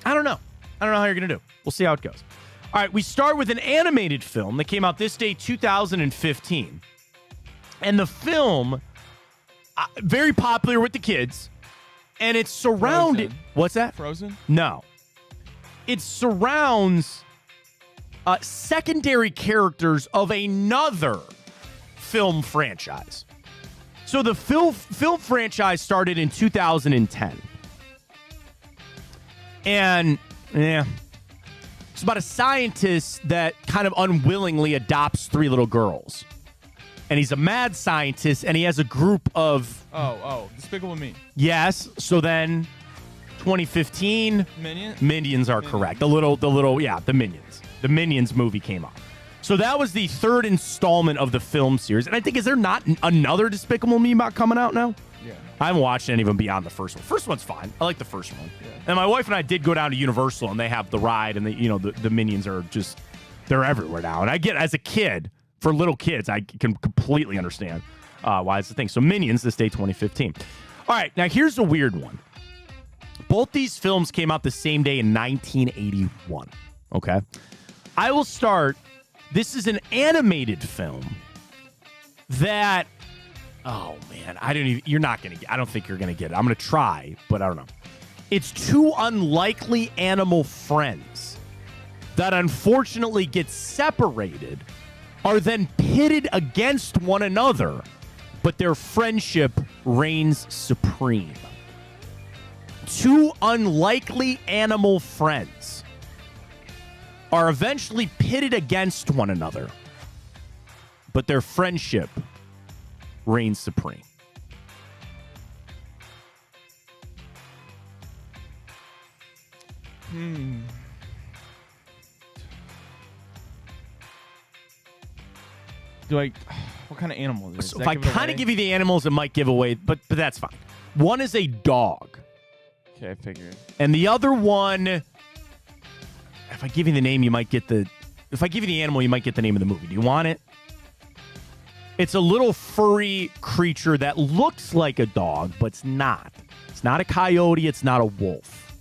Speaker 1: I don't know how you're going to do. We'll see how it goes. All right, we start with an animated film that came out this day, 2015. And the film, very popular with the kids, and it's surrounded...
Speaker 2: Frozen.
Speaker 1: What's that?
Speaker 2: Frozen?
Speaker 1: No. It surrounds secondary characters of another film franchise. So the film franchise started in 2010. And, it's about a scientist that kind of unwillingly adopts 3 little girls. And he's a mad scientist, and he has a group of...
Speaker 2: Oh, Despicable Me.
Speaker 1: Yes. So then, 2015... Minions are correct. The Minions. The Minions movie came out. So that was the 3rd installment of the film series. And I think, is there not another Despicable Me coming out now?
Speaker 2: Yeah.
Speaker 1: I haven't watched any of them beyond the first one. First one's fine. I like the first one. Yeah. And my wife and I did go down to Universal, and they have the ride, and the Minions are just... They're everywhere now. And I get, as a kid... For little kids, I can completely understand why it's the thing. So Minions, this day, 2015. All right, now here's a weird one. Both these films came out the same day in 1981. Okay? I will start. This is an animated film that, oh man, you're not going to get, I don't think you're going to get it. I'm going to try, but I don't know. It's 2 unlikely animal friends that unfortunately get separated, are then pitted against one another, but their friendship reigns supreme. 2 unlikely animal friends are eventually pitted against one another, but their friendship reigns supreme.
Speaker 2: What kind of animal is it?
Speaker 1: So if I kind of give you the animals, it might give away, but that's fine. One is a dog.
Speaker 2: Okay, I figured.
Speaker 1: And the other one, if I give you the name, you might get the... If I give you the animal, you might get the name of the movie. Do you want it? It's a little furry creature that looks like a dog, but it's not. It's not a coyote. It's not a wolf.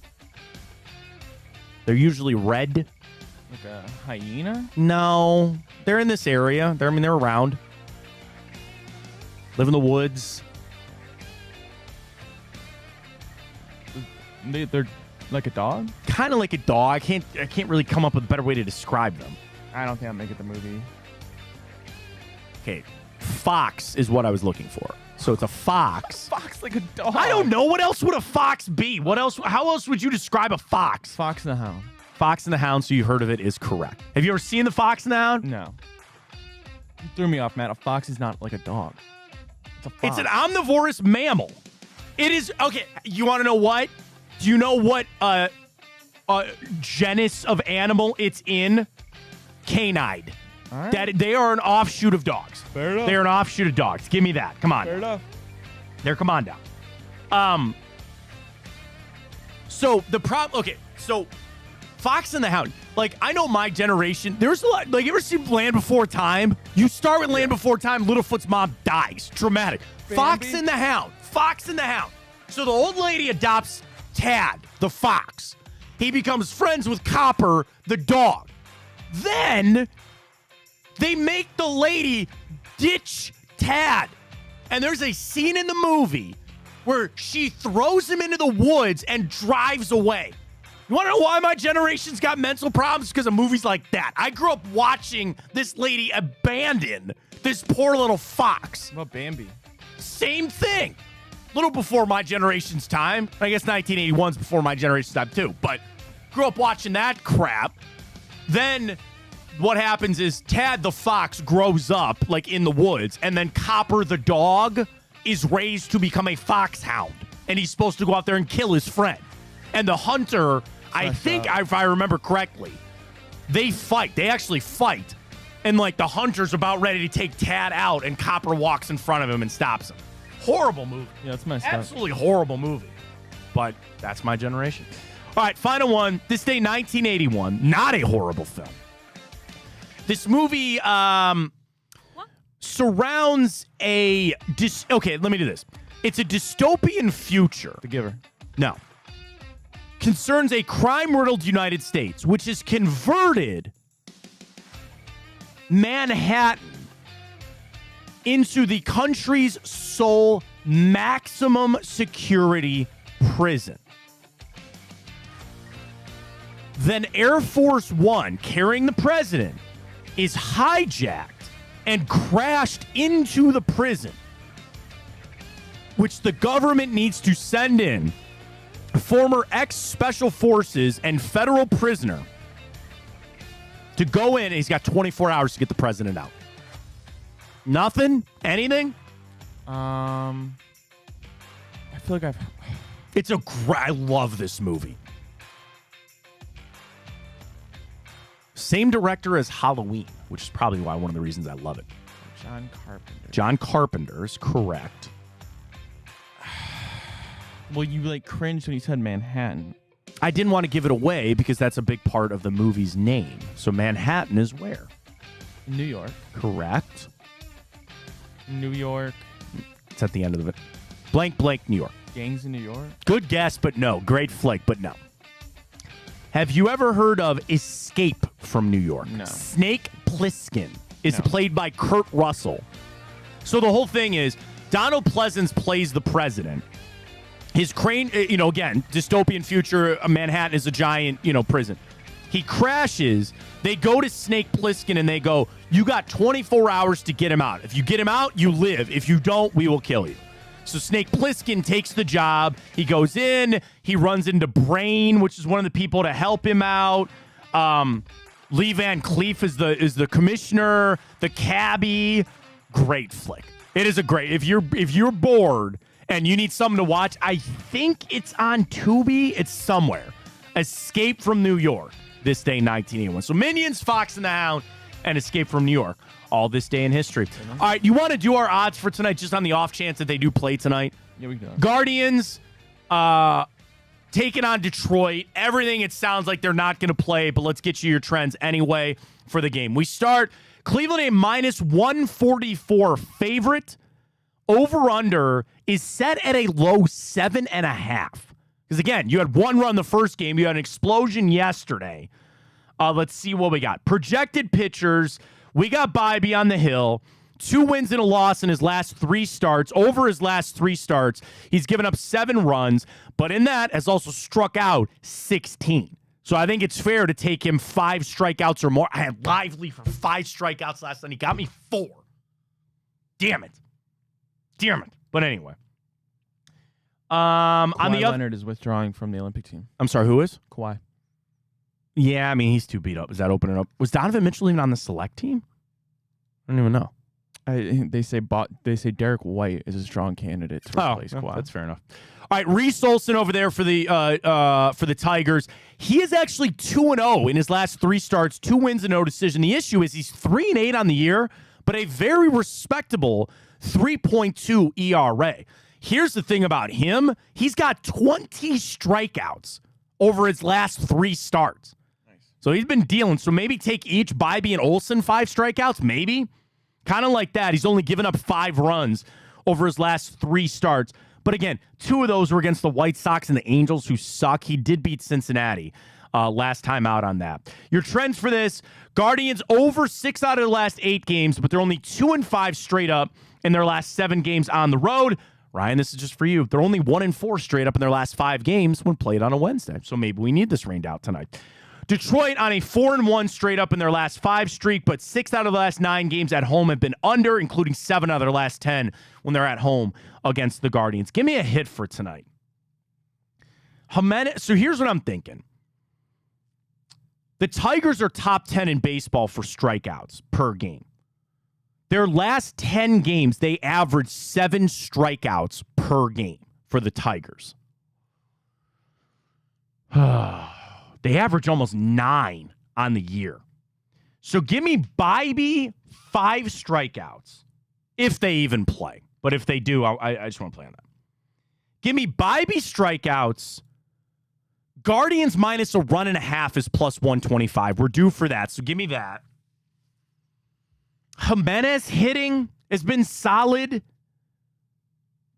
Speaker 1: They're usually red.
Speaker 2: Like a hyena?
Speaker 1: No. They're in this area. They're around. Live in the woods.
Speaker 2: They're like a dog?
Speaker 1: Kind of like a dog. I can't really come up with a better way to describe them.
Speaker 2: I don't think I'll make it the movie.
Speaker 1: Okay. Fox is what I was looking for. So it's a fox.
Speaker 2: Fox like a dog.
Speaker 1: I don't know. What else would a fox be? What else? How else would you describe a fox?
Speaker 2: Fox and the Hound.
Speaker 1: Fox and the Hound, so you heard of it, is correct. Have you ever seen the Fox and the Hound?
Speaker 2: No. You threw me off, Matt. A fox is not like a dog. It's a fox.
Speaker 1: It's an omnivorous mammal. It is okay. You want to know what? Do you know what genus of animal it's in? Canine.
Speaker 2: All right.
Speaker 1: That they are an offshoot of dogs.
Speaker 2: Fair enough.
Speaker 1: They're an offshoot of dogs. Give me that. Come on.
Speaker 2: Fair enough.
Speaker 1: There, come on down. So the problem. Okay, so Fox and the Hound. Like, I know my generation. There's a lot. Like, you ever seen Land Before Time? You start with Land Before Time. Littlefoot's mom dies. Dramatic.
Speaker 2: Bambi?
Speaker 1: Fox and the Hound. Fox and the Hound. So the old lady adopts Tad, the fox. He becomes friends with Copper, the dog. Then they make the lady ditch Tad. And there's a scene in the movie where she throws him into the woods and drives away. You want to know why my generation's got mental problems? Because of movies like that. I grew up watching this lady abandon this poor little fox.
Speaker 2: What about Bambi?
Speaker 1: Same thing. A little before my generation's time. I guess 1981's before my generation's time too. But grew up watching that crap. Then what happens is Tad the fox grows up like in the woods, and then Copper the dog is raised to become a foxhound, and he's supposed to go out there and kill his friend. And the hunter, I think, if I remember correctly, they fight. They actually fight. And, like, the hunter's about ready to take Tad out, and Copper walks in front of him and stops him. Horrible movie.
Speaker 2: Yeah, that's messed up.
Speaker 1: Absolutely horrible movie. But that's my generation. All right, final one. This day, 1981. Not a horrible film. This movie surrounds a... okay, let me do this. It's a dystopian future.
Speaker 2: The Giver.
Speaker 1: No. Concerns a crime-riddled United States, which has converted Manhattan into the country's sole maximum security prison. Then Air Force One, carrying the president, is hijacked and crashed into the prison, which the government needs to send in former ex-special forces and federal prisoner to go in, and he's got 24 hours to get the president out. Nothing? Anything?
Speaker 2: I feel like
Speaker 1: It's I love this movie. Same director as Halloween, which is probably why one of the reasons I love it.
Speaker 2: John Carpenter.
Speaker 1: John Carpenter is correct.
Speaker 2: Well, you like cringed when you said Manhattan.
Speaker 1: I didn't want to give it away because that's a big part of the movie's name. So Manhattan is where?
Speaker 2: New York.
Speaker 1: Correct.
Speaker 2: New York.
Speaker 1: It's at the end of it. Blank, blank, New York.
Speaker 2: Gangs in New York.
Speaker 1: Good guess, but no. Great flick, but no. Have you ever heard of Escape from New York?
Speaker 2: No.
Speaker 1: Snake Plissken is
Speaker 2: No.
Speaker 1: played by Kurt Russell. So the whole thing is Donald Pleasance plays the president. His crane, again, dystopian future, Manhattan is a giant, prison. He crashes. They go to Snake Plissken and they go, you got 24 hours to get him out. If you get him out, you live. If you don't, we will kill you. So Snake Plissken takes the job. He goes in. He runs into Brain, which is one of the people to help him out. Lee Van Cleef is the commissioner. The cabbie. Great flick. It is a great. If you're bored and you need something to watch, I think it's on Tubi. It's somewhere. Escape from New York. This day, 1981. So Minions, Fox and the Hound, and Escape from New York. All this day in history. All right, you want to do our odds for tonight just on the off chance that they do play tonight?
Speaker 2: Yeah, we can.
Speaker 1: Guardians taking on Detroit. Everything, it sounds like they're not going to play, but let's get you your trends anyway for the game. We start Cleveland a minus 144 favorite. Over-under is set at a low 7.5. Because, again, you had one run the first game. You had an explosion yesterday. Let's see what we got. Projected pitchers. We got Bybee on the hill. 2 wins and a loss in his last 3 starts. Over his last 3 starts, he's given up 7 runs, but in that has also struck out 16. So I think it's fair to take him 5 strikeouts or more. I had Lively for 5 strikeouts last night. He got me 4. Damn it. But anyway. On the other,
Speaker 2: Leonard is withdrawing from the Olympic team.
Speaker 1: I'm sorry, who is?
Speaker 2: Kawhi.
Speaker 1: Yeah, I mean, he's too beat up. Is that opening up? Was Donovan Mitchell even on the select team? I don't even know.
Speaker 2: They say Derek White is a strong candidate to replace Kawhi.
Speaker 1: That's fair enough. All right, Reese Olson over there for the Tigers. He is actually 2-0 in his last 3 starts, 2 wins and no decision. The issue is he's 3-8 on the year, but a very respectable 3.2 ERA. Here's the thing about him. He's got 20 strikeouts over his last 3 starts. Nice. So he's been dealing. So maybe take each Bybee and Olson 5 strikeouts, maybe. Kind of like that. He's only given up 5 runs over his last 3 starts. But again, 2 of those were against the White Sox and the Angels, who suck. He did beat Cincinnati last time out on that. Your trends for this: Guardians over 6 out of the last 8 games, but they're only 2-5 straight up in their last 7 games on the road. Ryan, this is just for you. They're only 1-4 straight up in their last 5 games when played on a Wednesday. So maybe we need this rained out tonight. Detroit on a 4-1 straight up in their last 5 streak, but 6 out of the last 9 games at home have been under, including 7 out of their last 10 when they're at home against the Guardians. Give me a hit for tonight. Jimenez. So here's what I'm thinking. The Tigers are top 10 in baseball for strikeouts per game. Their last 10 games, they averaged 7 strikeouts per game for the Tigers. They average almost 9 on the year. So give me Bybee 5 strikeouts, if they even play. But if they do, I just want to play on that. Give me Bybee strikeouts. Guardians minus a run and a half is plus 125. We're due for that, so give me that. Jimenez hitting has been solid.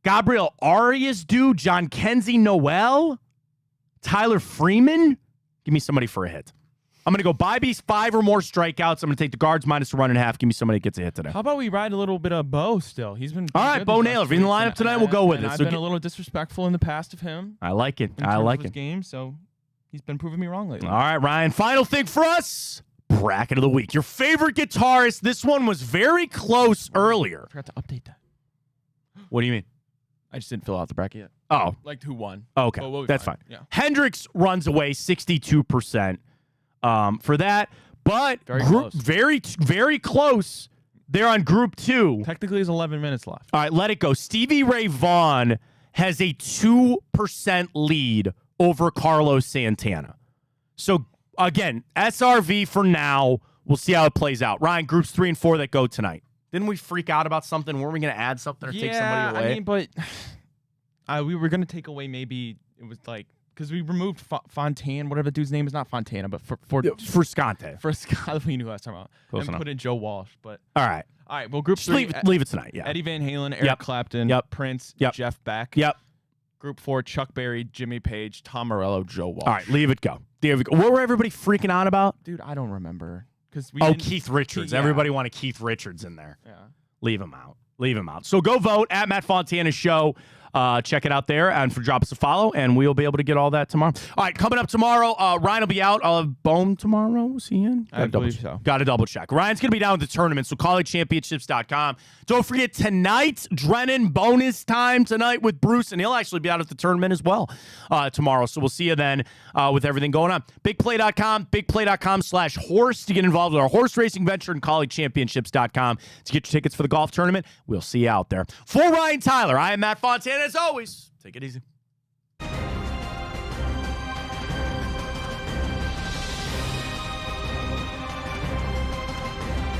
Speaker 1: Gabriel Arias due. John Kenzie Noel. Tyler Freeman. Give me somebody for a hit. I'm going to go Bybee's 5 or more strikeouts. I'm going to take the Guards minus a run and a half. Give me somebody that gets a hit today.
Speaker 2: How about we ride a little bit of Bo still? He's been
Speaker 1: all right. Bo Naylor. If he's in the lineup tonight, we'll go with it.
Speaker 2: I've been a little disrespectful in the past of him.
Speaker 1: I like it. I like it.
Speaker 2: Game, so he's been proving me wrong lately.
Speaker 1: All right, Ryan. Final thing for us. Bracket of the week. Your favorite guitarist. This one was very close earlier.
Speaker 2: I forgot to update that.
Speaker 1: What do you mean?
Speaker 2: I just didn't fill out the bracket yet.
Speaker 1: Oh.
Speaker 2: Like who won.
Speaker 1: Okay.
Speaker 2: Well,
Speaker 1: that's fine.
Speaker 2: Yeah.
Speaker 1: Hendrix runs away 62% for that. But very, very close. They're on group 2.
Speaker 2: Technically, there's 11 minutes left.
Speaker 1: All right, let it go. Stevie Ray Vaughan has a 2% lead over Carlos Santana. So, again, SRV for now. We'll see how it plays out. Ryan, groups 3 and 4 that go tonight. Didn't we freak out about something? Weren't we going to add something or take somebody away?
Speaker 2: I mean, but we were going to take away maybe it was like because we removed Fontana, whatever the dude's name is, not Fontana, but
Speaker 1: Friscante.
Speaker 2: Friscante, we knew who I was talking about.
Speaker 1: Close enough.
Speaker 2: Put in Joe Walsh, but
Speaker 1: all right.
Speaker 2: Well, group 3.
Speaker 1: Leave it tonight. Yeah.
Speaker 2: Eddie Van Halen, Eric Clapton, Prince, Jeff Beck.
Speaker 1: Yep.
Speaker 2: Group 4, Chuck Berry, Jimmy Page, Tom Morello, Joe Walsh.
Speaker 1: All right, leave it go. What were everybody freaking out about?
Speaker 2: Dude, I don't remember.
Speaker 1: Keith Richards. Everybody wanted Keith Richards in there. Yeah. Leave him out. So go vote at Matt Fontana's show. Check it out there and drop us a follow, and we'll be able to get all that tomorrow. All right, coming up tomorrow, Ryan will be out. I'll have Bone tomorrow. Was he in?
Speaker 2: I believe so.
Speaker 1: Got to double check. Ryan's going to be down at the tournament, so collegechampionships.com. Don't forget tonight, Drennan bonus time tonight with Bruce, and he'll actually be out at the tournament as well tomorrow. So we'll see you then with everything going on. BigPlay.com, BigPlay.com/horse to get involved with our horse racing venture, and collegechampionships.com to get your tickets for the golf tournament. We'll see you out there. For Ryan Tyler, I am Matt Fontana. As always, take it easy.